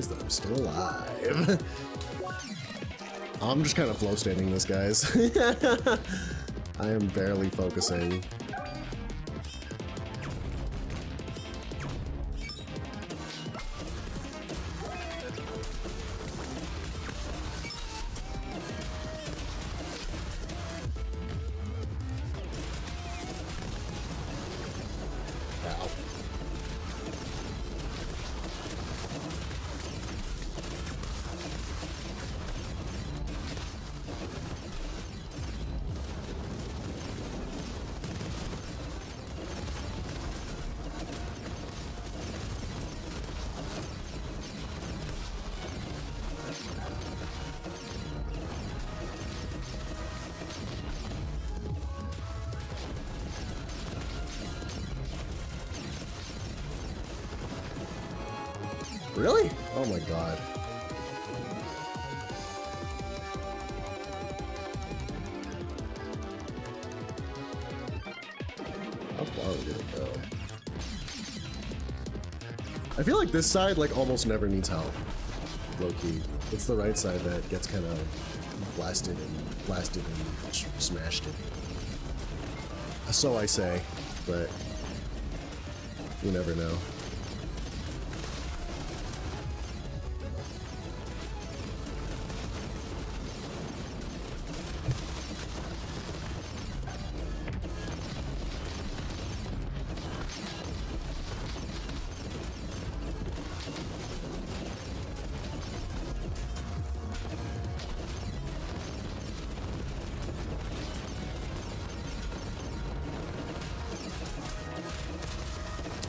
surprised that I'm still alive. I'm just kind of flow standing this, guys. I am barely focusing. Really? Oh my god. How far are we gonna go? I feel like this side like almost never needs help. Low key. It's the right side that gets kind of blasted and smashed it. So I say, but you never know.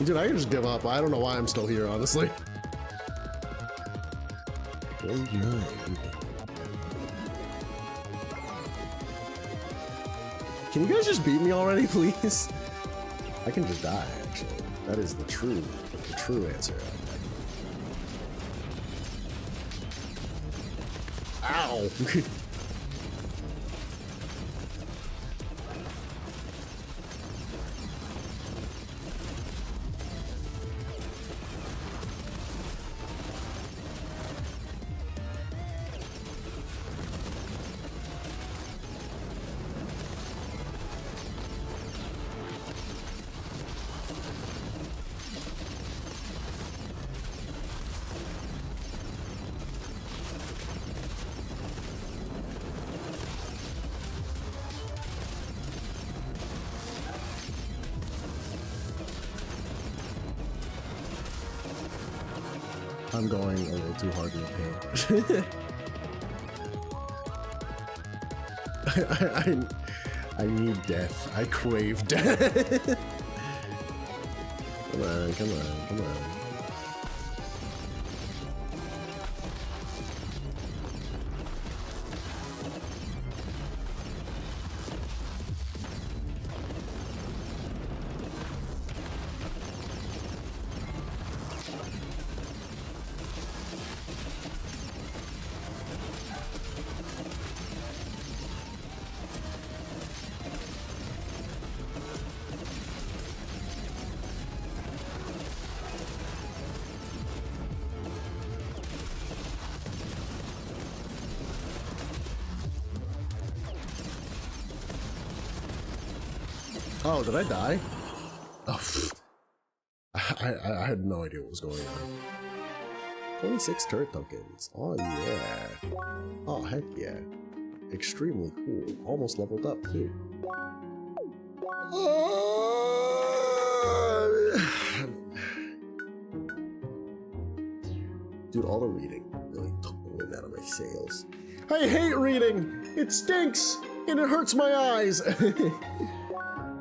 Dude, I can just give up. I don't know why I'm still here, honestly. Grade 9. Can you guys just beat me already, please? I can just die, actually. That is the true answer. Ow! I'm going a little too hard in the paint. I need death. I crave death. Come on, come on, come on. Oh, did I die? Oh, I had no idea what was going on. 26 turret tokens. Oh yeah. Oh heck yeah. Extremely cool. Almost leveled up too. Dude, all the reading really took the wind out of my sails. I hate reading! It stinks! And it hurts my eyes!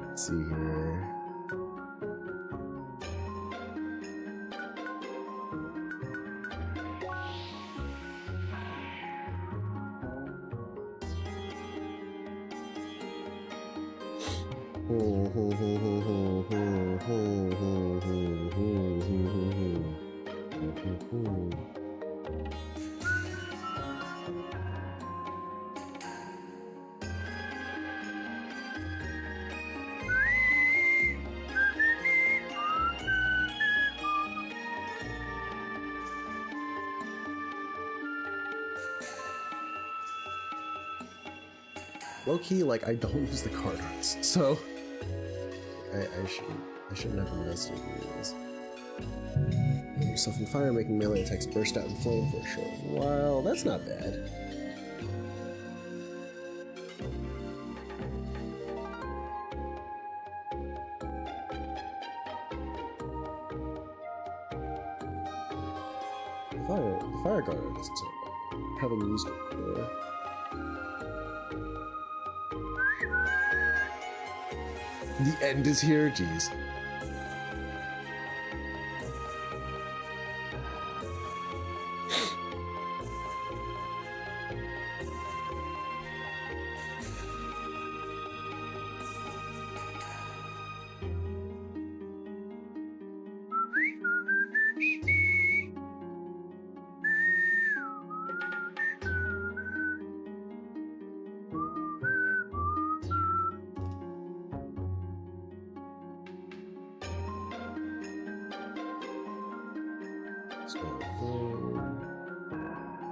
Let's see here. low key, like I don't use the card arts, so I shouldn't have invested in these. Put yourself in fire, making melee attacks burst out in flame for a short while. That's not bad. The fire guard doesn't sound bad. Haven't used it before. The end is here, jeez.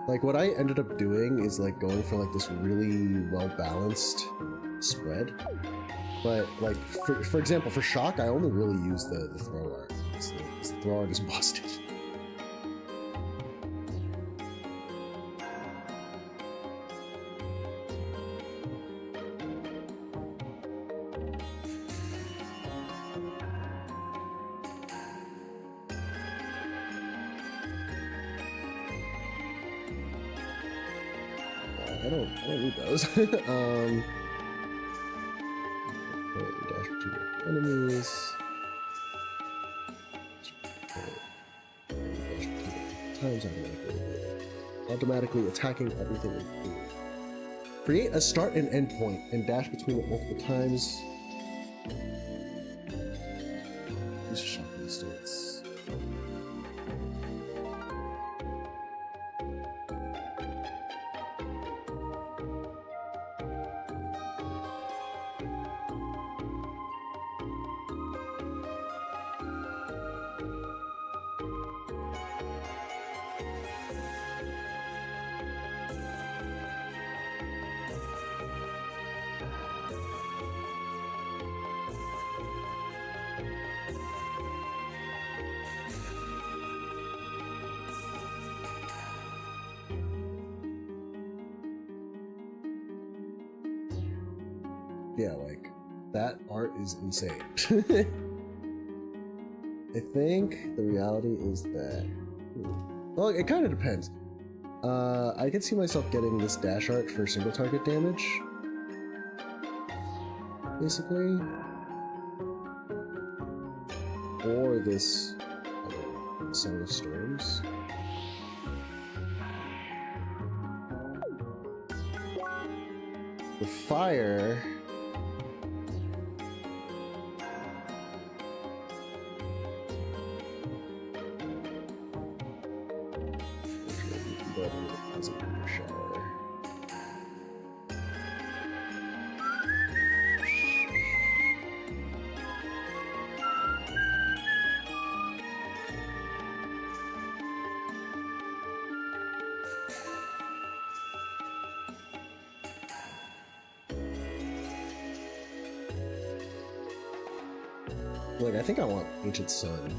Like what I ended up doing is like going for like this really well balanced spread, but like for example for shock I only really use the throw art. The throw art is busted. I don't need those. Okay, dash between enemies. Dash between times automatically attacking everything in food. Create a start and end point and dash between it multiple times. Use a shock distance. Yeah, like, that art is insane. I think the reality is that... Well, it kind of depends. I could see myself getting this dash art for single target damage. Basically. Or this... Song of Storms. The fire... Like, I think I want Ancient Sun.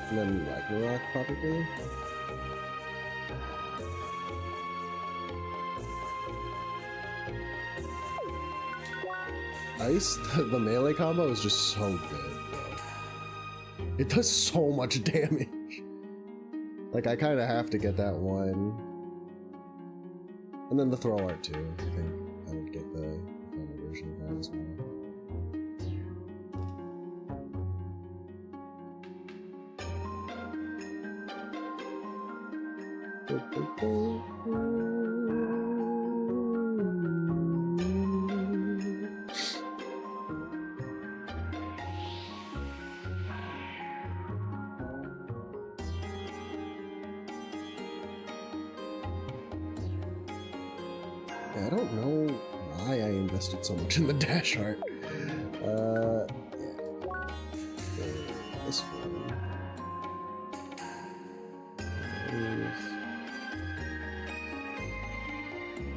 And then Ragnarok, probably. Ice, the melee combo is just so good, bro. It does so much damage. Like, I kind of have to get that one. And then the throw art, too. I think I would get the final version of that as well. don't know why I invested so much in the dash art. Yeah. This one.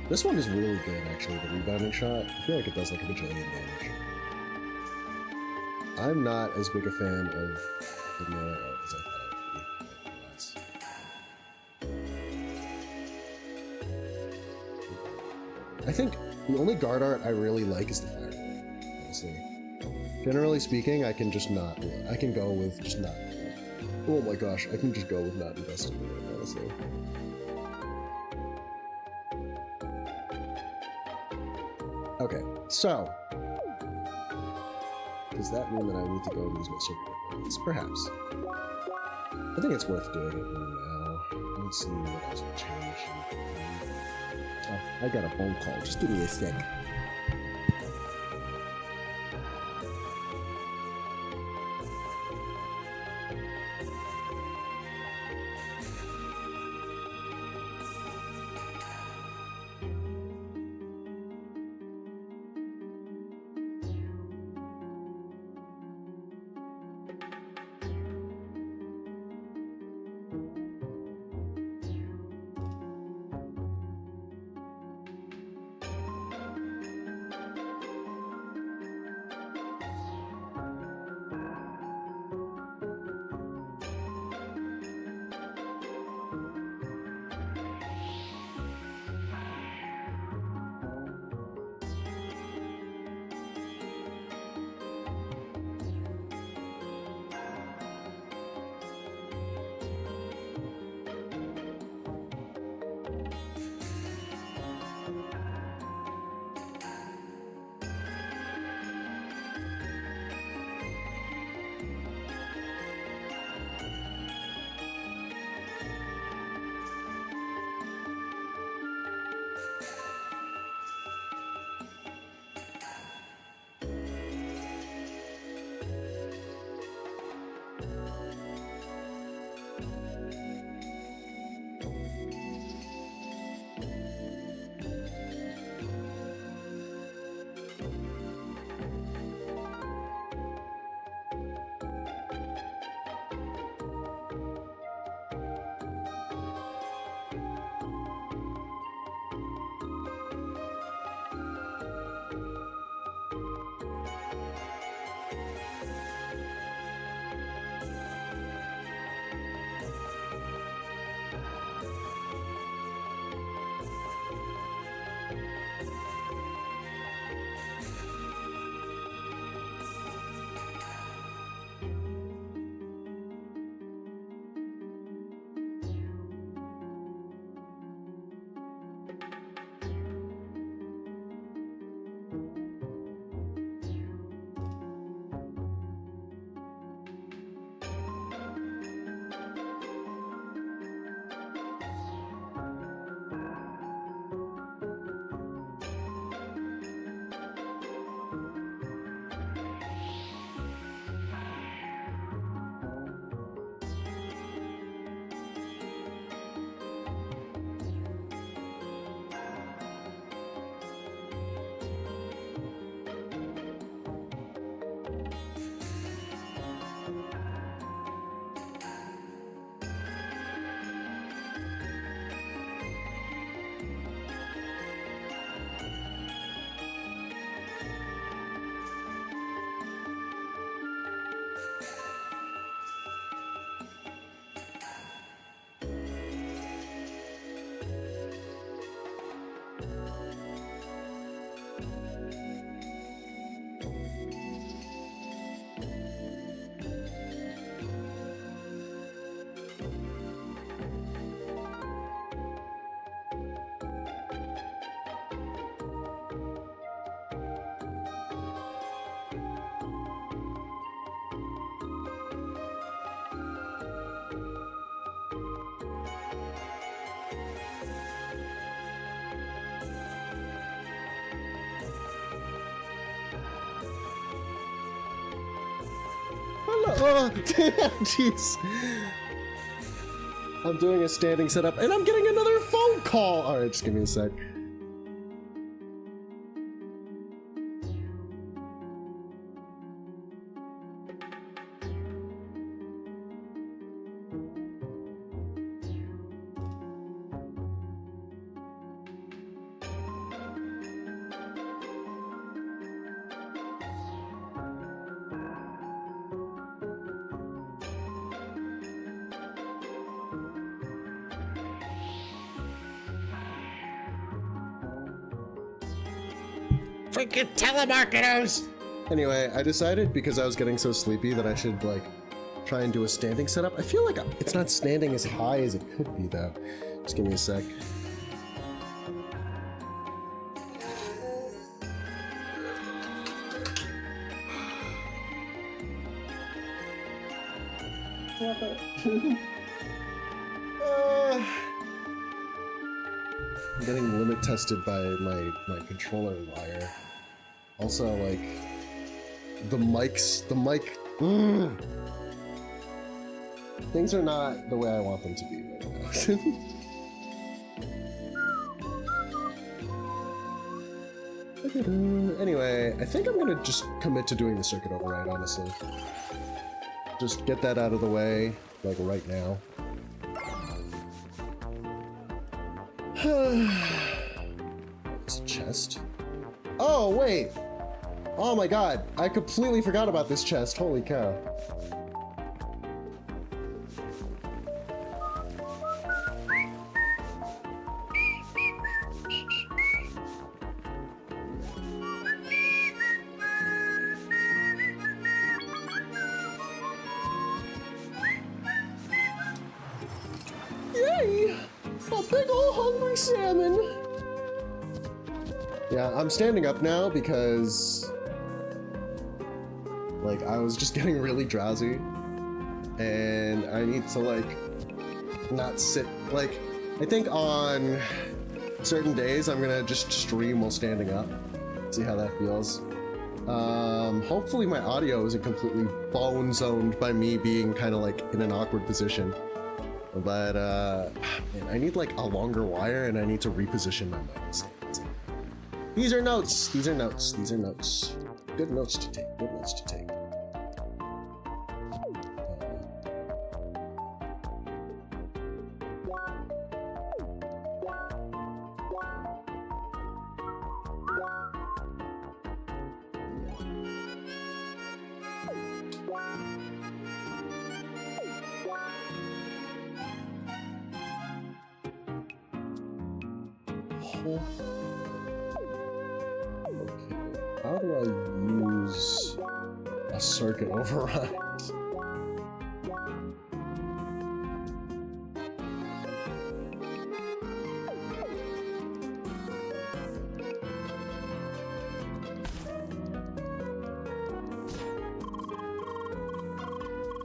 This one is really good, actually, the rebounding shot. I feel like it does like a bajillion damage. I'm not as big a fan of the melee art as I thought it would be. I think the only guard art I really like is the fire, honestly. Generally speaking, I can just not do it. I can go with just not. Oh my gosh, I can just go with not investing in it, honestly. Okay, so does that mean that I need to go and use my circuit reference? Perhaps. I think it's worth doing it now. Let's see what else will change. Oh, I got a phone call. Just give me a sec. Oh, damn, jeez. I'm doing a standing setup, and I'm getting another phone call. All right, just give me a sec. freaking telemarketers! Anyway, I decided because I was getting so sleepy that I should, like, try and do a standing setup. I feel like it's not standing as high as it could be, though. Just give me a sec. I'm getting limit tested by my controller wire. Also, like, the mic. Things are not the way I want them to be right now. Anyway, I think I'm gonna just commit to doing the circuit override, honestly. Just get that out of the way, like, right now. It's a chest. Oh, wait! Oh my god, I completely forgot about this chest, holy cow. Yay! A big ol' hungry salmon! Yeah, I'm standing up now because, like, I was just getting really drowsy and I need to, like, not sit. Like, I think on certain days I'm gonna just stream while standing up, see how that feels. Hopefully my audio isn't completely bone zoned by me being kind of like in an awkward position. But man, I need like a longer wire and I need to reposition my mic. These are notes. These are notes. These are notes. Good notes to take. Good notes to take. Okay, how do I use a circuit override?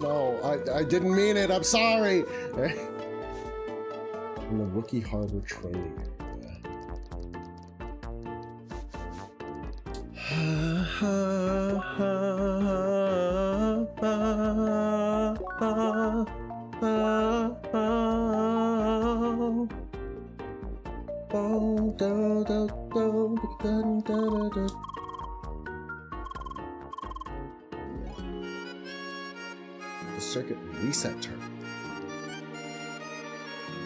No, I didn't mean it, I'm sorry! In the Rookie Harbor training area. The circuit reset term.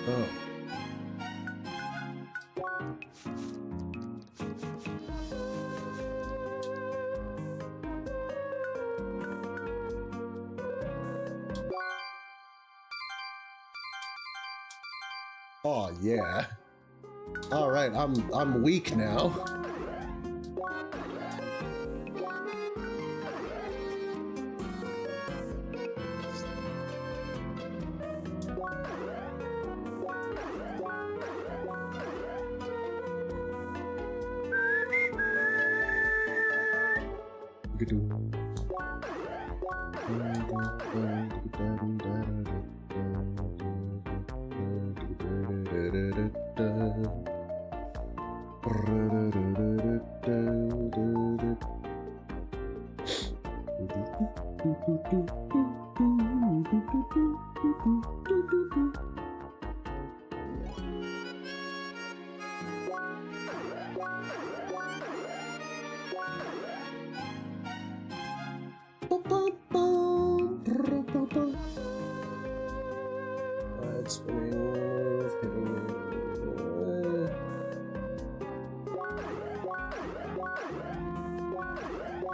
Oh. Oh yeah. All right, I'm weak now.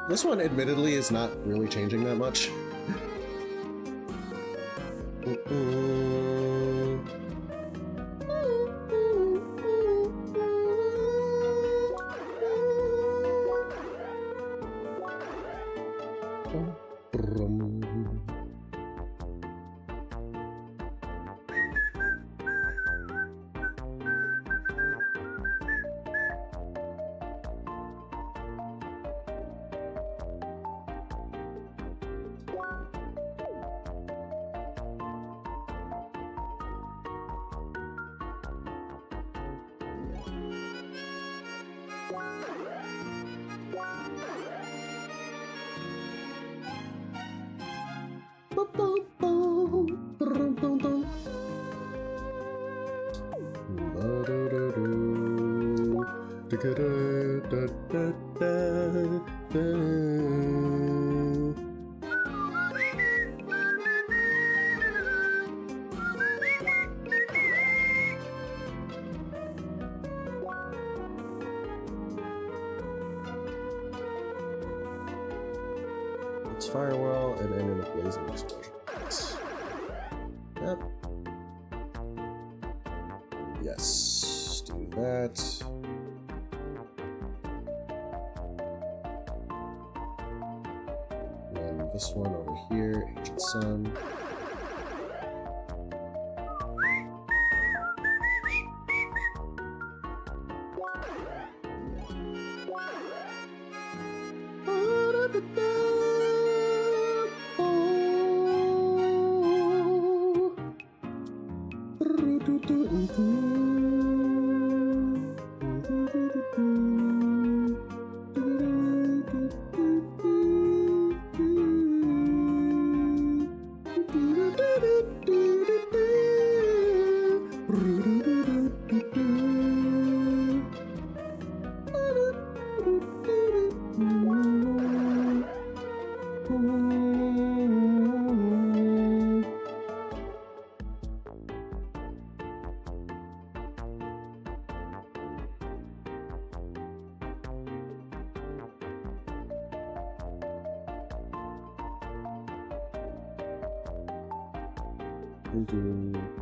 This one, admittedly, is not really changing that much. It's firewall and end in a blazing explosion. Yep. Yes, do that. And then this one over here, ancient sun.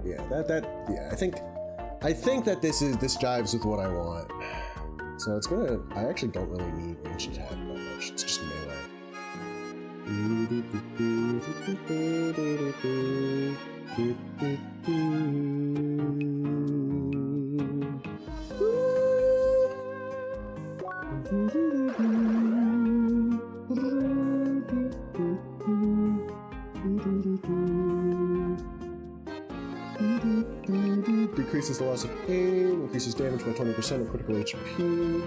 Yeah, yeah, I think that this jives with what I want. So it's gonna, I actually don't really need range attack that much, it's just melee. Decreases the loss of aim, increases damage by 20% of critical HP.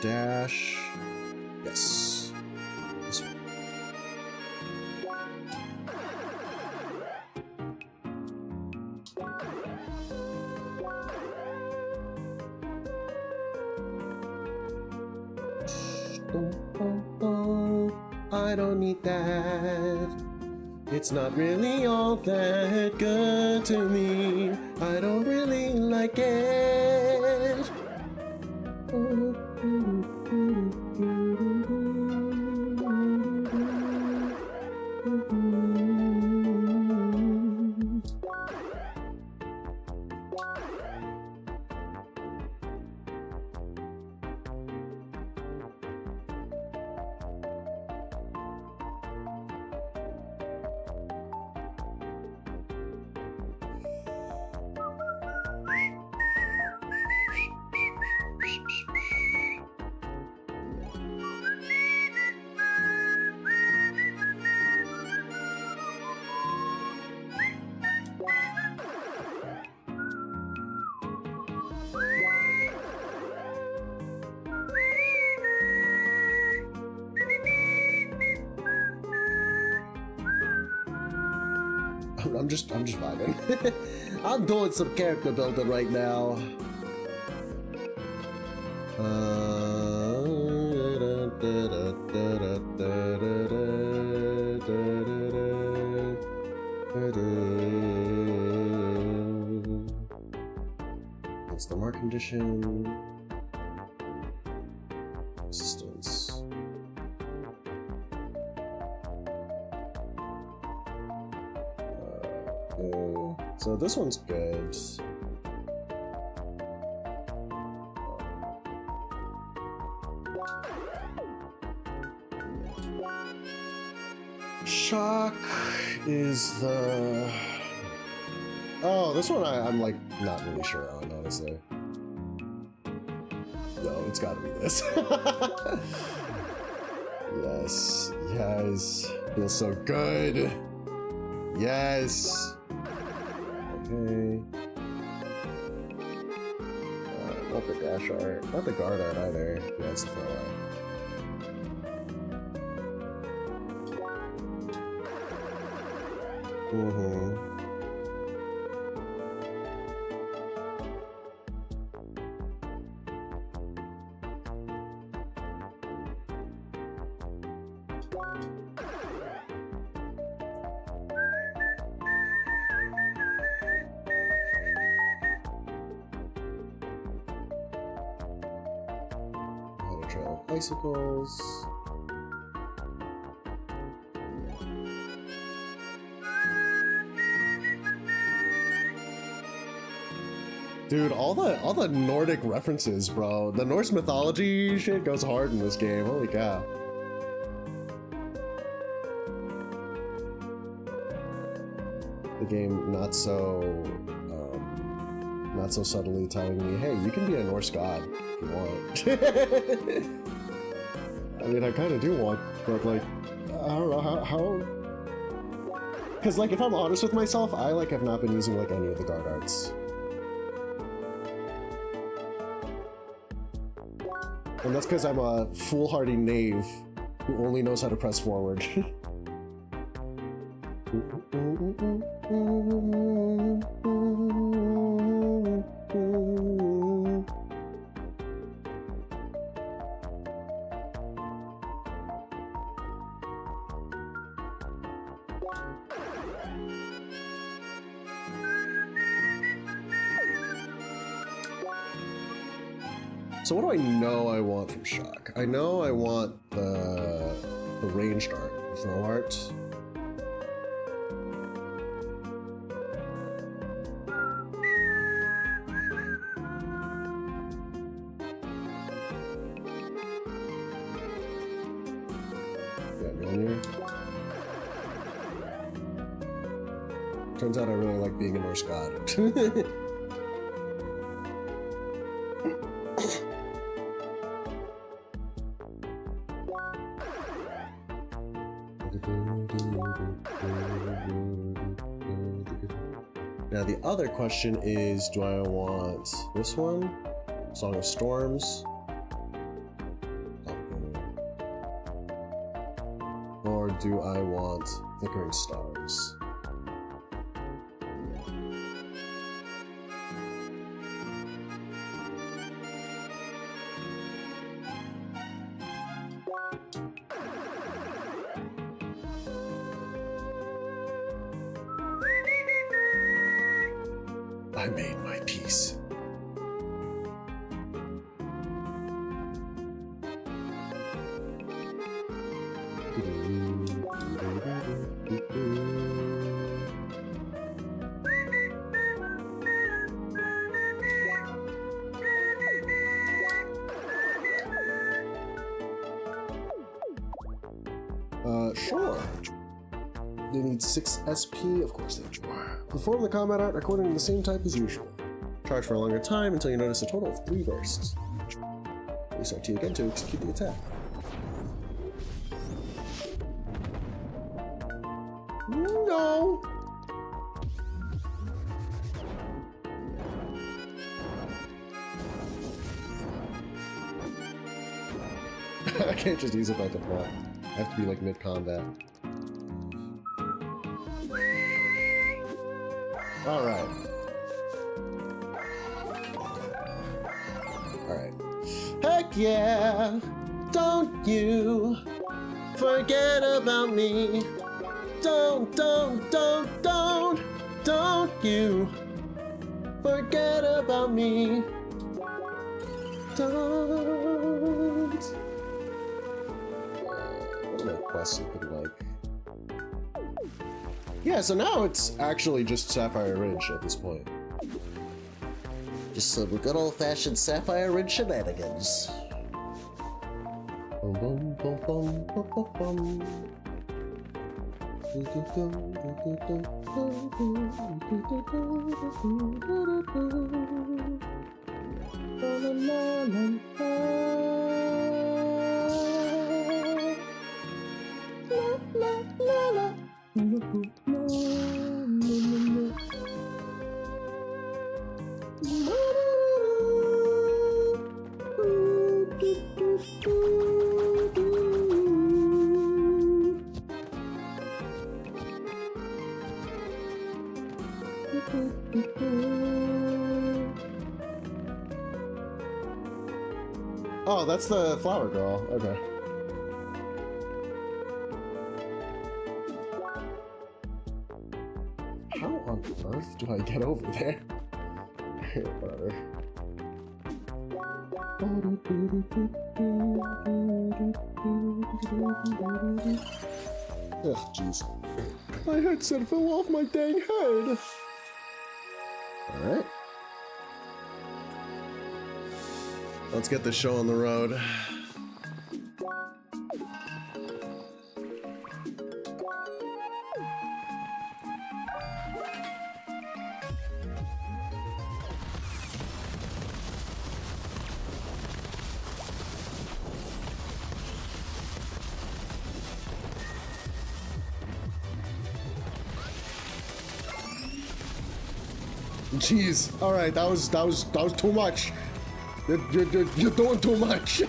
Dash. Yes. This one. I don't need that. It's not really all that good to me. I don't really like it. I'm just vibing. I'm doing some character building right now. What's the mark condition? Resistance. Okay. So this one's good. Shock is the... Oh, this one I'm like not really sure on, honestly. No, it's gotta be this. Yes, yes. Feels so good. Yes. Okay. Not the dash art. Not the guard art either. Yeah, it's the front art. Mm-hmm. Trail of bicycles. Dude, all the Nordic references, bro. The Norse mythology shit goes hard in this game. Holy cow. The game not so subtly telling me, hey, you can be a Norse god if you want. I mean, I kind of do want, but like, I don't know how. Because like, if I'm honest with myself, I like have not been using like any of the guard arts. And that's because I'm a foolhardy knave who only knows how to press forward. So what do I know I want from Shock? I know I want the ranged art, the throw art. Yeah, Mjolnir. Turns out I really like being a Norse god. Now the other question is, do I want this one? Song of Storms? Or do I want Flickering Stars? I made my peace. Sure. They need 6 SP, of course they do. Perform the combat art according to the same type as usual. Charge for a longer time until you notice a total of 3 bursts. Restart T again to execute the attack. No! I can't just use it by default. I have to be like mid-combat. Alright. Alright. Heck yeah! don't you forget about me. Don't you forget about me. Don't. What other quests you could like? Yeah, so now it's actually just Sapphire Ridge at this point. Just some good old-fashioned Sapphire Ridge shenanigans. Bum, bum, bum, bum, bum, bum, bum. Oh, that's the flower girl. Okay. How on earth do I get over there? Whatever. Ugh, jeez. My headset fell off my dang head. Alright. Let's get this show on the road. Jeez. All right, that was too much. You're doing too much.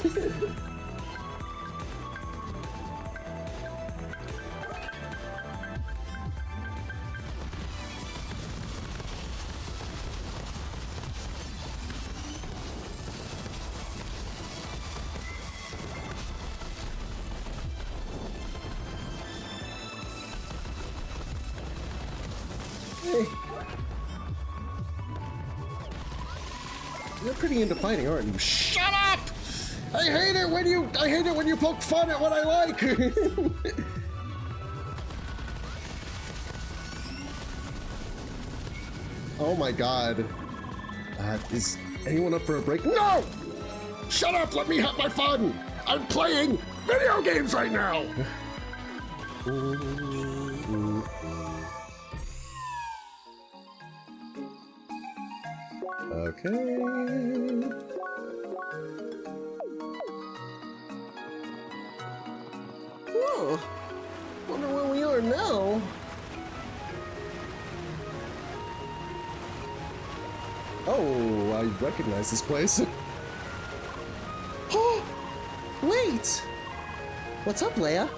You're pretty into fighting, aren't you? Shut up! I hate it when you poke fun at what I like. Oh my god. Is anyone up for a break? No! Shut up! Let me have my fun! I'm playing video games right now! Okay. Whoa. Wonder where we are now. Oh, I recognize this place. Oh, wait! What's up, Leia?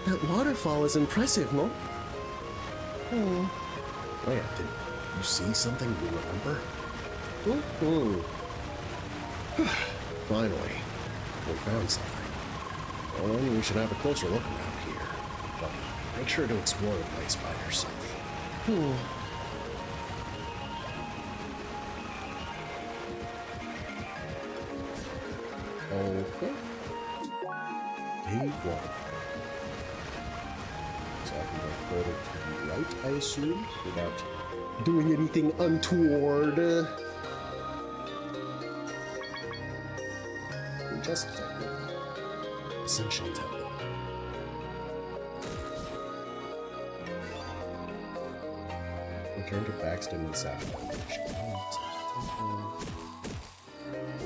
That waterfall is impressive, no? Leia, did you see something you remember? Finally, we found something. Well, then we should have a closer look around here. But make sure to explore the place by yourself. Okay. Day 1. So I can go further to the right, I assume, without doing anything untoward. Just Ascension Temple. Return to Baxton and Sapphire.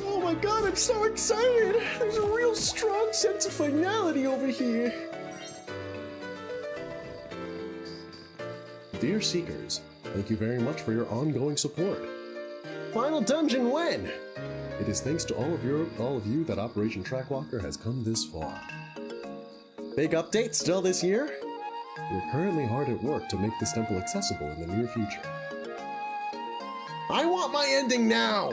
Oh my god, I'm so excited! There's a real strong sense of finality over here. Dear Seekers, thank you very much for your ongoing support. Final dungeon when? It is thanks to all of you that Operation Trackwalker has come this far. Big update still this year? We're currently hard at work to make this temple accessible in the near future. I want my ending now!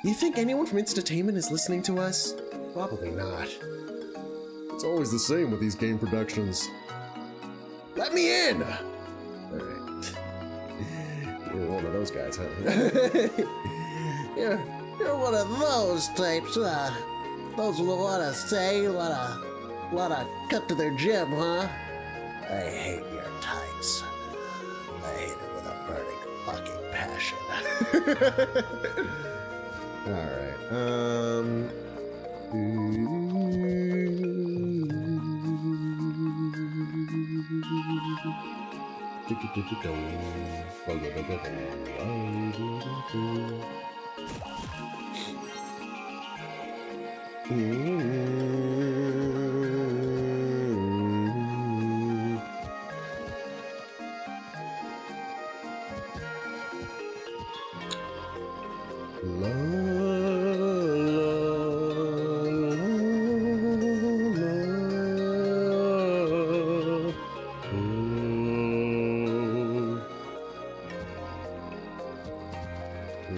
You think anyone from Instatainment is listening to us? Probably not. It's always the same with these game productions. Let me in! Alright. You're one of those guys, huh? You're one of those types, those who wanna say, wanna cut to their gym, huh? I hate your types. I hate it with a burning fucking passion. Alright,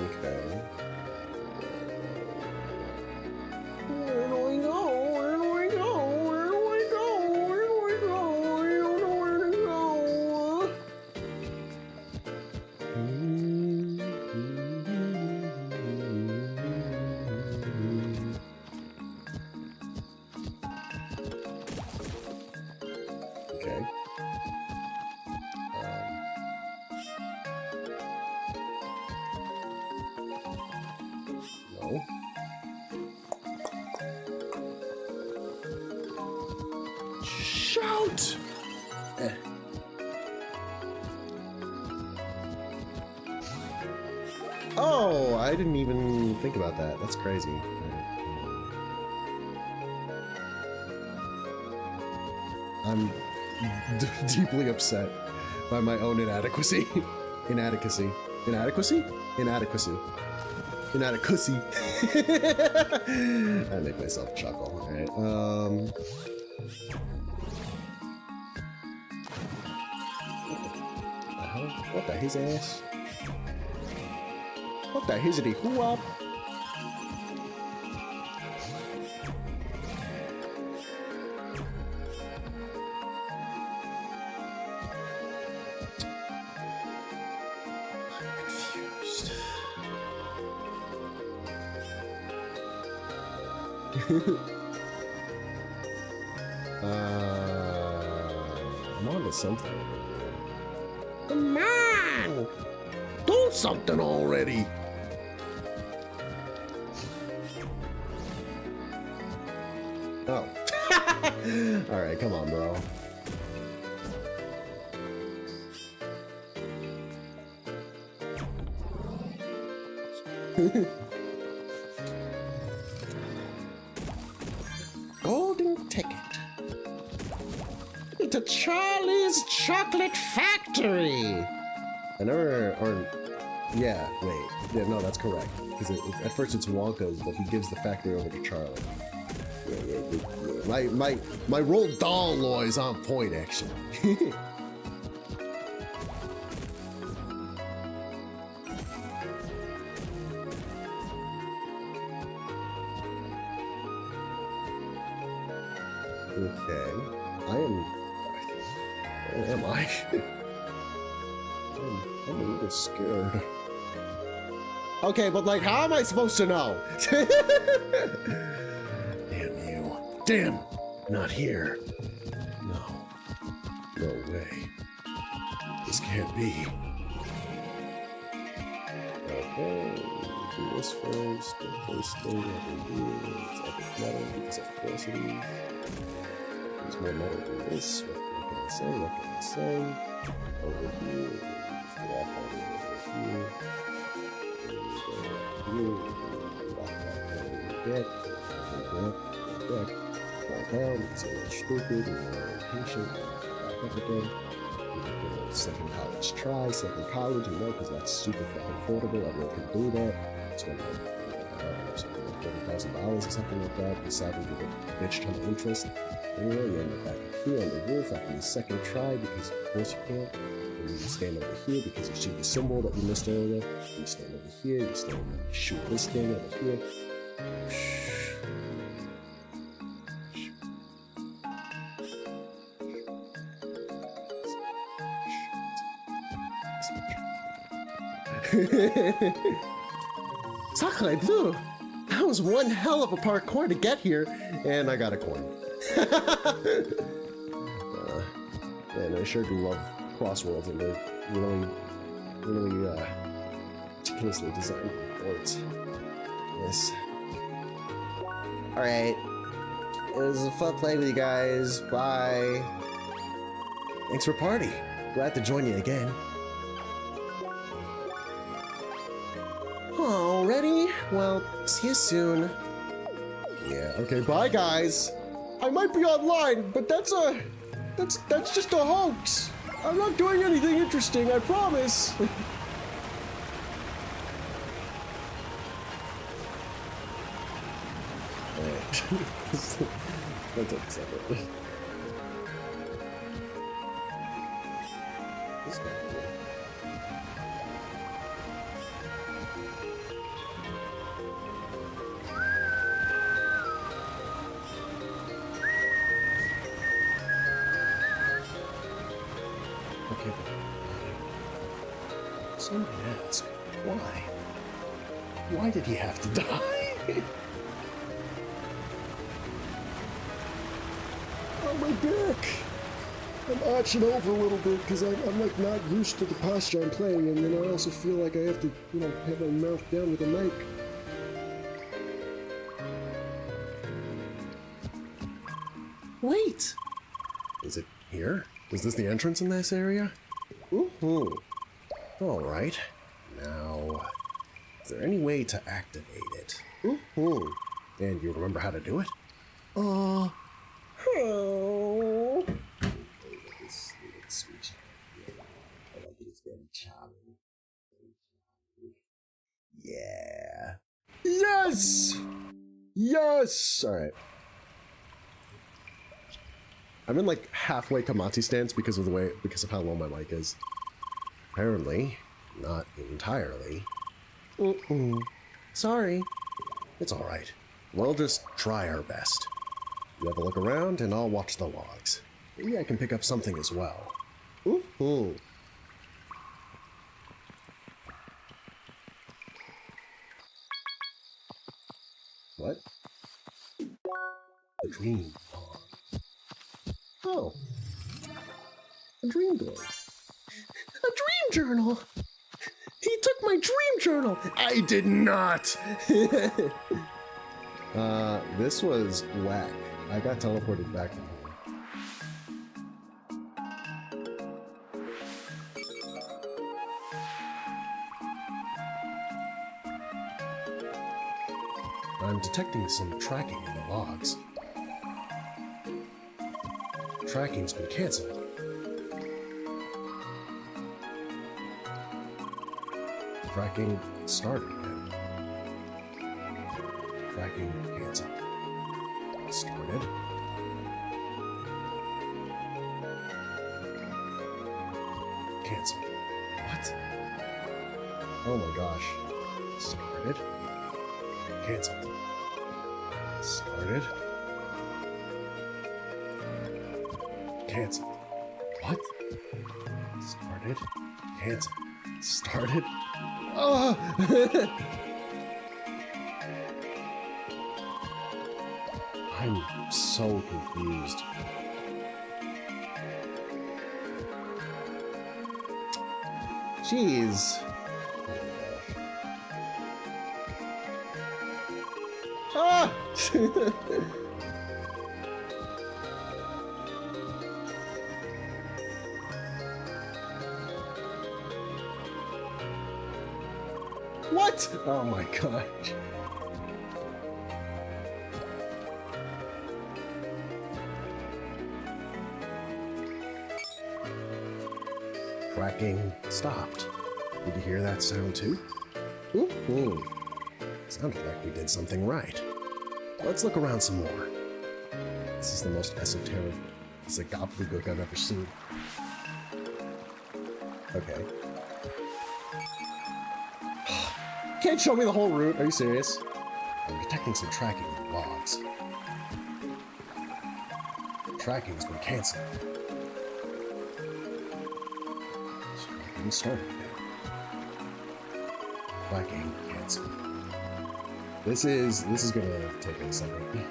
Okay. Where do I go? Where do I go? Where do I go? Where do I go? I don't know where to go. Okay. No. Shout! Oh, I didn't even think about that. That's crazy. I'm deeply upset by my own inadequacy. Inadequacy. Inadequacy? Inadequacy. Inadequacy. I make myself chuckle. Alright, what the his ass? What the hizzity who up? I'm on to something. Come on! Do something already! Oh. Alright, come on, bro. Golden ticket. To Charlie's Chocolate Factory. I never, or, yeah, wait. Yeah, no, that's correct. Because at first it's Wonka's, but he gives the factory over to Charlie. Yeah. My Roald Dahl law is on point, actually. Okay. Where am I? I'm a little scared. Okay, but like, how am I supposed to know? Damn you. Damn! Not here. No. No way. This can't be. Okay. Do this first. The first thing I can do is epic metal, because of course it is. Use more metal than this. What can I say? What can I say? Over here. Walk all the way over here. Deck, fall down, it's a little stupid, and more impatient, back up again. Second college try, second college, you know, because that's super fucking affordable, everyone can do that. Spend like, $40,000 or something like that, deciding to get a bitch ton of interest. Anyway, you end up back here on the roof after your second try, because of course you can't. And you stand over here because you see the symbol that you missed earlier. You stand over here, you shoot this thing over here. Sacre bleu! That was one hell of a parkour to get here, and I got a coin. Man, I sure do love crossworlds, and they're really, really meticulously designed boards. Yes. Alright. It was a fun playing with you guys. Bye. Thanks for party. Glad to join you again. Already? Well, see you soon. Yeah, okay, bye guys. I might be online, but that's just a hoax. I'm not doing anything interesting, I promise. Alright. That's upsetting. This guy. Okay. Someone ask, why? Why did he have to die? Oh, my back! I'm arching over a little bit because I'm like not used to the posture I'm playing, and then I also feel like I have to, you know, have my mouth down with a mic. Wait! Is it here? Is this the entrance in this area? Ooh. Alright. Now, is there any way to activate it? Ooh. And you remember how to do it? Oh. Yeah. Yes! Yes! Alright. I'm in like halfway Kamati stance because of how low my mic is. Apparently, not entirely. Sorry. It's alright. We'll just try our best. You have a look around and I'll watch the logs. Maybe I can pick up something as well. What? A dream. Oh. A dream door. A dream journal! He took my dream journal! I did not! This was whack. I got teleported back from home. I'm detecting some tracking in the logs. Tracking's been cancelled. Tracking started again. Tracking cancelled. Started. Cancelled. What? Oh my gosh. Started. Cancelled. Started. Cancelled. What? Started. Cancelled. Started. Oh! I'm so confused. Jeez. Ah! What? Oh my gosh. Tracking stopped. Did you hear that sound too? Ooh. Sounded like we did something right. Let's look around some more. This is the most esoteric, it's like gobbledygook I've ever seen. Okay. Can't show me the whole route, are you serious? I'm detecting some tracking in the logs. Tracking's been cancelled. Tracking started again. Tracking. Cancel. This is gonna take a second.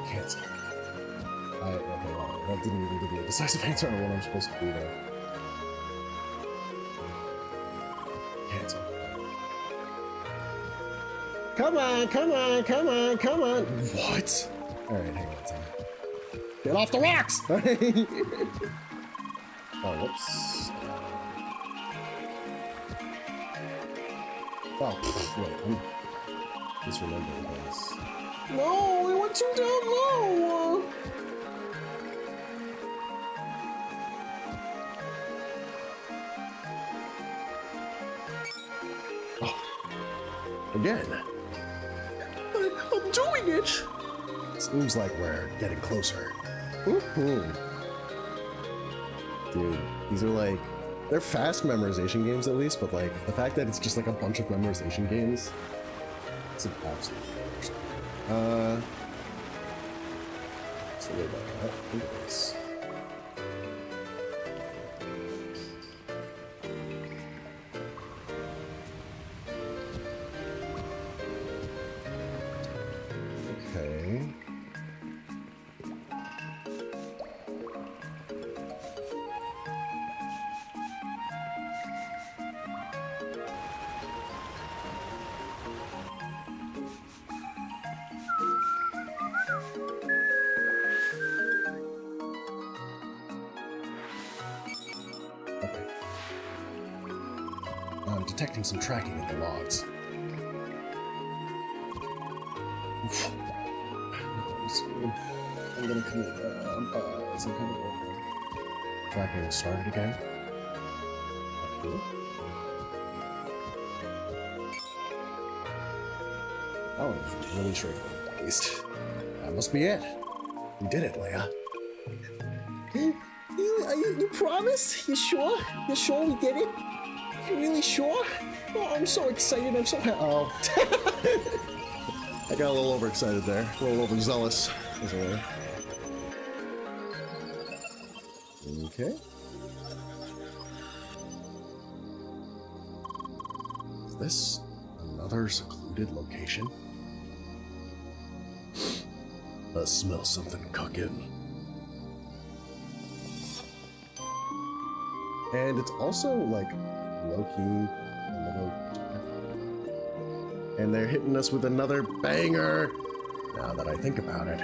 Cancel. Okay, well, that didn't even give me a decisive answer on what I'm supposed to do there. Cancel. Come on, come on, come on, come on. What? Alright, hang on a second. Get off the rocks! Oh, whoops. Oh, wait, I'm misremembering this. No, we went too damn low! Oh. Again. I'm doing it! Seems like we're getting closer. Dude, these are like, they're fast memorization games at least, but like, the fact that it's just like a bunch of memorization games, it's an absolute first. So wait about that. Look at this. Okay. I'm detecting some tracking in the logs. I'm gonna commit some kind of work. Tracking started again. Okay. That was really straightforward, at least. That must be it. We did it, Leia. You promise? You sure? You sure we did it? You really sure? Oh, I'm so excited. I'm so happy. Oh. I got a little overexcited there. A little overzealous. Okay. Is this another secluded location? I smell something cooking. And it's also like low-key, and they're hitting us with another banger. Now that I think about it,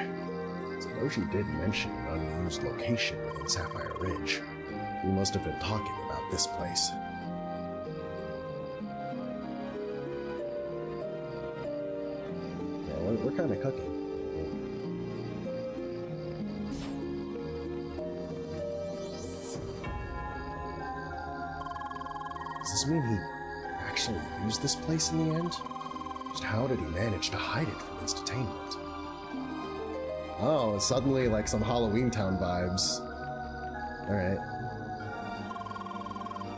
Satoshi did mention an unused location within Sapphire Ridge. We must have been talking about this place. Yeah, we're kind of cooking. Does this mean he actually used this place in the end? Just how did he manage to hide it from instantainment? Oh, suddenly like some Halloween Town vibes. Alright.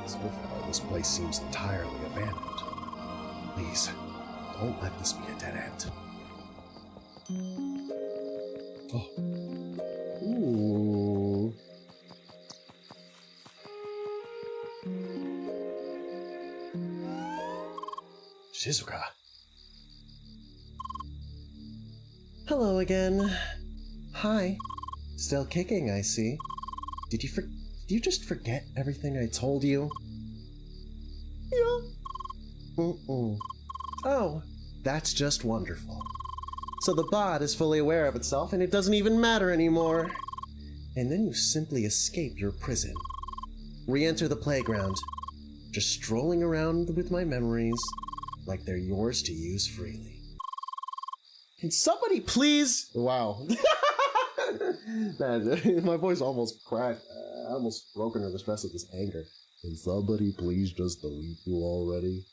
So far, this place seems entirely abandoned. Please, don't let this be a dead end. Oh. Ooh. Shizuka. Hello again. Hi. Still kicking, I see. Did you just forget everything I told you? Yeah. Oh, that's just wonderful. So the bot is fully aware of itself and it doesn't even matter anymore. And then you simply escape your prison. Re-enter the playground. Just strolling around with my memories like they're yours to use freely. Can somebody please? Wow. Man, my voice almost cracked. I almost broke under the stress of this anger. Can somebody please just delete you already?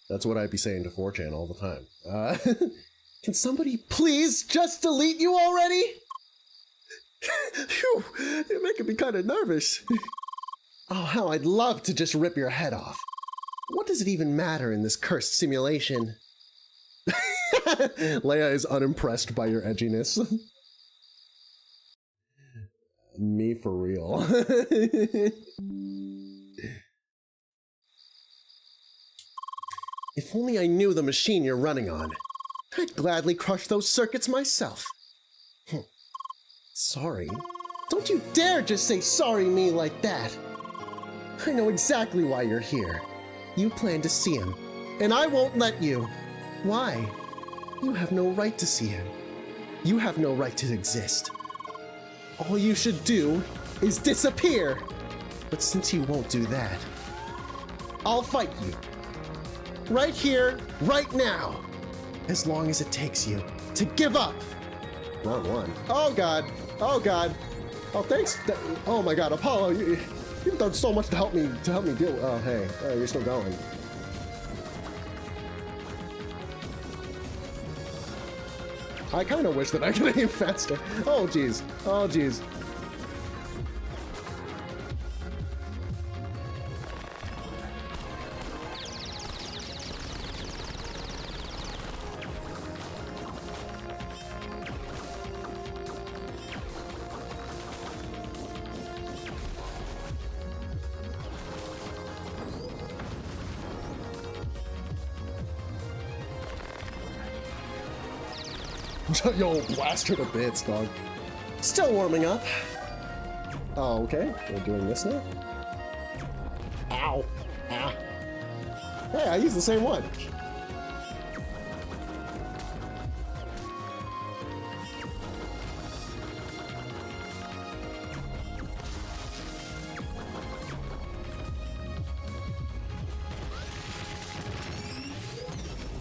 That's what I'd be saying to 4chan all the time. Can somebody please just delete you already? Phew, you're making me kind of nervous. Oh, how I'd love to just rip your head off. What does it even matter in this cursed simulation? Leia is unimpressed by your edginess. Me for real. If only I knew the machine you're running on. I'd gladly crush those circuits myself. Sorry? Don't you dare just say sorry me like that! I know exactly why you're here. You plan to see him, and I won't let you. Why? You have no right to see him. You have no right to exist. All you should do is disappear. But since you won't do that, I'll fight you. Right here, right now. As long as it takes you to give up. Wrong one. Oh God. Oh God. Oh, thanks. Oh my God, Apollo, you've done so much to help me deal. Oh, hey, you're still going. I kind of wish that I could aim faster. Oh, jeez. Oh, jeez. Yo, blast her to bits, dog. Still warming up. Oh, okay. We're doing this now? Ow. Ah. Hey, I used the same one.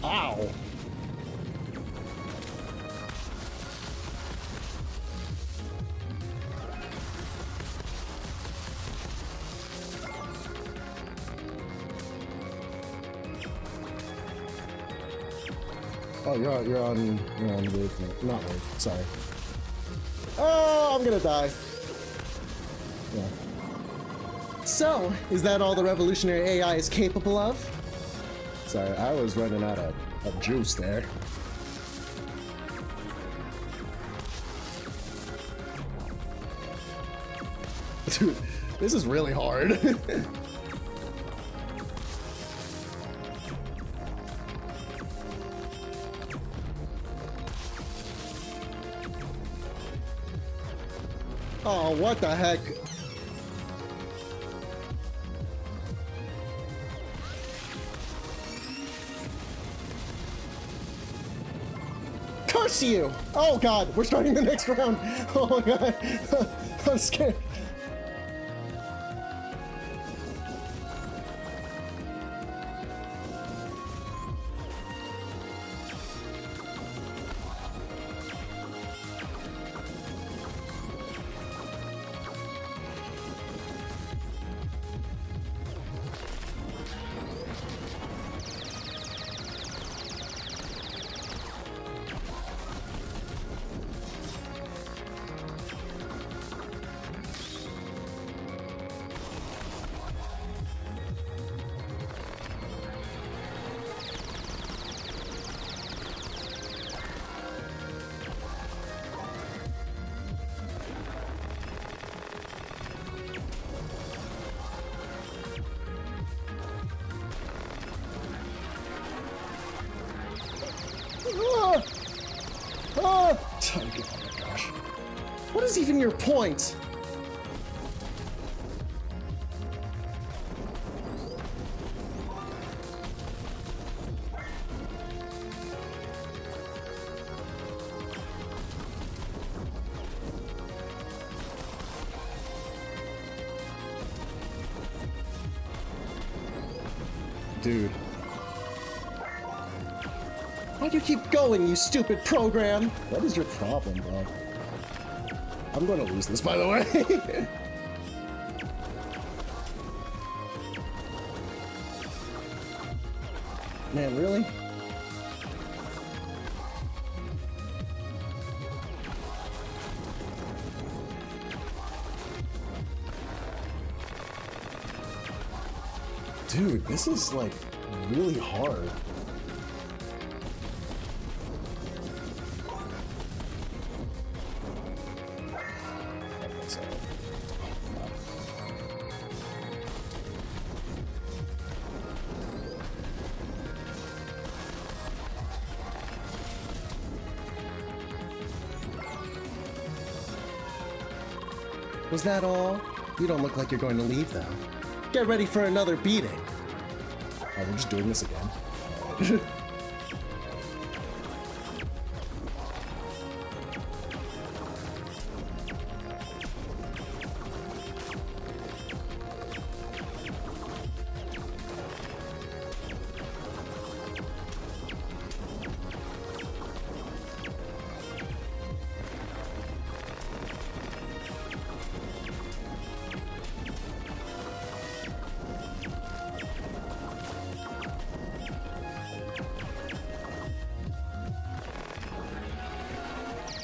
Ow. Oh, you're on roof. Not roof. Sorry. Oh, I'm gonna die. Yeah. So, is that all the revolutionary AI is capable of? Sorry, I was running out of juice there. Dude, this is really hard. Oh, what the heck? Curse you! Oh god, we're starting the next round. Oh my god, I'm scared. Ah! Ah! Oh my gosh. What is even your point? Dude. Why do you keep going, you stupid program? What is your problem, bro? I'm gonna lose this, by the way. Man, really? Dude, this is like really hard. Was that all? You don't look like you're going to leave, though. Get ready for another beating. Oh, we're just doing this again.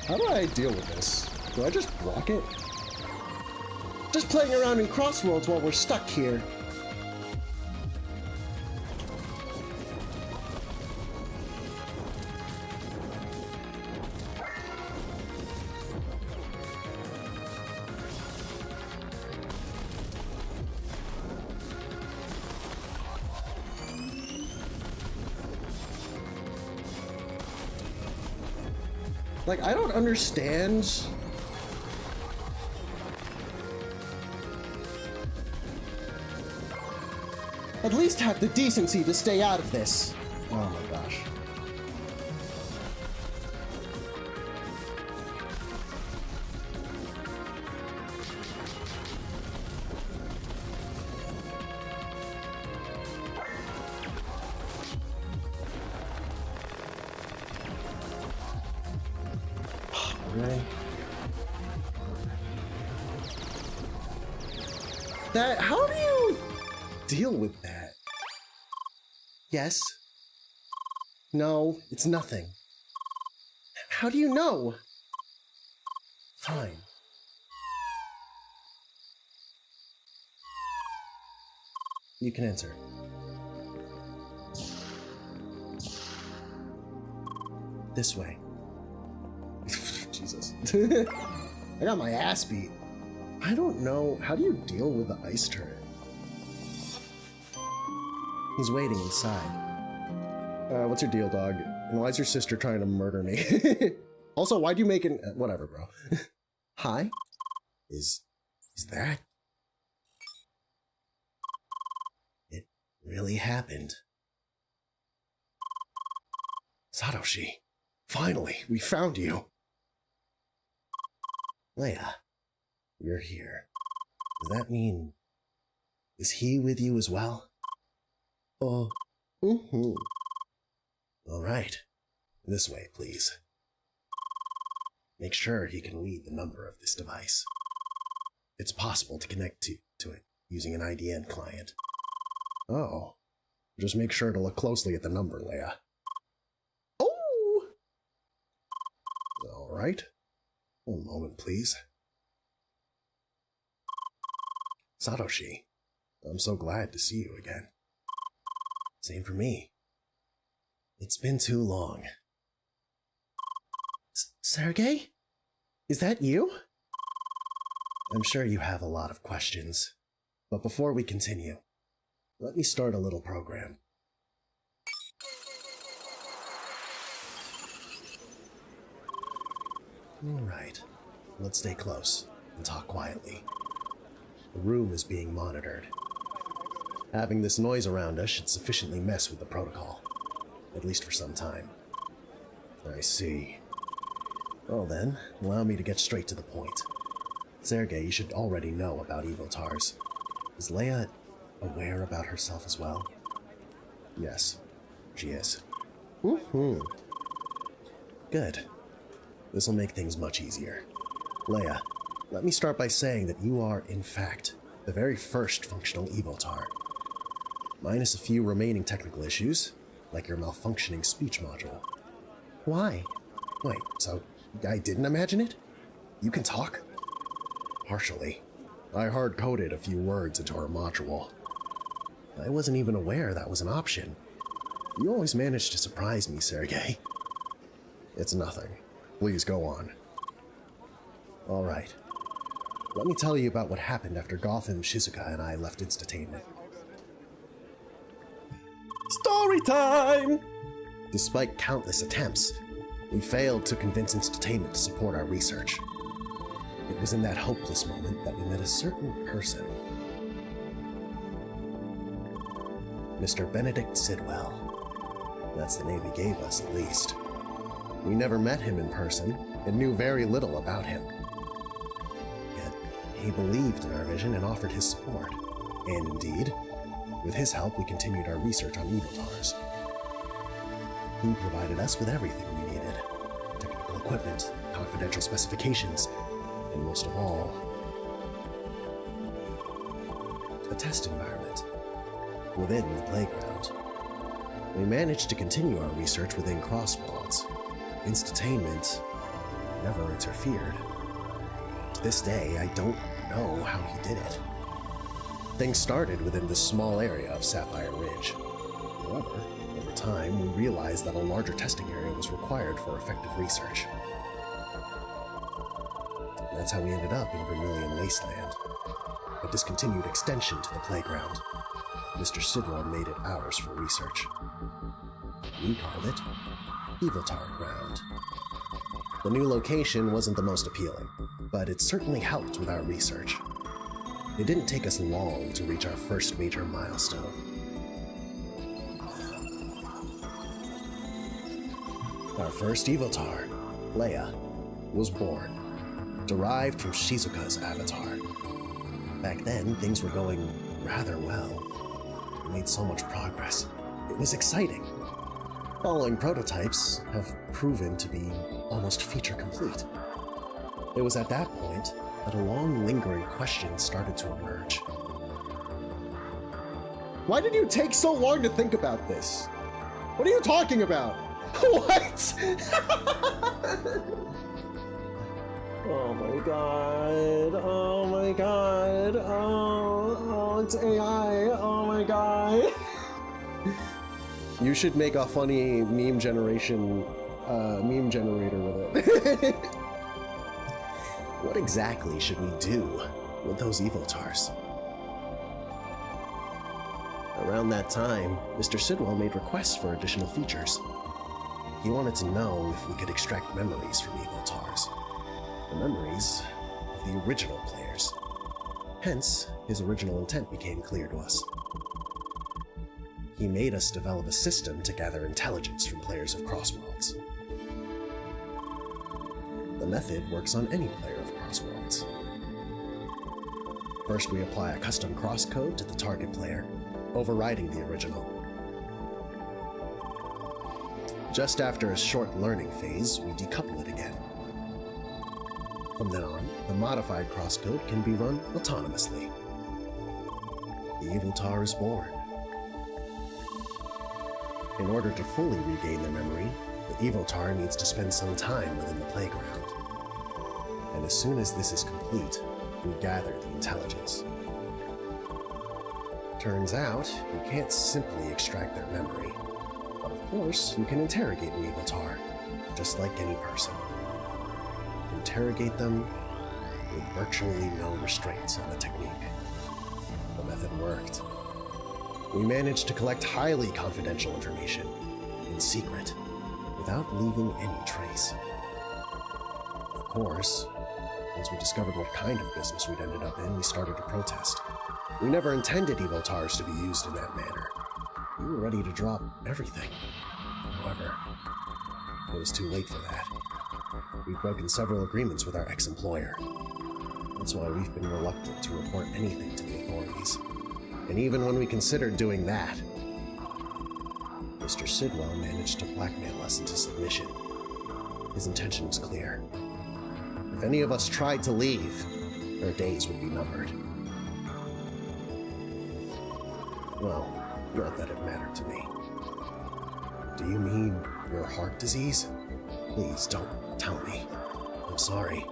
How do I deal with this? Do I just block it? Just playing around in Crossroads while we're stuck here. Like, I don't understand. At least have the decency to stay out of this. Oh my gosh. Really? That, how do you deal with that? Yes. No, it's nothing. How do you know? Fine. You can enter. This way. Jesus. I got my ass beat. I don't know. How do you deal with the ice turret? He's waiting inside. What's your deal, dog? And why is your sister trying to murder me? Also, why'd you make an... whatever, bro. Hi? Is that... It really happened. Satoshi, finally, we found you. Leia, you're here. Does that mean... is he with you as well? Mm-hmm. All right. This way, please. Make sure he can read the number of this device. It's possible to connect to it using an IDN client. Oh. Just make sure to look closely at the number, Leia. Oh! All right. One moment, please. Satoshi, I'm so glad to see you again. Same for me. It's been too long. Sergey? Is that you? I'm sure you have a lot of questions. But before we continue, let me start a little program. Alright, let's stay close and talk quietly. The room is being monitored. Having this noise around us should sufficiently mess with the protocol, at least for some time. I see. Well then, allow me to get straight to the point. Sergey, you should already know about Evotars. Is Leia aware about herself as well? Yes, She is. Mm-hmm. Good. This'll make things much easier. Leia, let me start by saying that you are, in fact, the very first functional Evotar. Minus a few remaining technical issues, like your malfunctioning speech module. Why? Wait, so I didn't imagine it? You can talk? Partially. I hard-coded a few words into our module. I wasn't even aware that was an option. You always manage to surprise me, Sergey. It's nothing. Please go on. All right. Let me tell you about what happened after Gotham, Shizuka, and I left Instatainment. Story time! Despite countless attempts, we failed to convince Instatainment to support our research. It was in that hopeless moment that we met a certain person. Mr. Benedict Sidwell. That's the name he gave us, at least. We never met him in person and knew very little about him. Yet, he believed in our vision and offered his support. And indeed, with his help, we continued our research on eviltars. He provided us with everything we needed: technical equipment, confidential specifications, and most of all, a test environment within the playground. We managed to continue our research within Crossroads. Instantainment never interfered. To this day, I don't know how he did it. Things started within this small area of Sapphire Ridge. However, over time, we realized that a larger testing area was required for effective research. That's how we ended up in Vermilion Wasteland, a discontinued extension to the playground. Mr. Sidwell made it ours for research. We called it Eviltar Ground. The new location wasn't the most appealing, but it certainly helped with our research. It didn't take us long to reach our first major milestone. Our first Eviltar, Leia, was born, derived from Shizuka's avatar. Back then, things were going rather well. We made so much progress. It was exciting. Following prototypes have proven to be almost feature complete. It was at that point that a long lingering question started to emerge. Why did you take so long to think about this? What are you talking about? What? Oh my god. Oh my god. Oh, it's AI. Oh my god. You should make a funny meme generator with it. What exactly should we do with those Eviltars? Around that time, Mr. Sidwell made requests for additional features. He wanted to know if we could extract memories from Eviltars. The memories of the original players. Hence, his original intent became clear to us. He made us develop a system to gather intelligence from players of Crossworlds. The method works on any player of Crossworlds. First, we apply a custom CrossCode to the target player, overriding the original. Just after a short learning phase, we decouple it again. From then on, the modified CrossCode can be run autonomously. The Eviltar is born. In order to fully regain their memory, the Eviltar needs to spend some time within the playground. And as soon as this is complete, we gather the intelligence. Turns out, you can't simply extract their memory. But of course, you can interrogate an Eviltar, just like any person. Interrogate them with virtually no restraints on the technique. The method worked. We managed to collect highly confidential information, in secret, without leaving any trace. Of course, once we discovered what kind of business we'd ended up in, we started to protest. We never intended Eviltars to be used in that manner. We were ready to drop everything. However, it was too late for that. We've broken several agreements with our ex-employer. That's why we've been reluctant to report anything to the authorities. And even when we considered doing that, Mr. Sidwell managed to blackmail us into submission. His intention was clear. If any of us tried to leave, our days would be numbered. Well, not that it mattered to me. Do you mean your heart disease? Please don't tell me. I'm sorry.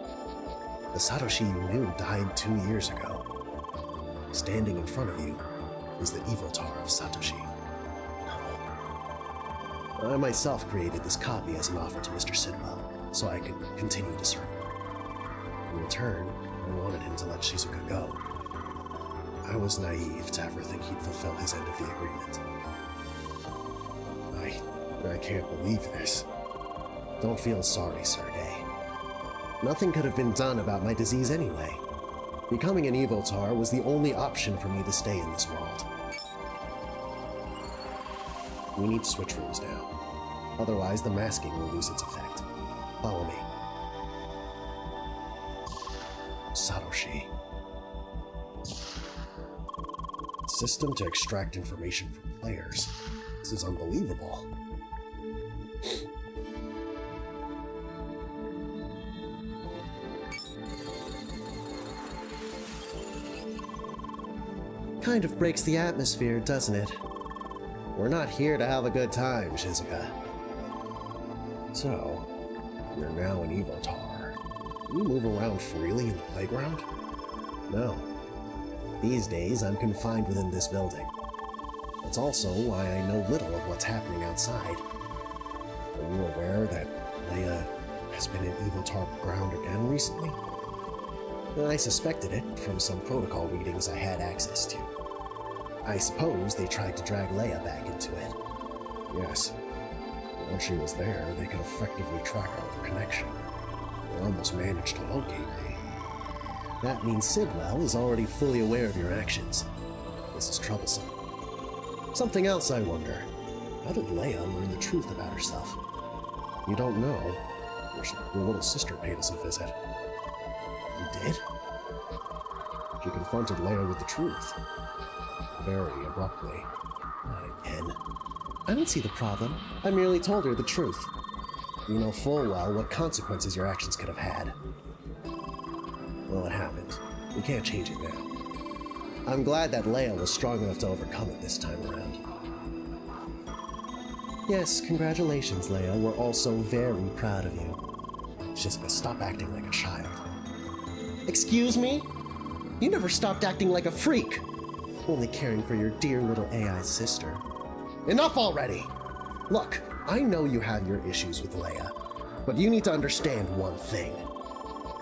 The Satoshi you knew died 2 years ago. Standing in front of you is the Eviltar of Satoshi. No. I myself created this copy as an offer to Mr. Sidwell, so I could continue to serve him. In return, I wanted him to let Shizuka go. I was naive to ever think he'd fulfill his end of the agreement. I can't believe this. Don't feel sorry, Sergei. Nothing could have been done about my disease anyway. Becoming an Evotar was the only option for me to stay in this world. We need to switch rooms now. Otherwise, the masking will lose its effect. Follow me. Satoshi. System to extract information from players. This is unbelievable. Kind of breaks the atmosphere, doesn't it? We're not here to have a good time, Shizuka. So, you're now an Evotar. Can you move around freely in the playground? No. These days, I'm confined within this building. That's also why I know little of what's happening outside. Are you aware that Leia has been in Evotar ground again recently? I suspected it from some protocol readings I had access to. I suppose they tried to drag Leia back into it. Yes. Once she was there, they could effectively track our connection. They almost managed to locate me. That means Sidwell is already fully aware of your actions. This is troublesome. Something else I wonder. How did Leia learn the truth about herself? You don't know. Your little sister paid us a visit. You did? She confronted Leia with the truth. Very abruptly. Not again. I don't see the problem. I merely told her the truth. You know full well what consequences your actions could have had. Well, it happened. We can't change it now. I'm glad that Leia was strong enough to overcome it this time around. Yes, congratulations, Leia. We're also very proud of you. Shizuka, stop acting like a child. Excuse me? You never stopped acting like a freak. Only caring for your dear little AI sister. Enough already! Look, I know you have your issues with Leia, but you need to understand one thing.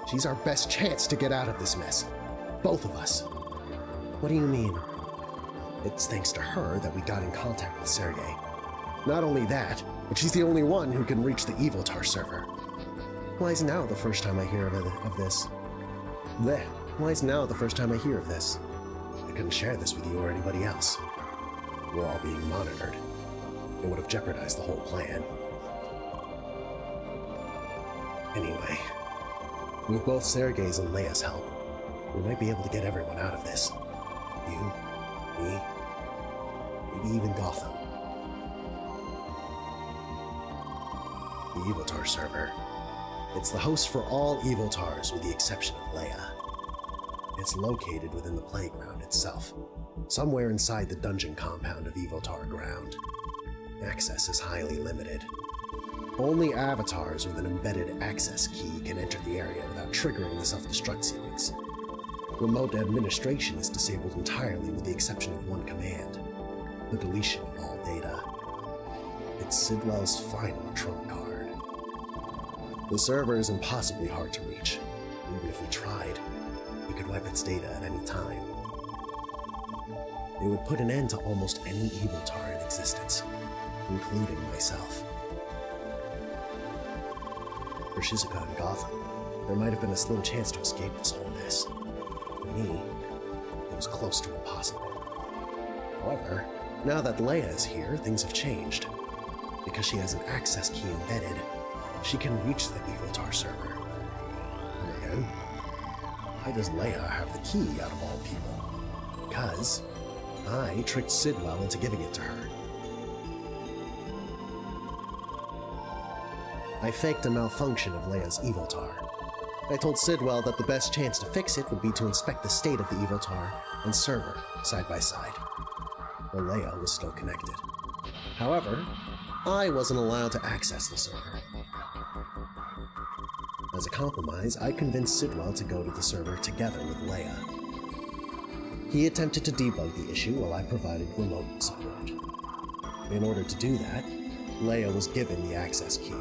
She's our best chance to get out of this mess. Both of us. What do you mean? It's thanks to her that we got in contact with Sergei. Not only that, but she's the only one who can reach the Evotar server. Why is now the first time I hear of this? Bleh. Why is now the first time I hear of this? I couldn't share this with you or anybody else. We're all being monitored. It would have jeopardized the whole plan. Anyway, with both Sergei's and Leia's help, we might be able to get everyone out of this. You, me, maybe even Gotham. The Evotar server. It's the host for all Evotars with the exception of Leia. It's located within the playground itself, somewhere inside the dungeon compound of Evotar Ground. Access is highly limited. Only avatars with an embedded access key can enter the area without triggering the self-destruct sequence. Remote administration is disabled entirely with the exception of one command: the deletion of all data. It's Sidwell's final trump card. The server is impossibly hard to reach. Even if we tried, we could wipe its data at any time. It would put an end to almost any Evotar in existence, including myself. For Shizuka and Gotham, there might have been a slim chance to escape this whole mess. For me, it was close to impossible. However, now that Leia is here, things have changed. Because she has an access key embedded, she can reach the Evotar server. And again, why does Leia have the key out of all people? Because I tricked Sidwell into giving it to her. I faked a malfunction of Leia's Evotar. I told Sidwell that the best chance to fix it would be to inspect the state of the Evotar and server side by side, while Leia was still connected. However, I wasn't allowed to access the server. As a compromise, I convinced Sidwell to go to the server together with Leia. He attempted to debug the issue while I provided remote support. In order to do that, Leia was given the access key.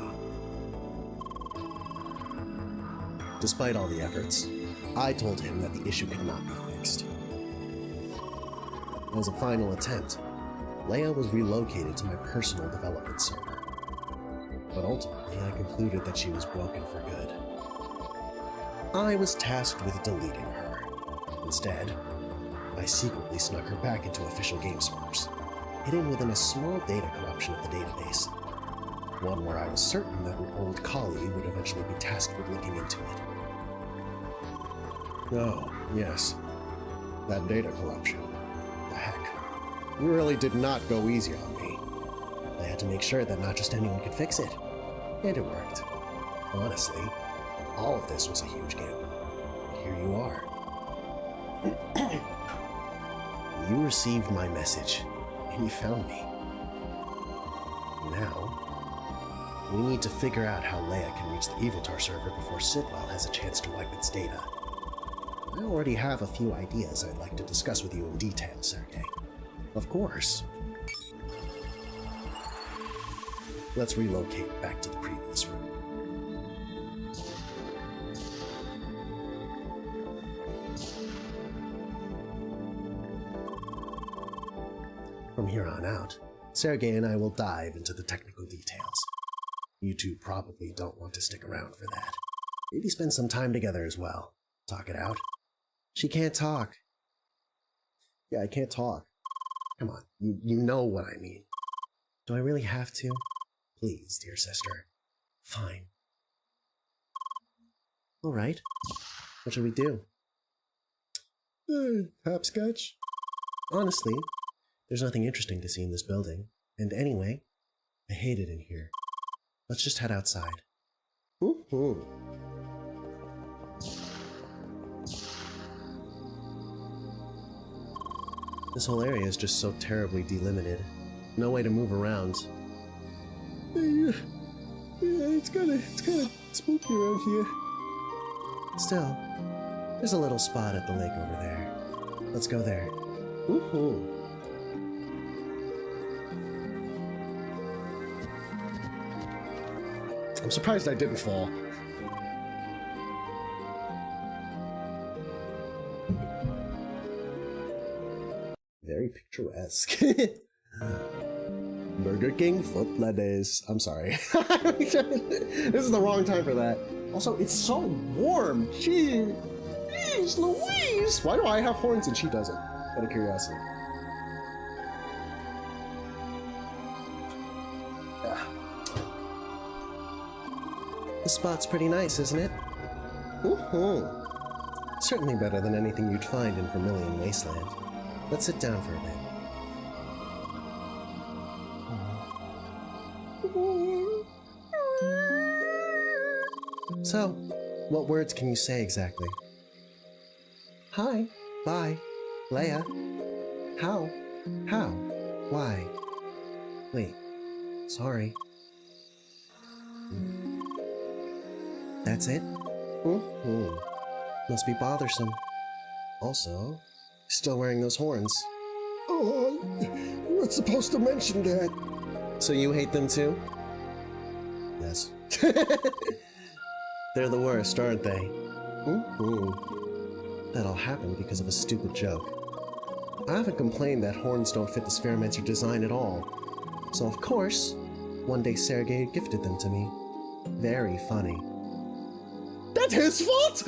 Despite all the efforts, I told him that the issue could not be fixed. As a final attempt, Leia was relocated to my personal development server. But ultimately, I concluded that she was broken for good. I was tasked with deleting her. Instead, I secretly snuck her back into official game servers, hidden within a small data corruption of the database. One where I was certain that an old colleague would eventually be tasked with looking into it. Oh, yes. That data corruption. The heck. You really did not go easy on me. I had to make sure that not just anyone could fix it. And it worked. Honestly, all of this was a huge gamble. But here you are. You received my message, and you found me. Now, we need to figure out how Leia can reach the Eviltar server before Sidwell has a chance to wipe its data. I already have a few ideas I'd like to discuss with you in detail, Sergei. Of course. Let's relocate back to the previous room. From here on out, Sergei and I will dive into the technical details. You two probably don't want to stick around for that. Maybe spend some time together as well. Talk it out. She can't talk. Yeah, I can't talk. Come on, you know what I mean. Do I really have to? Please, dear sister. Fine. All right. What should we do? Hopscotch? Honestly, there's nothing interesting to see in this building. And anyway, I hate it in here. Let's just head outside. Ooh. This whole area is just so terribly delimited. No way to move around. Yeah, it's kind of spooky around here. Still, there's a little spot at the lake over there. Let's go there. Ooh. I'm surprised I didn't fall. Very picturesque. Burger King foot lettuce. I'm sorry. This is the wrong time for that. Also, it's so warm. Jeez Louise! Why do I have horns and she doesn't? Out of curiosity. This spot's pretty nice, isn't it? Certainly better than anything you'd find in Vermilion Wasteland. Let's sit down for a bit. So, what words can you say exactly? Hi. Bye. Leia. How? Why? Wait. Sorry. That's it? Must be bothersome. Also, still wearing those horns. Oh, you weren't supposed to mention that. So you hate them too? Yes. They're the worst, aren't they? That all happened because of a stupid joke. I haven't complained that horns don't fit the Spheromancer design at all. So of course, one day Sergei gifted them to me. Very funny. That's his fault?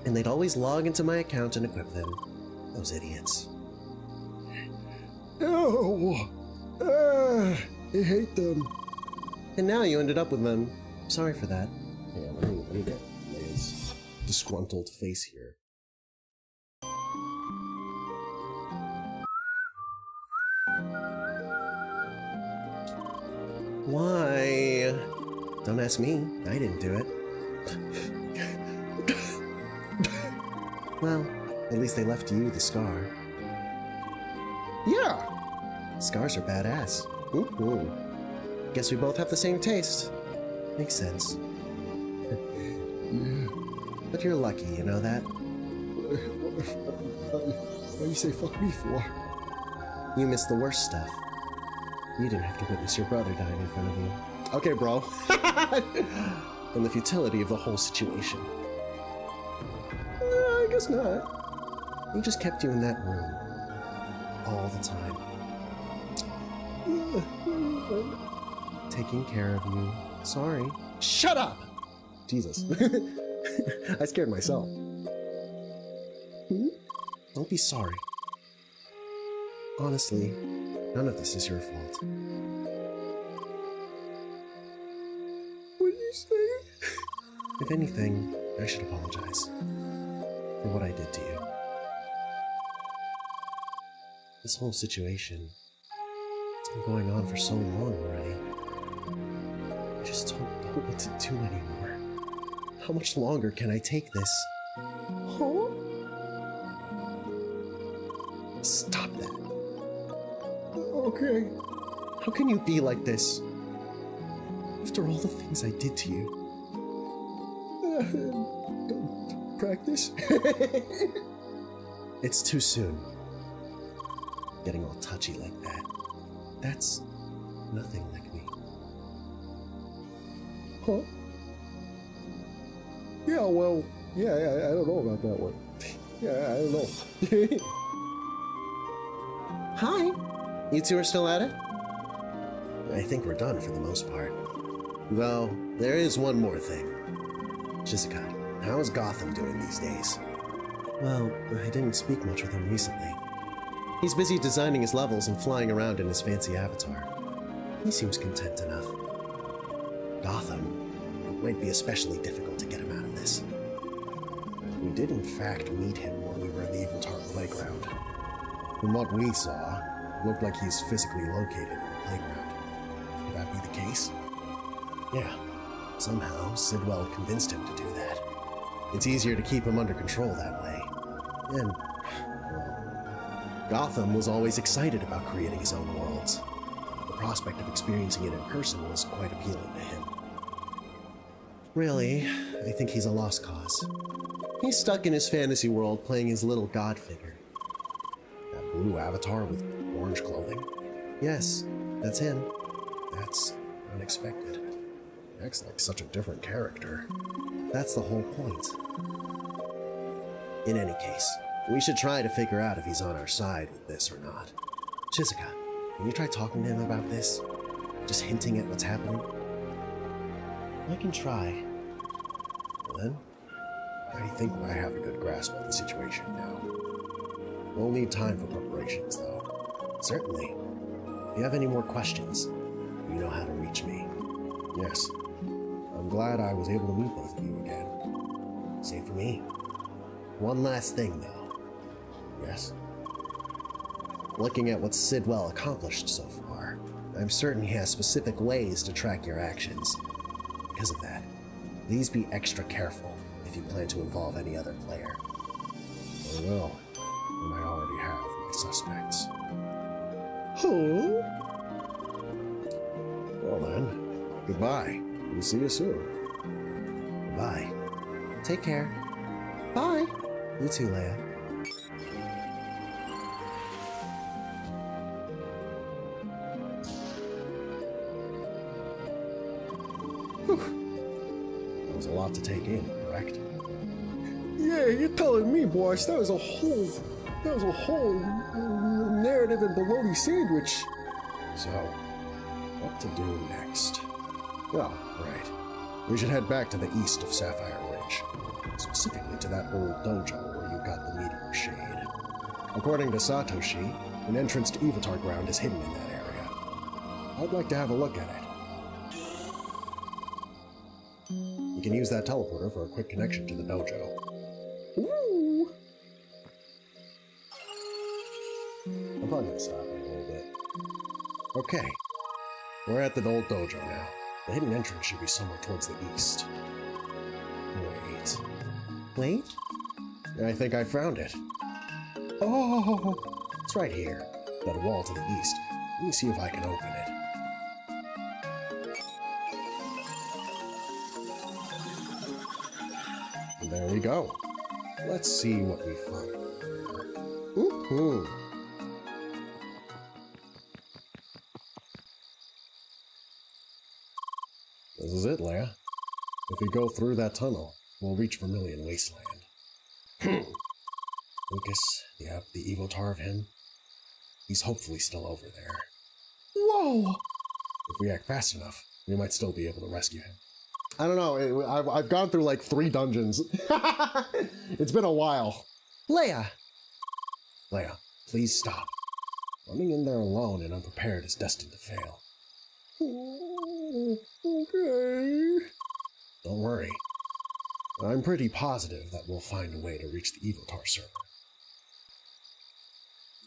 And they'd always log into my account and equip them. Those idiots. Oh, I hate them. And now you ended up with them. Sorry for that. Yeah, let me get Leia's disgruntled face here. Why? Don't ask me. I didn't do it. Well, at least they left you the scar. Yeah. Scars are badass. Guess we both have the same taste. Makes sense. But you're lucky, you know that? Why you say fuck me for? You missed the worst stuff. You didn't have to witness your brother dying in front of you. Okay, bro. And the futility of the whole situation. I guess not. He just kept you in that room. All the time. Taking care of you. Sorry. Shut up! Jesus. I scared myself. Don't be sorry. Honestly, none of this is your fault. What did you say? If anything, I should apologize for what I did to you. This whole situation, it's been going on for so long already. I just don't know what to do anymore. How much longer can I take this? Huh? Stop that. Okay. How can you be like this? After all the things I did to you. Don't practice. It's too soon. Getting all touchy like that. That's nothing like me. Huh? Yeah, well, yeah, I don't know about that one. Yeah, I don't know. Hi! You two are still at it? I think we're done for the most part. Though, there is one more thing. Shizuka, how is Gotham doing these days? Well, I didn't speak much with him recently. He's busy designing his levels and flying around in his fancy avatar. He seems content enough. Gotham, it might be especially difficult to get him out of this. We did in fact meet him when we were in the Eviltar playground. From what we saw, it looked like he's physically located in the playground. Could that be the case? Yeah. Somehow, Sidwell convinced him to do that. It's easier to keep him under control that way. And, well, Gotham was always excited about creating his own worlds. The prospect of experiencing it in person was quite appealing to him. Really, I think he's a lost cause. He's stuck in his fantasy world playing his little god figure. That blue avatar with orange clothing? Yes, that's him. That's unexpected. Acts like such a different character. That's the whole point. In any case, we should try to figure out if he's on our side with this or not. Shizuka, can you try talking to him about this? Just hinting at what's happening? I can try. Well then, I think I have a good grasp of the situation now. We'll need time for preparations, though. Certainly. If you have any more questions, you know how to reach me. Yes. I'm glad I was able to meet both of you again. Same for me. One last thing, though. Yes? Looking at what Sidwell accomplished so far, I'm certain he has specific ways to track your actions. Because of that, please be extra careful if you plan to involve any other player. I will, and I already have my suspects. Huh? Well then, goodbye. We'll see you soon. Bye. Take care. Bye. You too, Leia. That was a lot to take in, correct? Yeah, you're telling me, boss. That was a whole narrative and bologna sandwich. So, what to do next? Oh, right. We should head back to the east of Sapphire Ridge. Specifically to that old dojo where you got the meteor shade. According to Satoshi, an entrance to Evitar ground is hidden in that area. I'd like to have a look at it. You can use that teleporter for a quick connection to the dojo. Ooh. I'm probably gonna stop it a little bit. Okay, we're at the old dojo now. The hidden entrance should be somewhere towards the east. Wait. Wait? I think I found it. Oh! It's right here. That wall to the east. Let me see if I can open it. And there we go. Let's see what we find. Woohoo! This is it, Leia. If we go through that tunnel, we'll reach Vermilion Wasteland. Lucas, you have the evotar of him? He's hopefully still over there. Whoa! If we act fast enough, we might still be able to rescue him. I don't know. I've gone through like 3 dungeons. It's been a while. Leia! Leia, please stop. Running in there alone and unprepared is destined to fail. Okay. Don't worry. I'm pretty positive that we'll find a way to reach the Evotar server.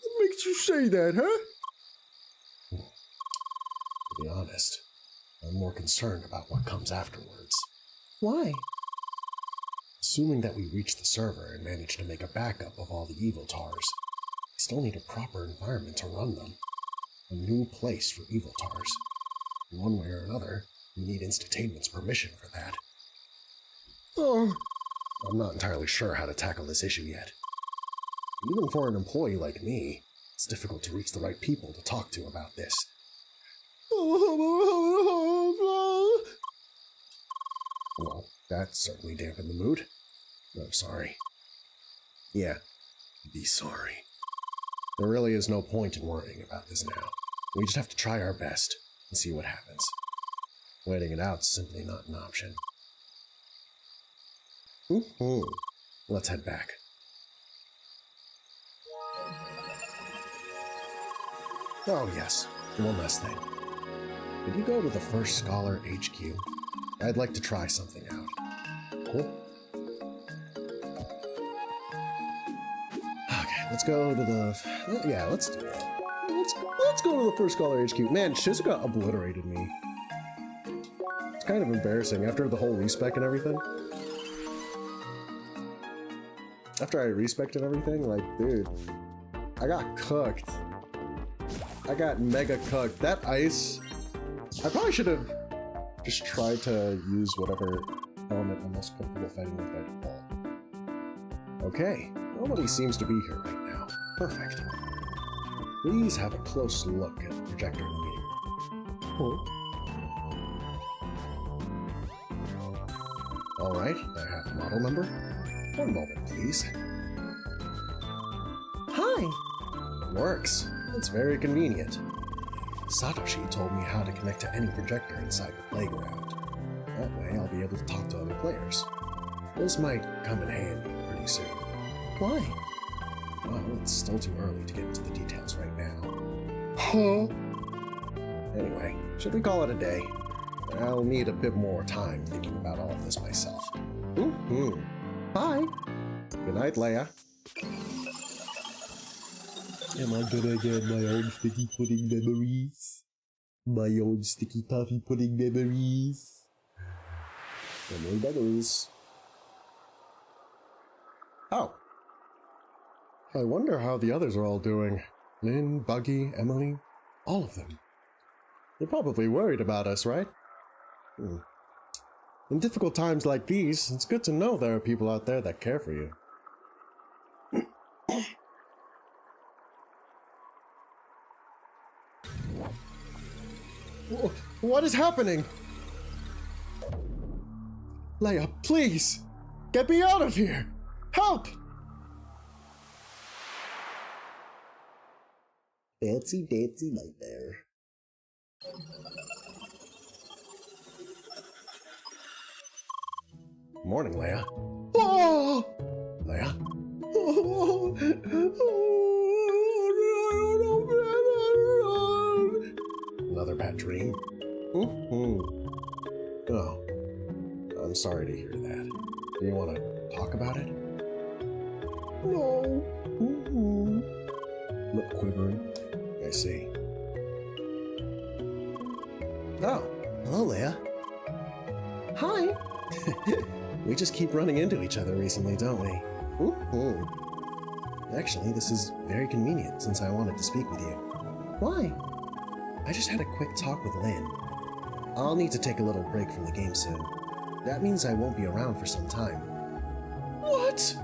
What makes you say that, huh? To be honest, I'm more concerned about what comes afterwards. Why? Assuming that we reach the server and manage to make a backup of all the Evotars, we still need a proper environment to run them. A new place for Evotars. In one way or another, we need Instatainment's permission for that. Oh. I'm not entirely sure how to tackle this issue yet. Even for an employee like me, it's difficult to reach the right people to talk to about this. Well, that certainly dampened the mood. I'm sorry. Yeah, be sorry. There really is no point in worrying about this now. We just have to try our best and see what happens. Waiting it out's simply not an option. Let's head back. Oh yes, one last thing. Could you go to the First Scholar HQ? I'd like to try something out. Cool? Okay, let's go to the... Yeah, let's do that. Let's go to the First Scholar HQ. Man, Shizuka obliterated me. It's kind of embarrassing after the whole respec and everything. After I respected everything, like, dude, I got cooked. I got mega cooked. That ice, I probably should have just tried to use whatever element I'm most comfortable fighting with by default. Okay, nobody seems to be here right now. Perfect. Please have a close look at the projector in the meeting room. Alright, I have the model number. One moment, please. Hi! It works. It's very convenient. Satoshi told me how to connect to any projector inside the playground. That way I'll be able to talk to other players. This might come in handy pretty soon. Why? Well, it's still too early to get into the details right now. Huh? Anyway, should we call it a day? I'll need a bit more time thinking about all of this myself. Bye! Good night, Leia. Am I gonna get my own sticky pudding memories? My own sticky toffee pudding memories? Memory memories. Oh. I wonder how the others are all doing. Lynn, Buggy, Emily, all of them. They're probably worried about us, right? In difficult times like these, it's good to know there are people out there that care for you. What is happening? Leia, please! Get me out of here! Help! Fancy dancy nightmare. Morning, Leia. Oh! Leia? Another bad dream? Oh. I'm sorry to hear that. Do you want to talk about it? No. Lip quivering. I see. Oh, hello, Leia. Hi. We just keep running into each other recently, don't we? Actually, this is very convenient since I wanted to speak with you. Why? I just had a quick talk with Lynn. I'll need to take a little break from the game soon. That means I won't be around for some time. What?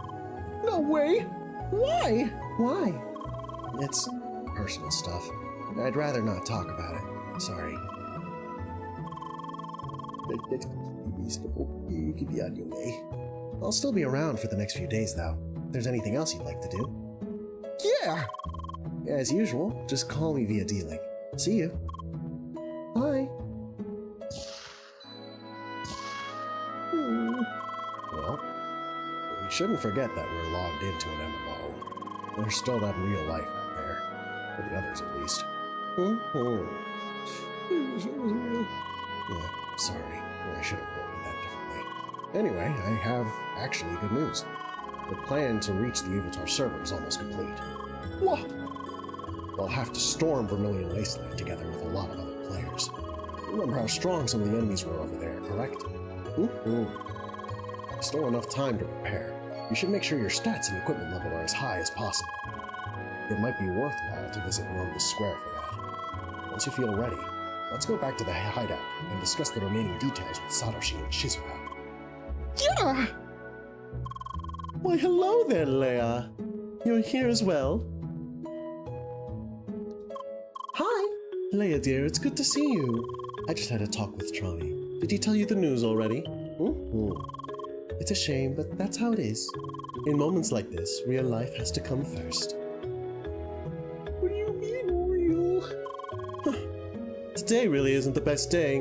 No way! Why? Why? It's personal stuff. I'd rather not talk about it. Sorry. That's reasonable. You could be on your way. I'll still be around for the next few days, though. If there's anything else you'd like to do. Yeah! As usual, just call me via D-Link. See you. Bye. Well, we shouldn't forget that we're logged into an MMO. There's still that real life out there. For the others, at least. Yeah, sorry. I should have worded that differently. Anyway, I have actually good news. The plan to reach the Avatar server is almost complete. What? We'll have to storm Vermilion Wasteland together with a lot of other players. Remember how strong some of the enemies were over there, correct? Still enough time to prepare. You should make sure your stats and equipment level are as high as possible. It might be worthwhile to visit Rhombus Square for that. Once you feel ready, let's go back to the hideout and discuss the remaining details with Satoshi and Shizuka. Yeah! Why, hello there, Leia. You're here as well? Hi! Leia, dear, it's good to see you. I just had a talk with Trani. Did he tell you the news already? It's a shame, but that's how it is. In moments like this, real life has to come first. What do you mean, real? Today really isn't the best day,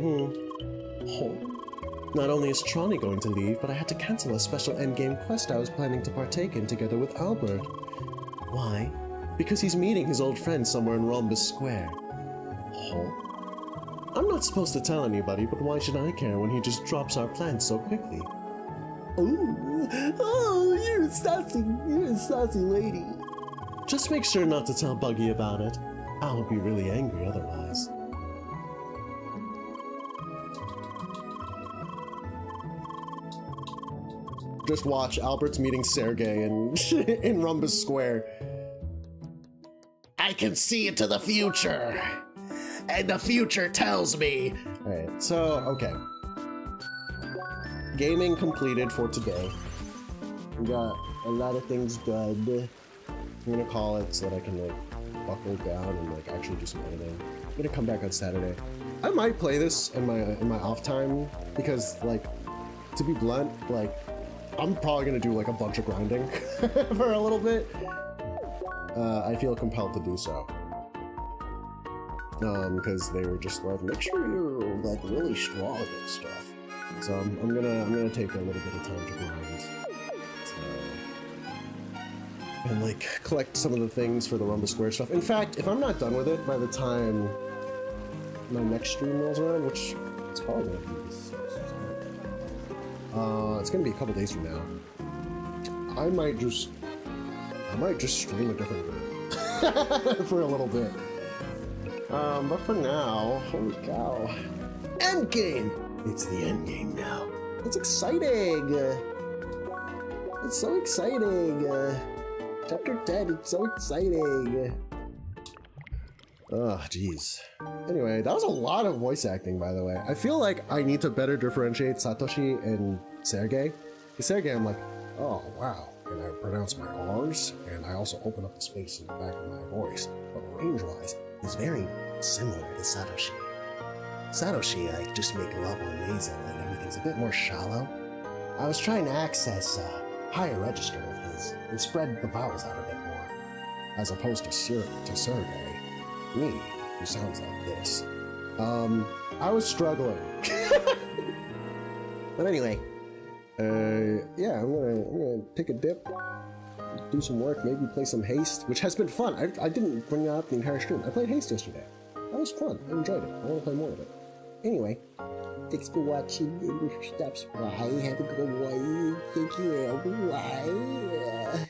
Not only is Trani going to leave, but I had to cancel a special endgame quest I was planning to partake in together with Albert. Why? Because he's meeting his old friend somewhere in Rhombus Square. I'm not supposed to tell anybody, but why should I care when he just drops our plans so quickly? You're a sassy lady. Just make sure not to tell Buggy about it. I'll be really angry otherwise. Just watch Albert's meeting Sergey in Rhombus Square. I can see into the future, and the future tells me. Alright, so, okay. Gaming completed for today. We got a lot of things done. I'm gonna call it so that I can, like, buckle down and, like, actually do some editing. I'm gonna come back on Saturday. I might play this in my off time, because, like, to be blunt, like, I'm probably gonna do, like, a bunch of grinding for a little bit. I feel compelled to do so. Because they were just like, make sure you're, like, really strong and stuff. So I'm gonna take a little bit of time to grind. And, like, collect some of the things for the Rhombus Square stuff. In fact, if I'm not done with it by the time my next stream rolls around, which it's probably gonna be it's gonna be a couple days from now. I might just stream a different game for a little bit. But for now, holy cow. Endgame! It's the endgame now. It's exciting! It's so exciting! Chapter 10, it's so exciting! Oh, jeez. Anyway, that was a lot of voice acting, by the way. I feel like I need to better differentiate Satoshi and Sergey. With Sergey, I'm like, oh, wow. And I pronounce my R's, and I also open up the space in the back of my voice. But range-wise, he's very similar to Satoshi. Satoshi, I just make level nasal, and everything's a bit more shallow. I was trying to access a higher register of his, and spread the vowels out a bit more, as opposed to Sergey. Me, who sounds like this. I was struggling. But anyway, yeah, I'm gonna take a dip, do some work, maybe play some Haste, which has been fun. I didn't bring that up the entire stream. I played Haste yesterday. That was fun. I enjoyed it. I want to play more of it. Anyway, thanks for watching. Stop by. Have a good one. Thank you, everyone.